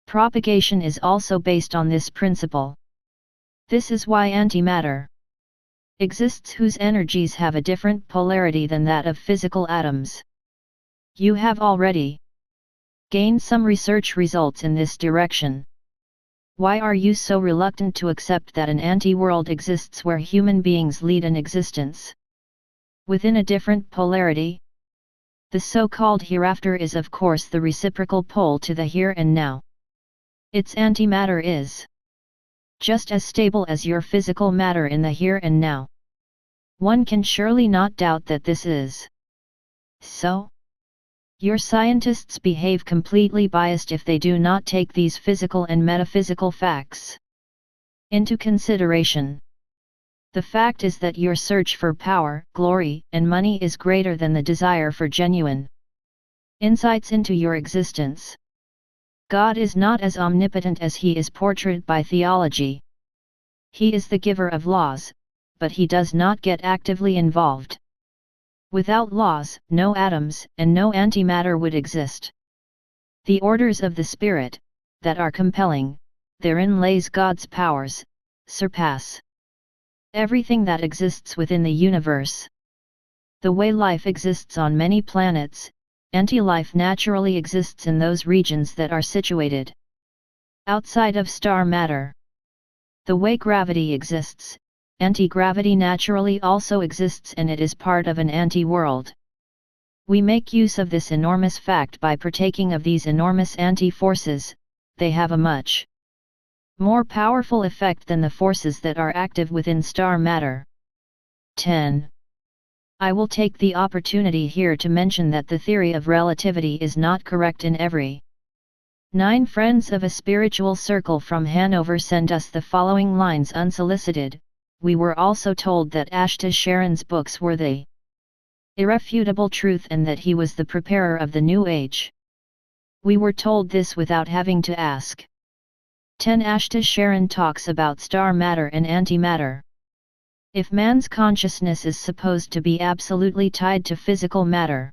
Speaker 1: Propagation is also based on this principle. This is why antimatter exists, whose energies have a different polarity than that of physical atoms. You have already gained some research results in this direction. Why are you so reluctant to accept that an anti-world exists where human beings lead an existence within a different polarity? The so-called hereafter is of course the reciprocal pole to the here and now. Its antimatter is just as stable as your physical matter in the here and now. One can surely not doubt that this is so. Your scientists behave completely biased if they do not take these physical and metaphysical facts into consideration. The fact is that your search for power, glory, and money is greater than the desire for genuine insights into your existence. God is not as omnipotent as he is portrayed by theology. He is the giver of laws, but he does not get actively involved. Without laws, no atoms and no antimatter would exist. The orders of the Spirit, that are compelling, therein lays God's powers, surpass everything that exists within the universe. The way life exists on many planets, anti-life naturally exists in those regions that are situated outside of star matter. The way gravity exists, anti-gravity naturally also exists, and it is part of an anti-world. We make use of this enormous fact by partaking of these enormous anti-forces. They have a much more powerful effect than the forces that are active within star matter. 10. I will take the opportunity here to mention that the theory of relativity is not correct in every. 9 friends of a spiritual circle from Hanover send us the following lines unsolicited. We were also told that Ashtar Sheran's books were the irrefutable truth and that he was the preparer of the New Age. We were told this without having to ask. 10. Ashtar Sheran talks about star matter and antimatter. If man's consciousness is supposed to be absolutely tied to physical matter,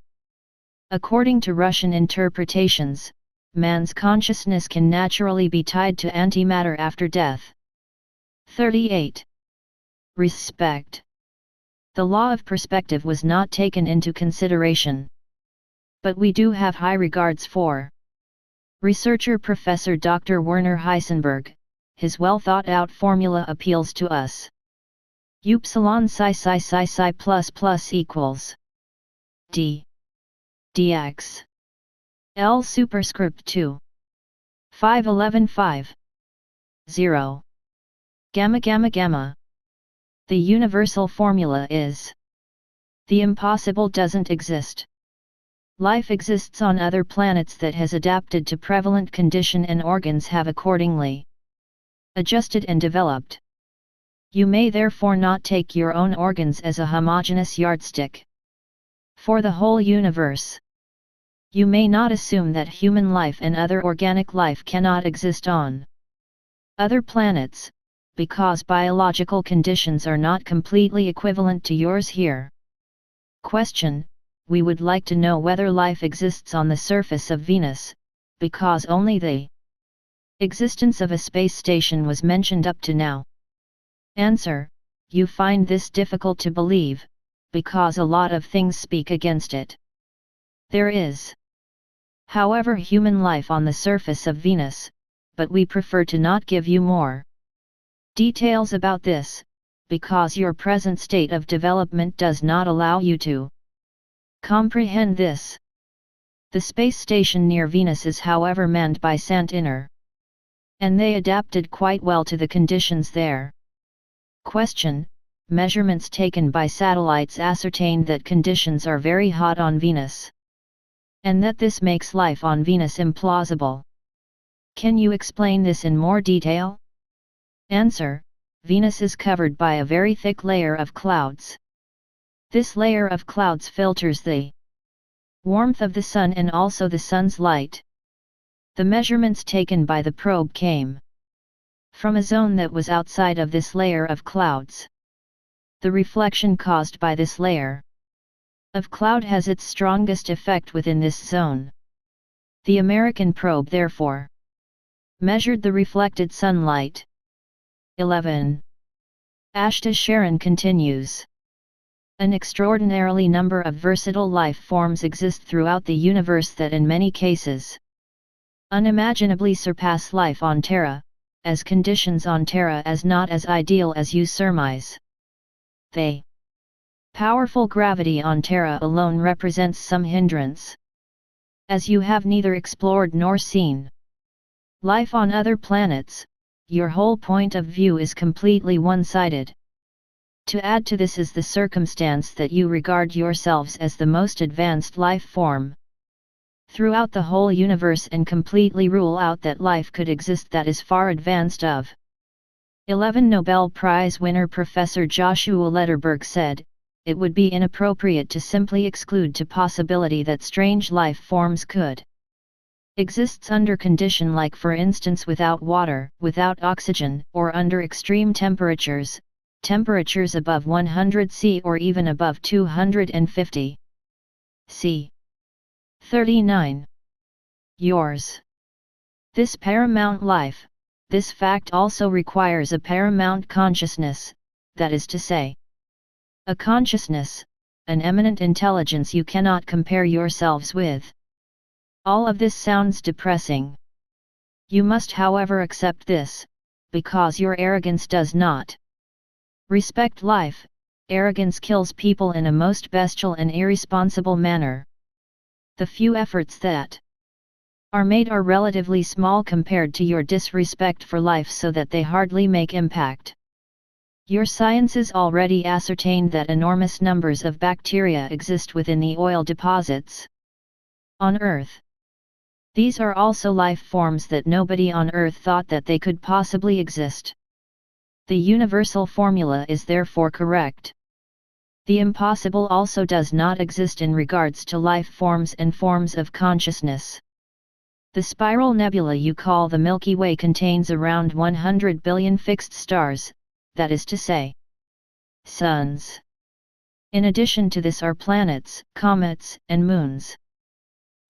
Speaker 1: according to Russian interpretations, man's consciousness can naturally be tied to antimatter after death. 38. Respect. The law of perspective was not taken into consideration. But we do have high regards for researcher Professor Dr. Werner Heisenberg. His well-thought-out formula appeals to us. Upsilon psi plus plus equals d dx L superscript 2 511 5 0 gamma gamma gamma. The universal formula is: the impossible doesn't exist. Life exists on other planets that has adapted to prevalent condition, and organs have accordingly adjusted and developed. You may therefore not take your own organs as a homogeneous yardstick for the whole universe. You may not assume that human life and other organic life cannot exist on other planets, because biological conditions are not completely equivalent to yours here. Question: we would like to know whether life exists on the surface of Venus, because only the existence of a space station was mentioned up to now. Answer: you find this difficult to believe, because a lot of things speak against it. There is, however, human life on the surface of Venus, but we prefer to not give you more details about this, because your present state of development does not allow you to comprehend this. The space station near Venus is however manned by Santiner, and they adapted quite well to the conditions there. Question: measurements taken by satellites ascertained that conditions are very hot on Venus, and that this makes life on Venus implausible. Can you explain this in more detail? Answer: Venus is covered by a very thick layer of clouds. This layer of clouds filters the warmth of the sun and also the sun's light. The measurements taken by the probe came from a zone that was outside of this layer of clouds. The reflection caused by this layer of cloud has its strongest effect within this zone. The American probe therefore measured the reflected sunlight. 11. Ashtar Sheran continues. An extraordinarily number of versatile life forms exist throughout the universe that in many cases unimaginably surpass life on Terra, as conditions on Terra as not as ideal as you surmise. The powerful gravity on Terra alone represents some hindrance, as you have neither explored nor seen life on other planets. Your whole point of view is completely one-sided. To add to this is the circumstance that you regard yourselves as the most advanced life form throughout the whole universe and completely rule out that life could exist that is far advanced of. 11. Nobel Prize winner Professor Joshua Lederberg said, "It would be inappropriate to simply exclude the possibility that strange life forms could exists under condition like for instance without water, without oxygen, or under extreme temperatures, temperatures above 100 C or even above 250 C. 39. Yours. This paramount life, this fact also requires a paramount consciousness, that is to say, a consciousness, an eminent intelligence you cannot compare yourselves with. All of this sounds depressing. You must however accept this, because your arrogance does not respect life. Arrogance kills people in a most bestial and irresponsible manner. The few efforts that are made are relatively small compared to your disrespect for life, so that they hardly make impact. Your sciences already ascertained that enormous numbers of bacteria exist within the oil deposits on Earth. These are also life forms that nobody on Earth thought that they could possibly exist. The universal formula is therefore correct. The impossible also does not exist in regards to life forms and forms of consciousness. The spiral nebula you call the Milky Way contains around 100 billion fixed stars, that is to say, suns. In addition to this are planets, comets, and moons.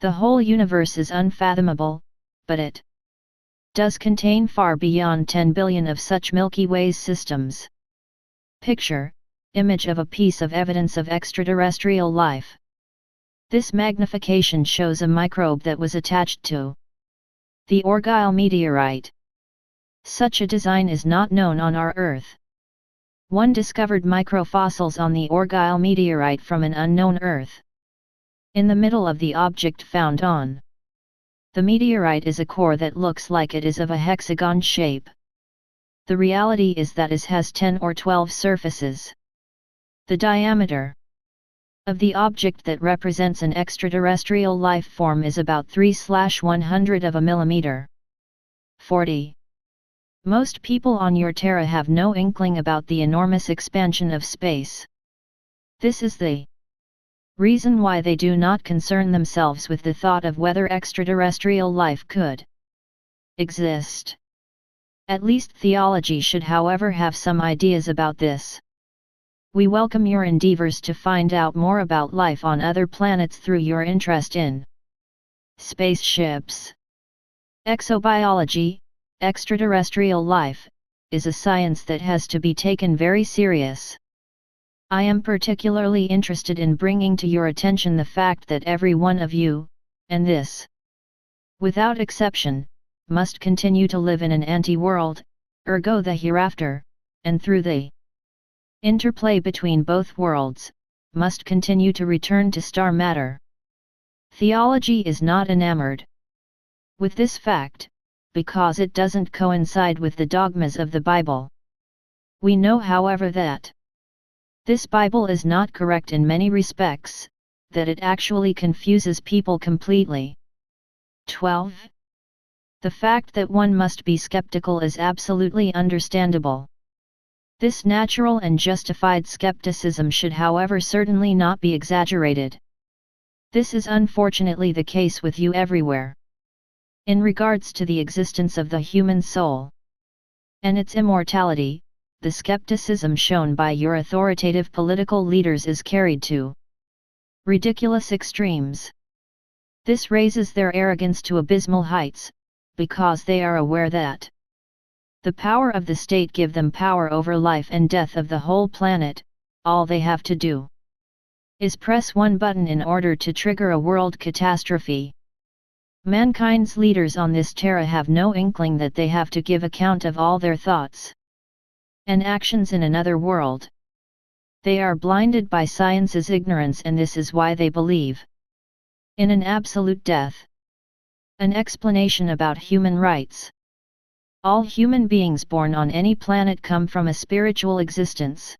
Speaker 1: The whole universe is unfathomable, but it does contain far beyond 10 billion of such Milky Way systems. Picture, image of a piece of evidence of extraterrestrial life. This magnification shows a microbe that was attached to the Orgyle meteorite. Such a design is not known on our Earth. One discovered microfossils on the Orgyle meteorite from an unknown Earth. In the middle of the object found on the meteorite is a core that looks like it is of a hexagon shape. The reality is that it has 10 or 12 surfaces. The diameter of the object that represents an extraterrestrial life form is about 3/100 of a millimeter. 40. Most people on your Terra have no inkling about the enormous expansion of space. This is the reason why they do not concern themselves with the thought of whether extraterrestrial life could exist. At least theology should, however, have some ideas about this. We welcome your endeavors to find out more about life on other planets through your interest in spaceships. Exobiology, extraterrestrial life, is a science that has to be taken very serious. I am particularly interested in bringing to your attention the fact that every one of you, and this, without exception, must continue to live in an anti-world, ergo the hereafter, and through the interplay between both worlds, must continue to return to star matter. Theology is not enamored with this fact, because it doesn't coincide with the dogmas of the Bible. We know, however, that this Bible is not correct in many respects, that it actually confuses people completely. 12. The fact that one must be skeptical is absolutely understandable. This natural and justified skepticism should, however, certainly not be exaggerated. This is unfortunately the case with you everywhere. In regards to the existence of the human soul and its immortality, the skepticism shown by your authoritative political leaders is carried to ridiculous extremes. This raises their arrogance to abysmal heights, because they are aware that the power of the state give them power over life and death of the whole planet. All they have to do is press one button in order to trigger a world catastrophe. Mankind's leaders on this terra have no inkling that they have to give account of all their thoughts and actions in another world. They are blinded by science's ignorance, and this is why they believe in an absolute death. An explanation about human rights. All human beings born on any planet come from a spiritual existence.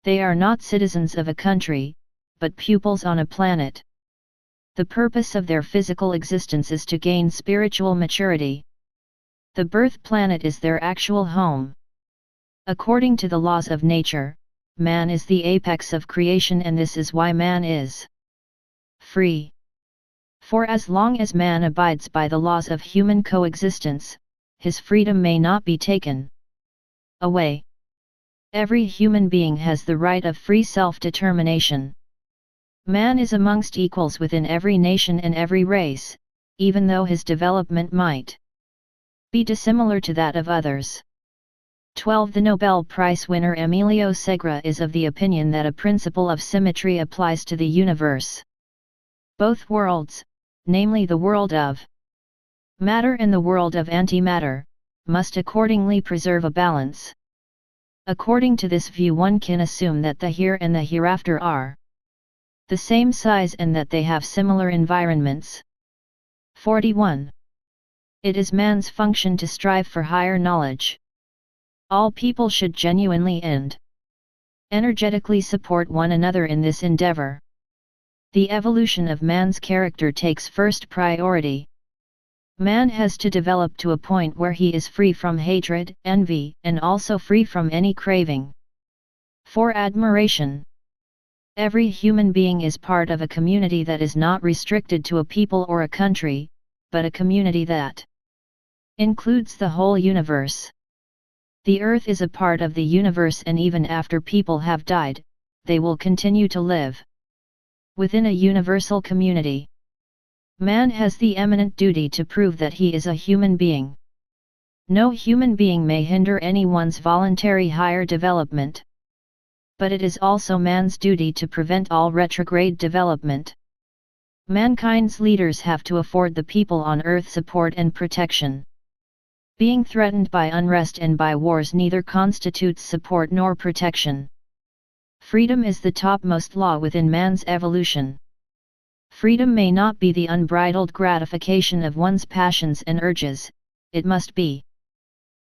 Speaker 1: They are not citizens of a country, but pupils on a planet. The purpose of their physical existence is to gain spiritual maturity. The birth planet is their actual home. According to the laws of nature, man is the apex of creation, and this is why man is free. For as long as man abides by the laws of human coexistence, his freedom may not be taken away. Every human being has the right of free self-determination. Man is amongst equals within every nation and every race, even though his development might be dissimilar to that of others. 12. The Nobel Prize winner Emilio Segre is of the opinion that a principle of symmetry applies to the universe. Both worlds, namely the world of matter and the world of antimatter, must accordingly preserve a balance. According to this view, one can assume that the here and the hereafter are the same size and that they have similar environments. 41. It is man's function to strive for higher knowledge. All people should genuinely and energetically support one another in this endeavor. The evolution of man's character takes first priority. Man has to develop to a point where he is free from hatred, envy, and also free from any craving for admiration. Every human being is part of a community that is not restricted to a people or a country, but a community that includes the whole universe. The earth is a part of the universe, and even after people have died, they will continue to live within a universal community. Man has the eminent duty to prove that he is a human being. No human being may hinder anyone's voluntary higher development. But it is also man's duty to prevent all retrograde development. Mankind's leaders have to afford the people on earth support and protection. Being threatened by unrest and by wars neither constitutes support nor protection. Freedom is the topmost law within man's evolution. Freedom may not be the unbridled gratification of one's passions and urges, it must be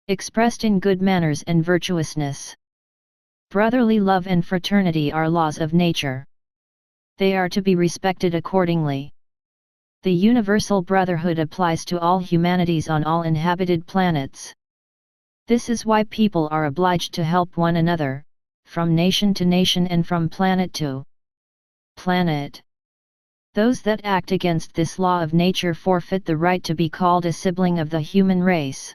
Speaker 1: expressed in good manners and virtuousness. Brotherly love and fraternity are laws of nature. They are to be respected accordingly. The universal brotherhood applies to all humanities on all inhabited planets. This is why people are obliged to help one another, from nation to nation and from planet to planet. Those that act against this law of nature forfeit the right to be called a sibling of the human race.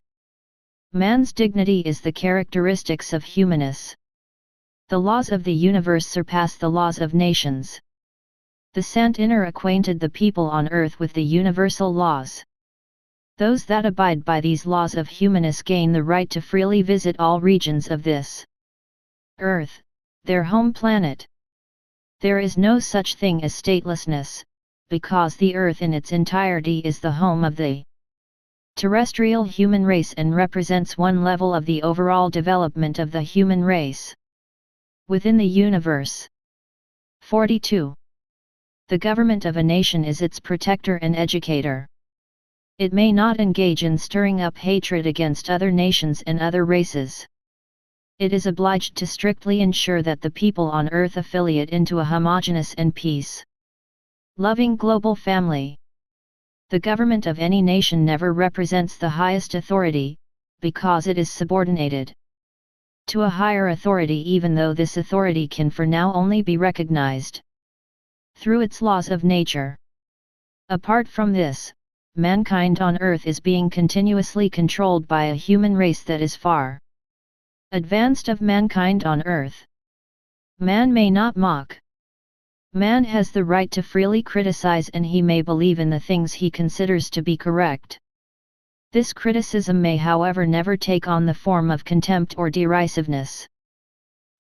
Speaker 1: Man's dignity is the characteristics of humanness. The laws of the universe surpass the laws of nations. The Sant Inner acquainted the people on earth with the universal laws. Those that abide by these laws of humanness gain the right to freely visit all regions of this earth, their home planet. There is no such thing as statelessness, because the earth in its entirety is the home of the terrestrial human race and represents one level of the overall development of the human race within the universe. 42. The government of a nation is its protector and educator. It may not engage in stirring up hatred against other nations and other races. It is obliged to strictly ensure that the people on earth affiliate into a homogeneous and peace-loving global family. The government of any nation never represents the highest authority, because it is subordinated to a higher authority, even though this authority can for now only be recognized through its laws of nature. Apart from this, mankind on earth is being continuously controlled by a human race that is far advanced of mankind on earth. Man may not mock. Man has the right to freely criticize, and he may believe in the things he considers to be correct. This criticism may, however, never take on the form of contempt or derisiveness.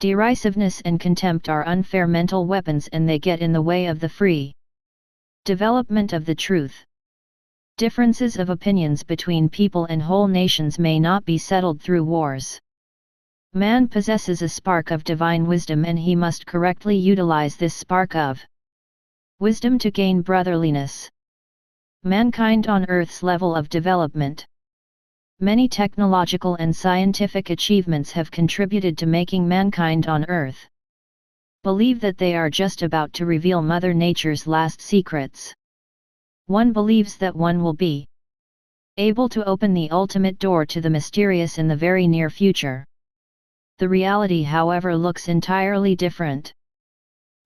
Speaker 1: Derisiveness and contempt are unfair mental weapons, and they get in the way of the free development of the truth. Differences of opinions between people and whole nations may not be settled through wars. Man possesses a spark of divine wisdom, and he must correctly utilize this spark of wisdom to gain brotherliness. Mankind on Earth's level of development. Many technological and scientific achievements have contributed to making mankind on Earth believe that they are just about to reveal Mother Nature's last secrets. One believes that one will be able to open the ultimate door to the mysterious in the very near future. The reality, however, looks entirely different.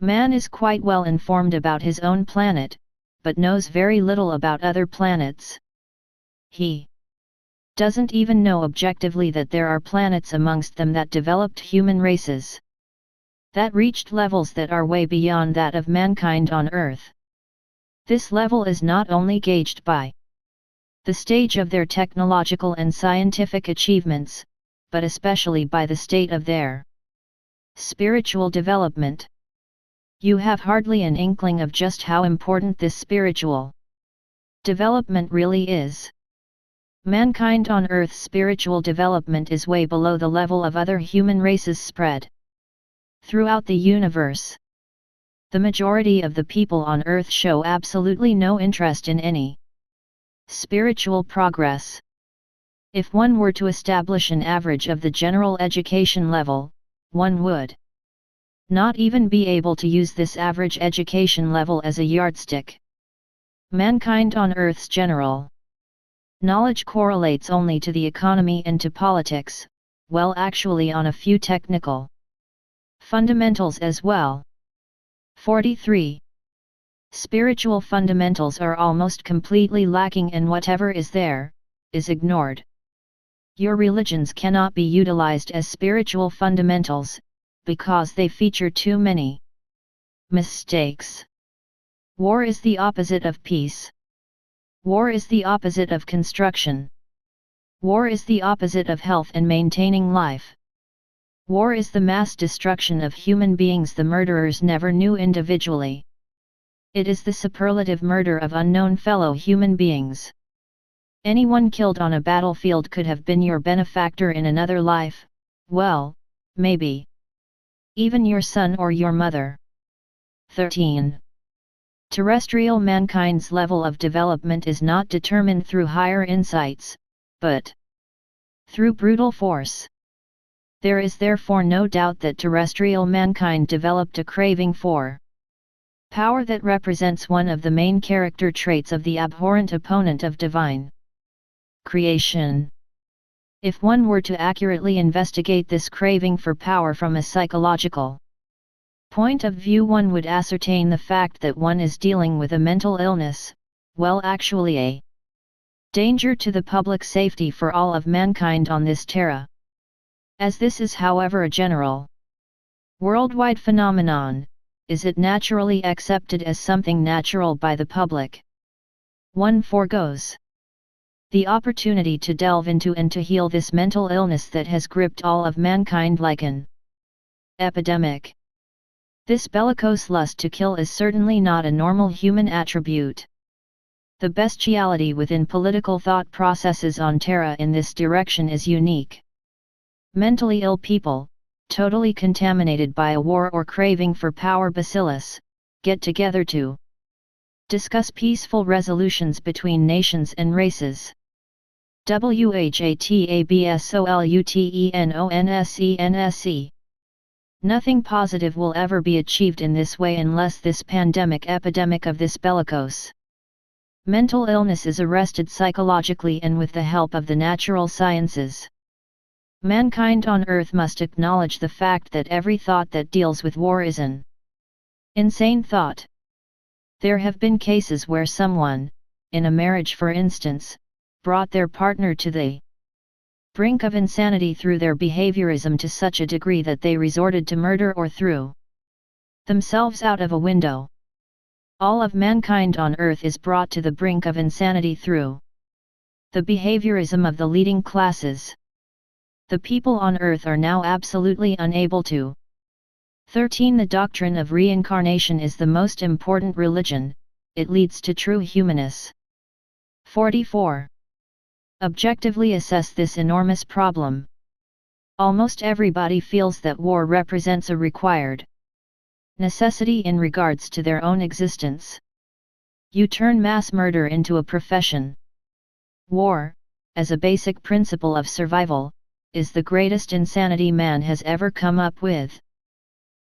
Speaker 1: Man is quite well informed about his own planet, but knows very little about other planets. He doesn't even know objectively that there are planets amongst them that developed human races that reached levels that are way beyond that of mankind on Earth. This level is not only gauged by the stage of their technological and scientific achievements, but especially by the state of their spiritual development. You have hardly an inkling of just how important this spiritual development really is. Mankind on Earth's spiritual development is way below the level of other human races spread throughout the universe. The majority of the people on Earth show absolutely no interest in any spiritual progress. If one were to establish an average of the general education level, one would not even be able to use this average education level as a yardstick. Mankind on Earth's general knowledge correlates only to the economy and to politics, well, actually on a few technical fundamentals as well. 43. Spiritual fundamentals are almost completely lacking, and whatever is there is ignored. Your religions cannot be utilized as spiritual fundamentals, because they feature too many mistakes. War is the opposite of peace. War is the opposite of construction. War is the opposite of health and maintaining life. War is the mass destruction of human beings the murderers never knew individually. It is the superlative murder of unknown fellow human beings. Anyone killed on a battlefield could have been your benefactor in another life, well, maybe even your son or your mother. 13. Terrestrial mankind's level of development is not determined through higher insights, but through brutal force. There is therefore no doubt that terrestrial mankind developed a craving for power that represents one of the main character traits of the abhorrent opponent of divine creation. If one were to accurately investigate this craving for power from a psychological point of view, one would ascertain the fact that one is dealing with a mental illness, well, actually a Danger to the public safety for all of mankind on this terra. As this is however a general, worldwide phenomenon, is it naturally accepted as something natural by the public? One foregoes the opportunity to delve into and to heal this mental illness that has gripped all of mankind like an epidemic. This bellicose lust to kill is certainly not a normal human attribute. The bestiality within political thought processes on Terra in this direction is unique. Mentally ill people, totally contaminated by a war or craving for power bacillus, get together to discuss peaceful resolutions between nations and races. WHATABSOLUTENONSENSE. Nothing positive will ever be achieved in this way unless this pandemic epidemic of this bellicose mental illness is arrested psychologically and with the help of the natural sciences. Mankind on Earth must acknowledge the fact that every thought that deals with war is an insane thought. There have been cases where someone, in a marriage for instance, brought their partner to the brink of insanity through their behaviorism to such a degree that they resorted to murder or threw themselves out of a window. All of mankind on Earth is brought to the brink of insanity through the behaviorism of the leading classes. The people on Earth are now absolutely unable to. 13. The doctrine of reincarnation is the most important religion, it leads to true humanness. 44. Objectively assess this enormous problem. Almost everybody feels that war represents a required necessity in regards to their own existence. You turn mass murder into a profession. War, as a basic principle of survival, is the greatest insanity man has ever come up with.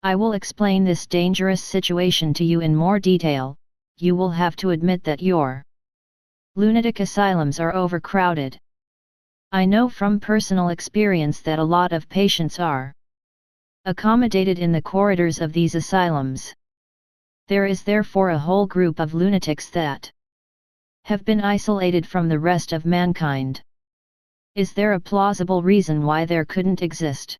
Speaker 1: I will explain this dangerous situation to you in more detail. You will have to admit that your lunatic asylums are overcrowded. I know from personal experience that a lot of patients are accommodated in the corridors of these asylums. There is therefore a whole group of lunatics that have been isolated from the rest of mankind. Is there a plausible reason why there couldn't exist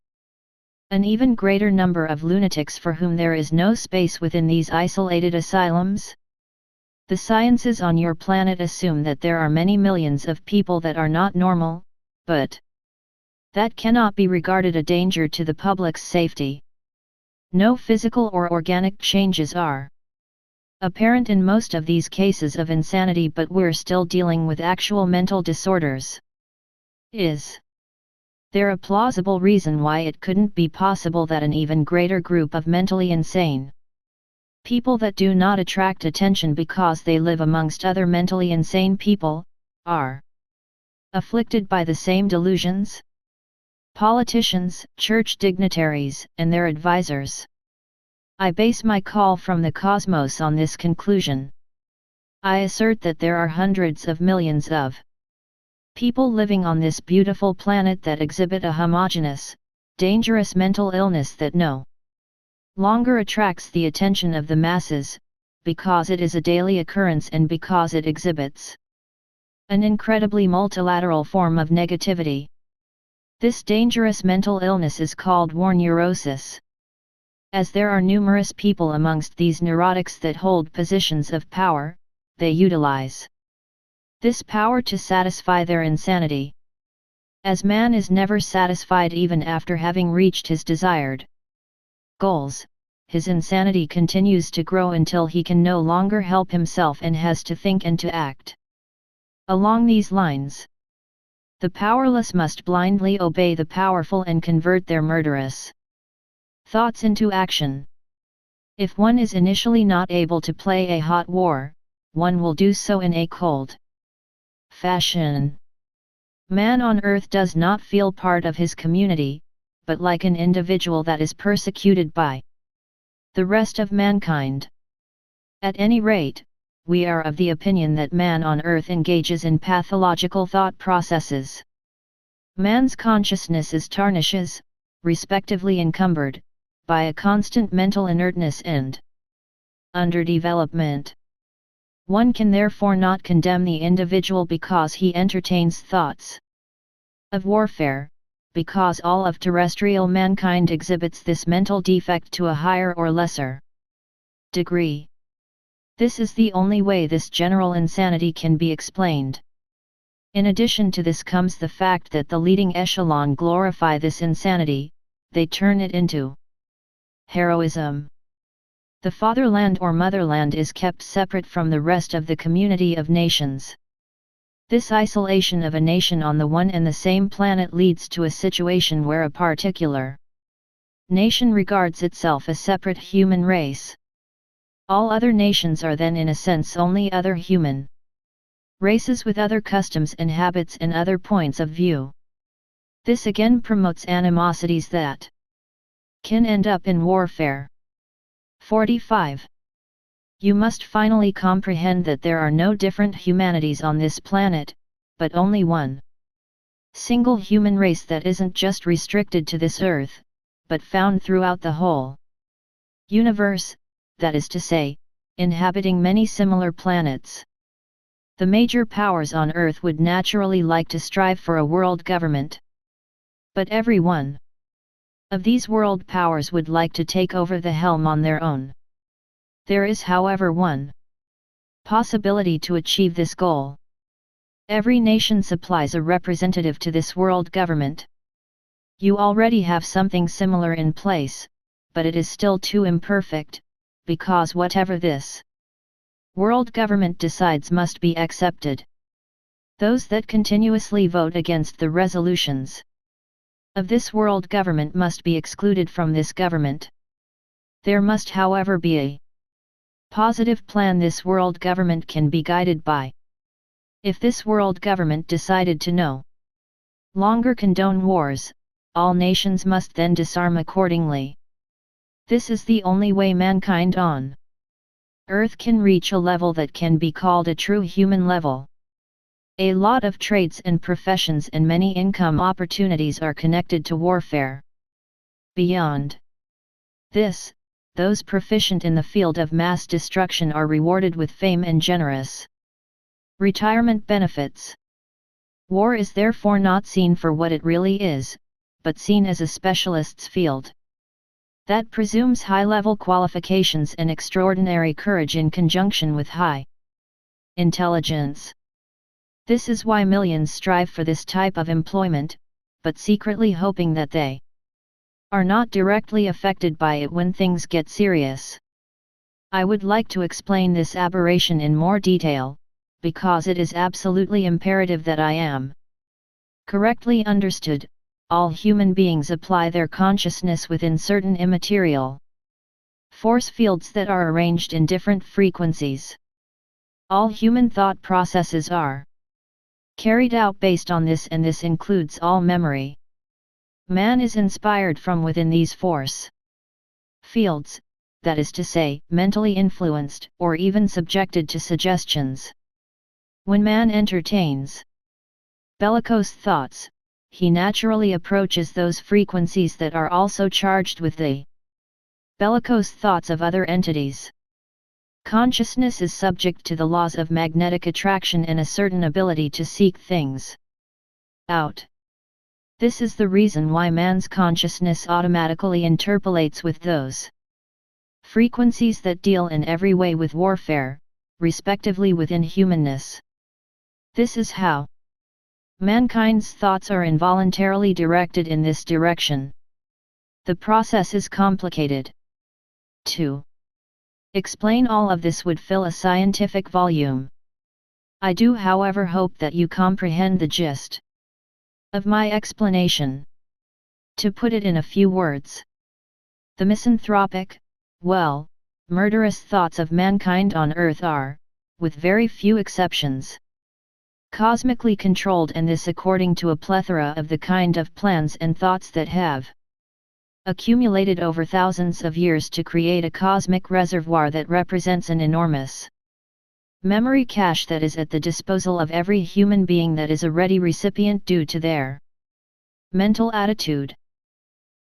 Speaker 1: an even greater number of lunatics for whom there is no space within these isolated asylums? The sciences on your planet assume that there are many millions of people that are not normal, but that cannot be regarded a danger to the public's safety. No physical or organic changes are apparent in most of these cases of insanity, but we're still dealing with actual mental disorders. Is there a plausible reason why it couldn't be possible that an even greater group of mentally insane people that do not attract attention because they live amongst other mentally insane people, are afflicted by the same delusions? Politicians, church dignitaries, and their advisors. I base my call from the cosmos on this conclusion. I assert that there are hundreds of millions of people living on this beautiful planet that exhibit a homogeneous, dangerous mental illness that no longer attracts the attention of the masses, because it is a daily occurrence and because it exhibits an incredibly multilateral form of negativity. This dangerous mental illness is called war neurosis. As there are numerous people amongst these neurotics that hold positions of power, they utilize this power to satisfy their insanity. As man is never satisfied even after having reached his desired goals, his insanity continues to grow until he can no longer help himself and has to think and to act along these lines. The powerless must blindly obey the powerful and convert their murderous thoughts into action. If one is initially not able to play a hot war, one will do so in a cold fashion. Man on Earth does not feel part of his community, but like an individual that is persecuted by the rest of mankind. At any rate, we are of the opinion that man on Earth engages in pathological thought processes. Man's consciousness is tarnishes, respectively encumbered, by a constant mental inertness and underdevelopment. One can therefore not condemn the individual because he entertains thoughts of warfare, because all of terrestrial mankind exhibits this mental defect to a higher or lesser degree. This is the only way this general insanity can be explained. In addition to this comes the fact that the leading echelon glorify this insanity, they turn it into heroism. The fatherland or motherland is kept separate from the rest of the community of nations. This isolation of a nation on the one and the same planet leads to a situation where a particular nation regards itself a separate human race. All other nations are then in a sense only other human races with other customs and habits and other points of view. This again promotes animosities that can end up in warfare. 45. You must finally comprehend that there are no different humanities on this planet, but only one single human race that isn't just restricted to this earth, but found throughout the whole universe, that is to say, inhabiting many similar planets. The major powers on Earth would naturally like to strive for a world government. But every one of these world powers would like to take over the helm on their own. There is, however, one possibility to achieve this goal. Every nation supplies a representative to this world government. You already have something similar in place, but it is still too imperfect, because whatever this world government decides must be accepted. Those that continuously vote against the resolutions of this world government must be excluded from this government. There must, however, be a positive plan this world government can be guided by. If this world government decided to no longer condone wars, all nations must then disarm accordingly. This is the only way mankind on Earth can reach a level that can be called a true human level. A lot of trades and professions and many income opportunities are connected to warfare. Beyond this, those proficient in the field of mass destruction are rewarded with fame and generous retirement benefits. War is therefore not seen for what it really is, but seen as a specialist's field that presumes high-level qualifications and extraordinary courage in conjunction with high intelligence. This is why millions strive for this type of employment, but secretly hoping that they are not directly affected by it when things get serious. I would like to explain this aberration in more detail, because it is absolutely imperative that I am correctly understood. All human beings apply their consciousness within certain immaterial force fields that are arranged in different frequencies. All human thought processes are carried out based on this, and this includes all memory. Man is inspired from within these force fields, that is to say, mentally influenced or even subjected to suggestions. When man entertains bellicose thoughts, he naturally approaches those frequencies that are also charged with the bellicose thoughts of other entities. Consciousness is subject to the laws of magnetic attraction and a certain ability to seek things out. This is the reason why man's consciousness automatically interpolates with those frequencies that deal in every way with warfare, respectively within humanness. This is how mankind's thoughts are involuntarily directed in this direction. The process is complicated. To explain all of this would fill a scientific volume. I do, however, hope that you comprehend the gist of my explanation. To put it in a few words, the misanthropic, murderous thoughts of mankind on Earth are, with very few exceptions, cosmically controlled, and this according to a plethora of the kind of plans and thoughts that have accumulated over thousands of years to create a cosmic reservoir that represents an enormous memory cache that is at the disposal of every human being that is a ready recipient due to their mental attitude.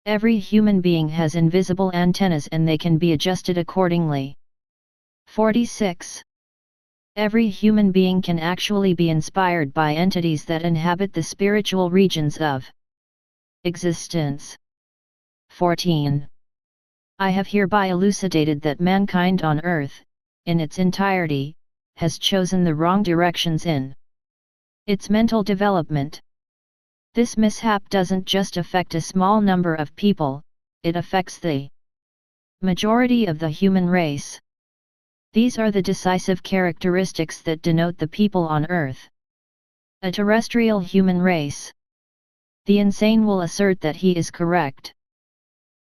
Speaker 1: Every human being has invisible antennas and they can be adjusted accordingly. 46. Every human being can actually be inspired by entities that inhabit the spiritual regions of existence. 14. I have hereby elucidated that mankind on earth, in its entirety, has chosen the wrong directions in its mental development. This mishap doesn't just affect a small number of people, it affects the majority of the human race. These are the decisive characteristics that denote the people on earth. A terrestrial human race. The insane will assert that he is correct.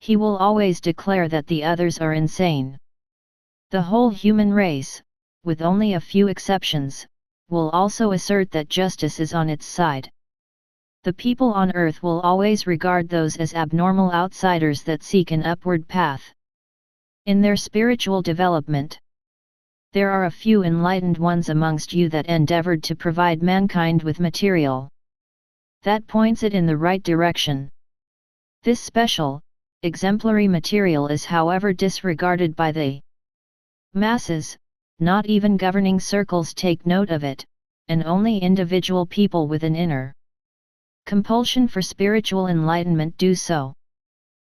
Speaker 1: He will always declare that the others are insane. The whole human race, with only a few exceptions, will also assert that justice is on its side. The people on earth will always regard those as abnormal outsiders that seek an upward path in their spiritual development. There are a few enlightened ones amongst you that endeavored to provide mankind with material that points it in the right direction. This special, exemplary material is however disregarded by the masses. Not even governing circles take note of it, and only individual people with an inner compulsion for spiritual enlightenment do so.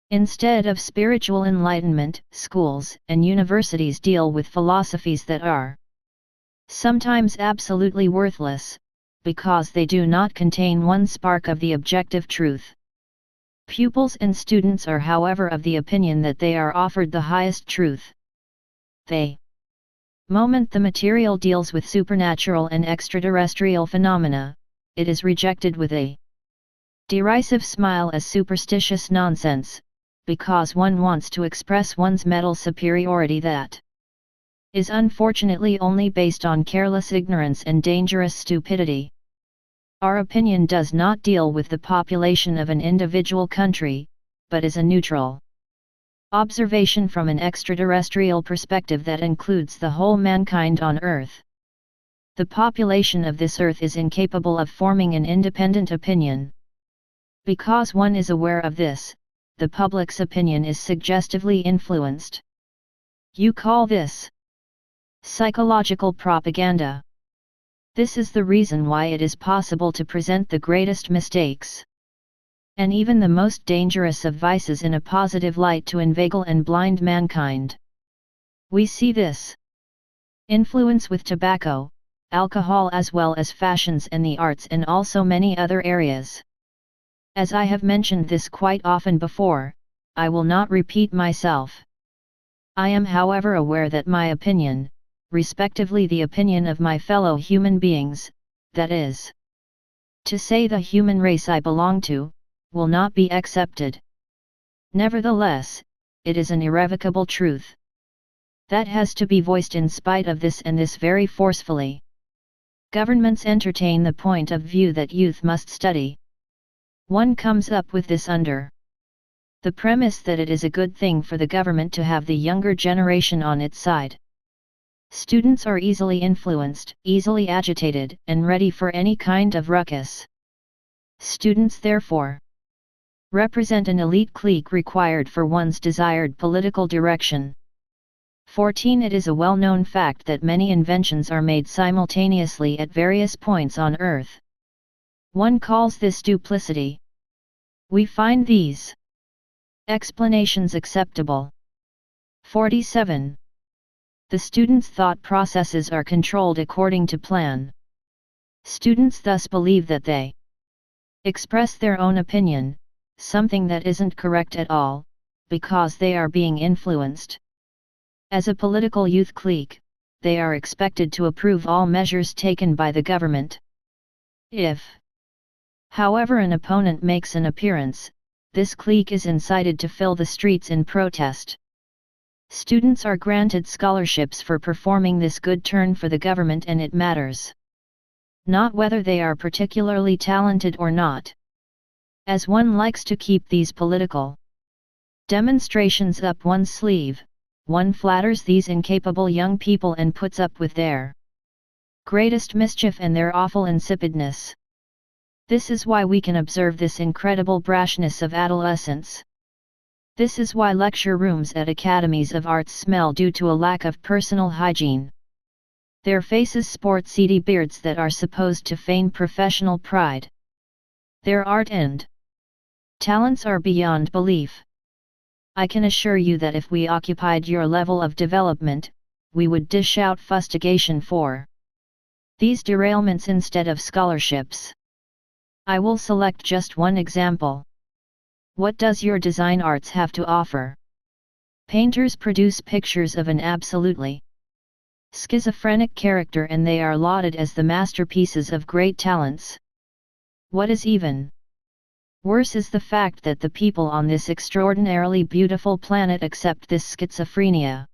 Speaker 1: Instead of spiritual enlightenment, schools and universities deal with philosophies that are sometimes absolutely worthless, because they do not contain one spark of the objective truth. Pupils and students are however of the opinion that they are offered the highest truth. The moment the material deals with supernatural and extraterrestrial phenomena, it is rejected with a derisive smile as superstitious nonsense, because one wants to express one's mental superiority that is unfortunately only based on careless ignorance and dangerous stupidity. Our opinion does not deal with the population of an individual country, but is a neutral observation from an extraterrestrial perspective that includes the whole mankind on Earth. The population of this Earth is incapable of forming an independent opinion. Because one is aware of this, the public's opinion is suggestively influenced. You call this psychological propaganda. This is the reason why it is possible to present the greatest mistakes and even the most dangerous of vices in a positive light to inveigle and blind mankind. We see this influence with tobacco, alcohol as well as fashions and the arts and also many other areas. As I have mentioned this quite often before, I will not repeat myself. I am however aware that my opinion, respectively the opinion of my fellow human beings, that is to say the human race I belong to, will not be accepted. Nevertheless, it is an irrevocable truth that has to be voiced in spite of this and this very forcefully. Governments entertain the point of view that youth must study. One comes up with this under the premise that it is a good thing for the government to have the younger generation on its side. Students are easily influenced, easily agitated, and ready for any kind of ruckus. Students therefore represent an elite clique required for one's desired political direction. 14. It is a well-known fact that many inventions are made simultaneously at various points on Earth. One calls this duplicity. We find these explanations acceptable. 47. The students' thought processes are controlled according to plan. Students thus believe that they express their own opinion, something that isn't correct at all, because they are being influenced. As a political youth clique, they are expected to approve all measures taken by the government. If, however, an opponent makes an appearance, this clique is incited to fill the streets in protest. Students are granted scholarships for performing this good turn for the government, and it matters not whether they are particularly talented or not. As one likes to keep these political demonstrations up one's sleeve, one flatters these incapable young people and puts up with their greatest mischief and their awful insipidness. This is why we can observe this incredible brashness of adolescence. This is why lecture rooms at academies of arts smell due to a lack of personal hygiene. Their faces sport seedy beards that are supposed to feign professional pride. Their art and talents are beyond belief. I can assure you that if we occupied your level of development, we would dish out fustigation for these derailments instead of scholarships. I will select just one example. What does your design arts have to offer? Painters produce pictures of an absolutely schizophrenic character, and they are lauded as the masterpieces of great talents. What is even worse is the fact that the people on this extraordinarily beautiful planet accept this schizophrenia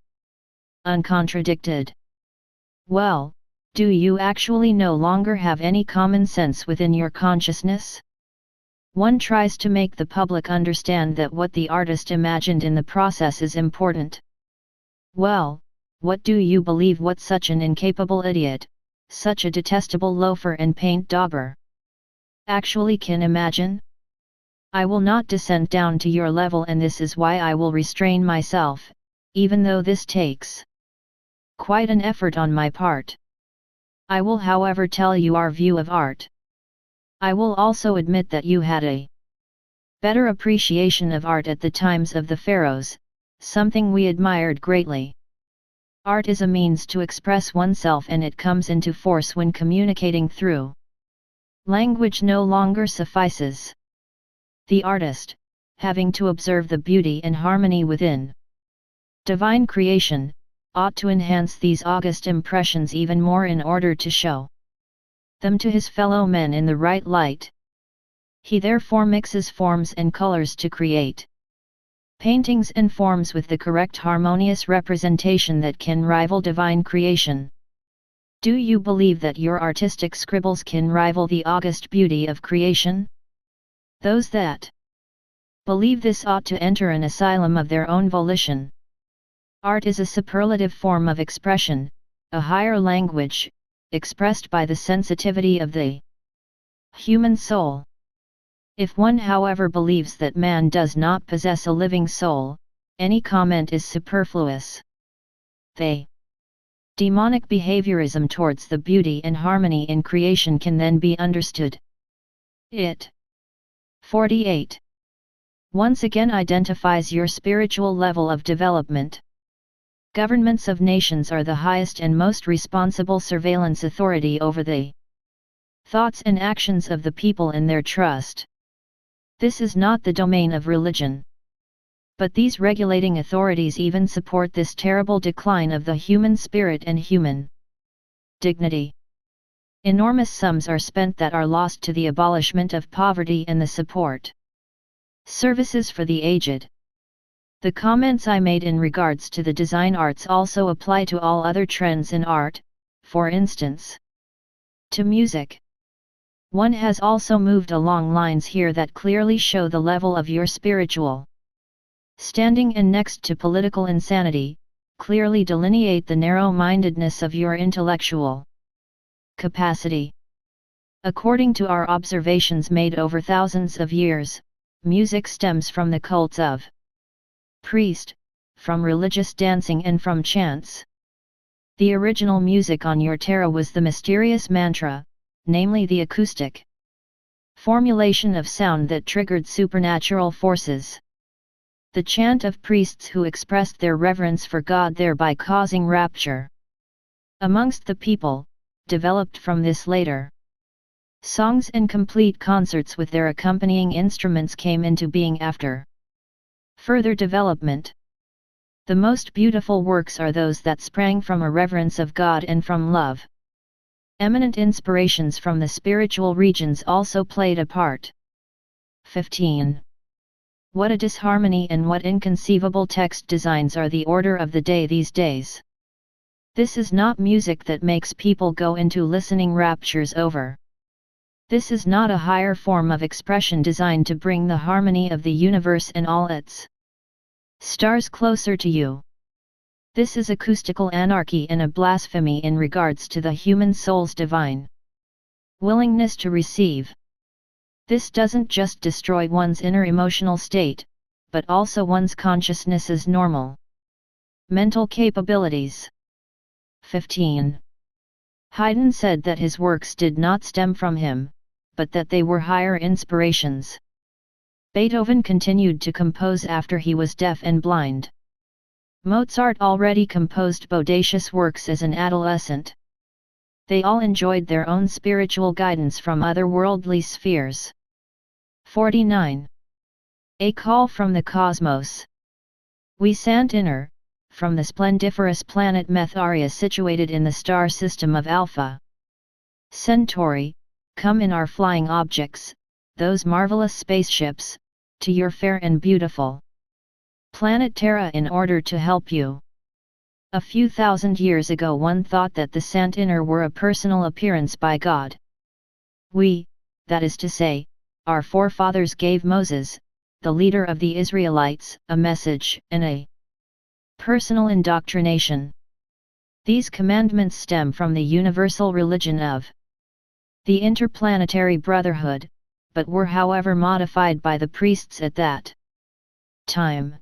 Speaker 1: uncontradicted. Well, do you actually no longer have any common sense within your consciousness? One tries to make the public understand that what the artist imagined in the process is important. Well, what do you believe what such an incapable idiot, such a detestable loafer and paint dauber, actually can imagine? I will not descend down to your level, and this is why I will restrain myself, even though this takes quite an effort on my part. I will however tell you our view of art. I will also admit that you had a better appreciation of art at the times of the pharaohs, something we admired greatly. Art is a means to express oneself, and it comes into force when communicating through language no longer suffices. The artist, having to observe the beauty and harmony within divine creation, ought to enhance these august impressions even more in order to show them to his fellow men in the right light. He therefore mixes forms and colors to create paintings and forms with the correct harmonious representation that can rival divine creation. Do you believe that your artistic scribbles can rival the august beauty of creation? Those that believe this ought to enter an asylum of their own volition. Art is a superlative form of expression, a higher language, expressed by the sensitivity of the human soul. If one however believes that man does not possess a living soul, any comment is superfluous. The demonic behaviorism towards the beauty and harmony in creation can then be understood. It 48. Once again identifies your spiritual level of development. Governments of nations are the highest and most responsible surveillance authority over the thoughts and actions of the people in their trust. This is not the domain of religion. But these regulating authorities even support this terrible decline of the human spirit and human dignity. Enormous sums are spent that are lost to the abolishment of poverty and the support services for the aged. The comments I made in regards to the design arts also apply to all other trends in art, for instance, to music. One has also moved along lines here that clearly show the level of your spiritual standing, and next to political insanity, clearly delineate the narrow-mindedness of your intellectual capacity. According to our observations made over thousands of years, music stems from the cults of priest, from religious dancing and from chants. The original music on your Terra was the mysterious mantra, namely the acoustic formulation of sound that triggered supernatural forces. The chant of priests who expressed their reverence for God, thereby causing rapture amongst the people, developed from this later. Songs and complete concerts with their accompanying instruments came into being after further development. The most beautiful works are those that sprang from a reverence of God and from love. Eminent inspirations from the spiritual regions also played a part. 15. What a disharmony and what inconceivable text designs are the order of the day these days. This is not music that makes people go into listening raptures over. This is not a higher form of expression designed to bring the harmony of the universe and all its stars closer to you. This is acoustical anarchy and a blasphemy in regards to the human soul's divine willingness to receive. This doesn't just destroy one's inner emotional state, but also one's consciousness's normal mental capabilities. 15. Haydn said that his works did not stem from him, but that they were higher inspirations. Beethoven continued to compose after he was deaf and blind. Mozart already composed bodacious works as an adolescent. They all enjoyed their own spiritual guidance from otherworldly spheres. 49. A call from the cosmos. We sant inner, from the splendiferous planet Metharia situated in the star system of Alpha Centauri, come in our flying objects, those marvelous spaceships, to your fair and beautiful planet Terra in order to help you. A few thousand years ago one thought that the sant inner were a personal appearance by God. We, that is to say, our forefathers gave Moses, the leader of the Israelites, a message and a personal indoctrination. These commandments stem from the universal religion of the Interplanetary Brotherhood, but were however modified by the priests at that time.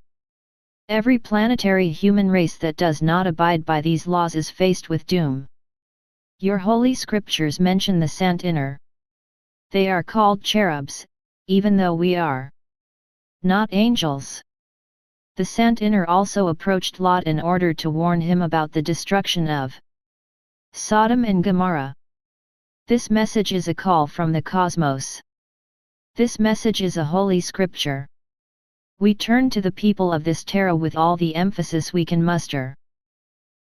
Speaker 1: Every planetary human race that does not abide by these laws is faced with doom. Your holy scriptures mention the sant inner. They are called cherubs, even though we are not angels. The sant inner also approached Lot in order to warn him about the destruction of Sodom and Gomorrah. This message is a call from the cosmos. This message is a holy scripture. We turn to the people of this terra with all the emphasis we can muster.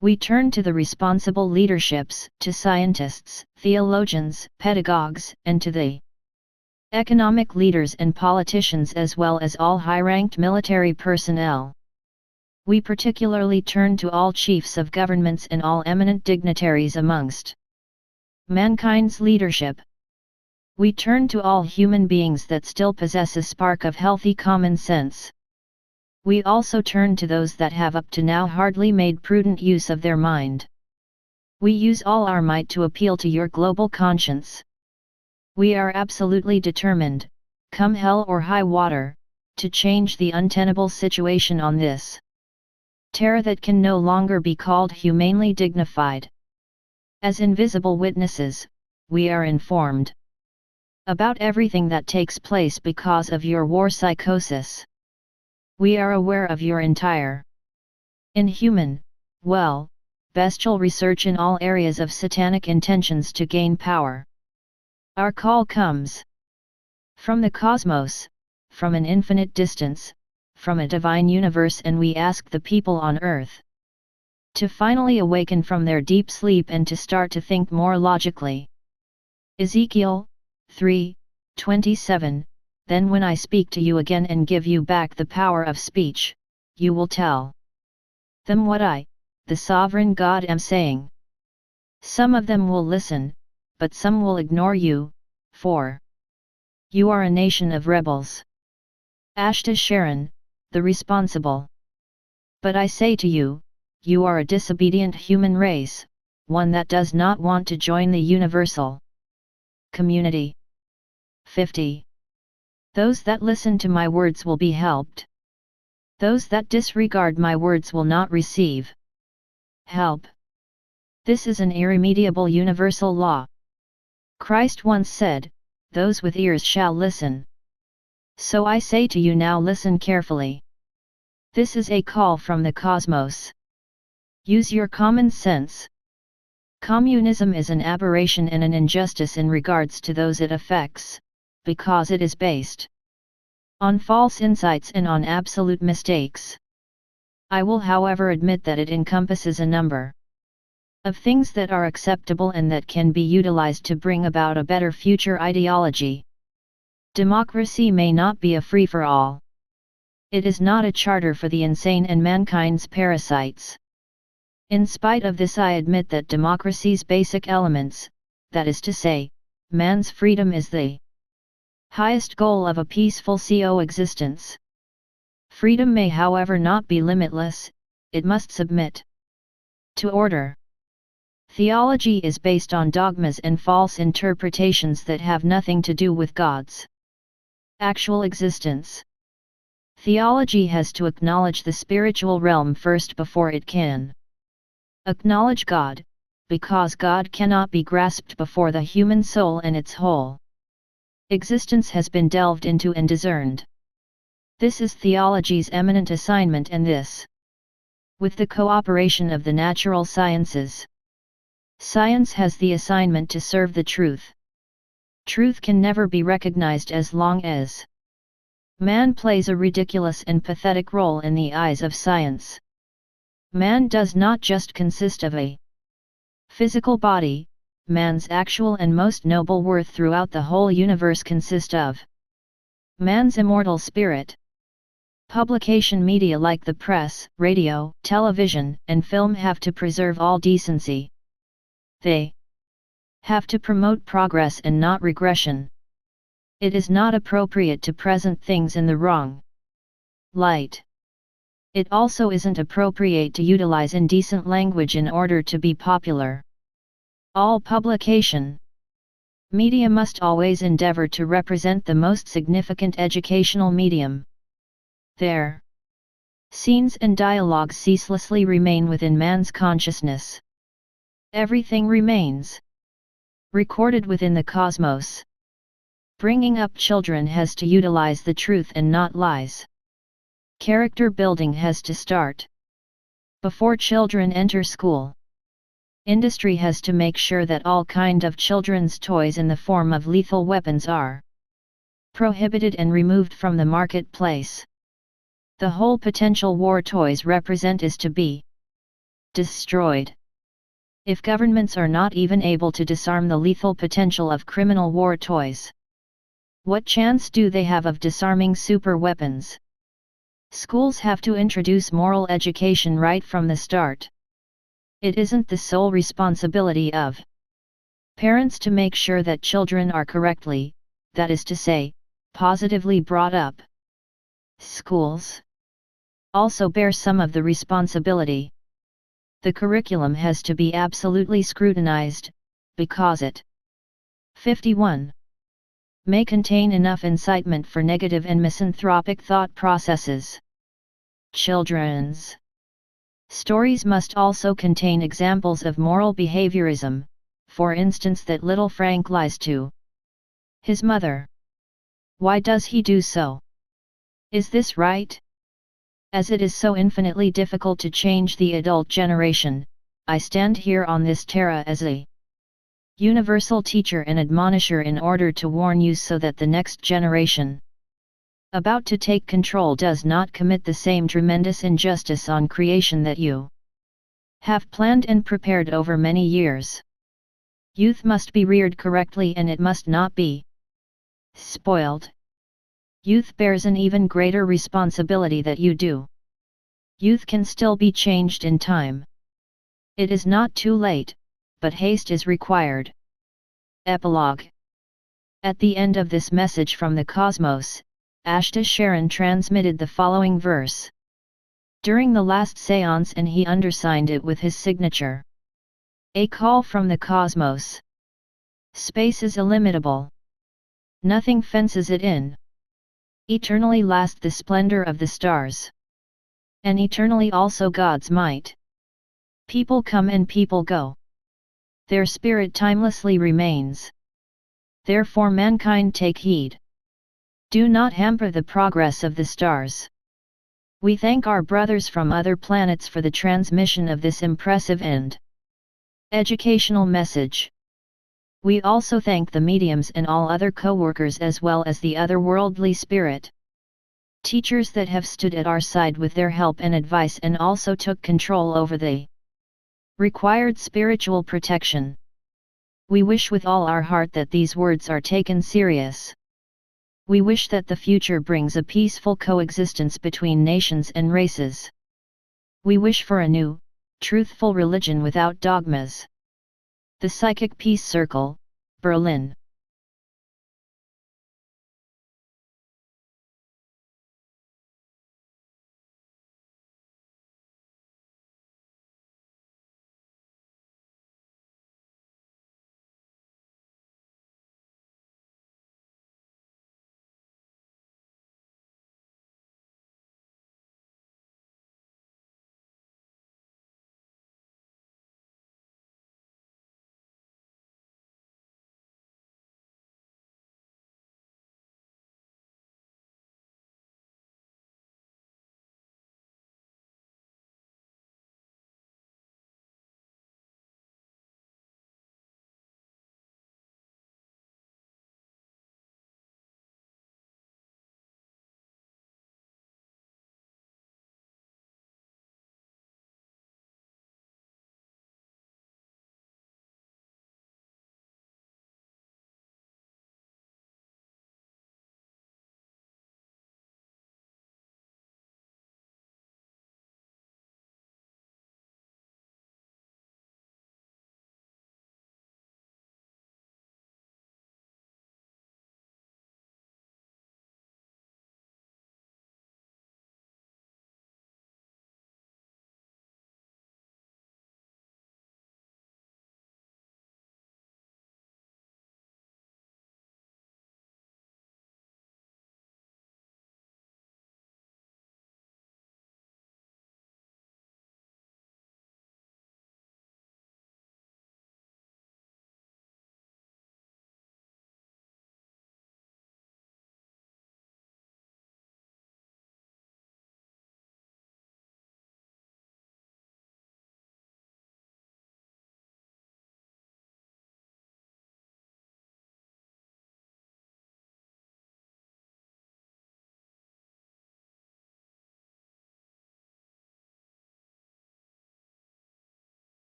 Speaker 1: We turn to the responsible leaderships, to scientists, theologians, pedagogues, and to the economic leaders and politicians as well as all high-ranked military personnel. We particularly turn to all chiefs of governments and all eminent dignitaries amongst mankind's leadership. We turn to all human beings that still possess a spark of healthy common sense. We also turn to those that have up to now hardly made prudent use of their mind. We use all our might to appeal to your global conscience. We are absolutely determined, come hell or high water, to change the untenable situation on this terra that can no longer be called humanely dignified. As invisible witnesses, we are informed about everything that takes place because of your war psychosis. We are aware of your entire inhuman, bestial research in all areas of satanic intentions to gain power. Our call comes from the cosmos, from an infinite distance, from a divine universe, and we ask the people on earth to finally awaken from their deep sleep and to start to think more logically. Ezekiel 3:27. Then when I speak to you again and give you back the power of speech, you will tell them what I, the sovereign God, am saying. Some of them will listen, but some will ignore you, for you are a nation of rebels. Ashtar Sheran, the responsible. But I say to you, you are a disobedient human race, one that does not want to join the universal community. 50. Those that listen to my words will be helped. Those that disregard my words will not receive help. This is an irremediable universal law. Christ once said, "Those with ears shall listen." So I say to you now, listen carefully. This is a call from the cosmos. Use your common sense. Communism is an aberration and an injustice in regards to those it affects, because it is based on false insights and on absolute mistakes. I will however admit that it encompasses a number of things that are acceptable and that can be utilized to bring about a better future ideology. Democracy may not be a free-for-all. It is not a charter for the insane and mankind's parasites. In spite of this, I admit that democracy's basic elements, that is to say, man's freedom, is the highest goal of a peaceful coexistence. Freedom may however not be limitless, it must submit to order. Theology is based on dogmas and false interpretations that have nothing to do with God's actual existence. Theology has to acknowledge the spiritual realm first before it can acknowledge God, because God cannot be grasped before the human soul and its whole existence has been delved into and discerned. This is theology's eminent assignment, and this, with the cooperation of the natural sciences. Science has the assignment to serve the truth. Truth can never be recognized as long as man plays a ridiculous and pathetic role in the eyes of science. Man does not just consist of a physical body, man's actual and most noble worth throughout the whole universe consists of man's immortal spirit. Publication media like the press, radio, television, and film have to preserve all decency. They have to promote progress and not regression. It is not appropriate to present things in the wrong light. It also isn't appropriate to utilize indecent language in order to be popular. All publication media must always endeavor to represent the most significant educational medium. Their scenes and dialogues ceaselessly remain within man's consciousness. Everything remains recorded within the cosmos. Bringing up children has to utilize the truth and not lies. Character building has to start before children enter school. Industry has to make sure that all kind of children's toys in the form of lethal weapons are prohibited and removed from the marketplace. The whole potential war toys represent is to be destroyed. If governments are not even able to disarm the lethal potential of criminal war toys, what chance do they have of disarming super weapons? Schools have to introduce moral education right from the start. It isn't the sole responsibility of parents to make sure that children are correctly, that is to say, positively brought up. Schools also bear some of the responsibility. The curriculum has to be absolutely scrutinized, because it 51. May contain enough incitement for negative and misanthropic thought processes. Children's stories must also contain examples of moral behaviorism, for instance that little Frank lies to his mother. Why does he do so? Is this right? As it is so infinitely difficult to change the adult generation, I stand here on this terra as a universal teacher and admonisher in order to warn you so that the next generation about to take control does not commit the same tremendous injustice on creation that you have planned and prepared over many years. Youth must be reared correctly and it must not be spoiled. Youth bears an even greater responsibility that you do. Youth can still be changed in time. It is not too late, but haste is required. Epilogue. At the end of this message from the cosmos, Ashtar Sheran transmitted the following verse. During the last séance, and he undersigned it with his signature. A call from the cosmos. Space is illimitable. Nothing fences it in. Eternally last the splendor of the stars. And eternally also God's might. People come and people go. Their spirit timelessly remains. Therefore mankind take heed. Do not hamper the progress of the stars. We thank our brothers from other planets for the transmission of this impressive and educational message. We also thank the mediums and all other co-workers as well as the otherworldly spirit teachers that have stood at our side with their help and advice and also took control over the required spiritual protection. We wish with all our heart that these words are taken serious. We wish that the future brings a peaceful coexistence between nations and races. We wish for a new, truthful religion without dogmas. The Psychic Peace Circle, Berlin.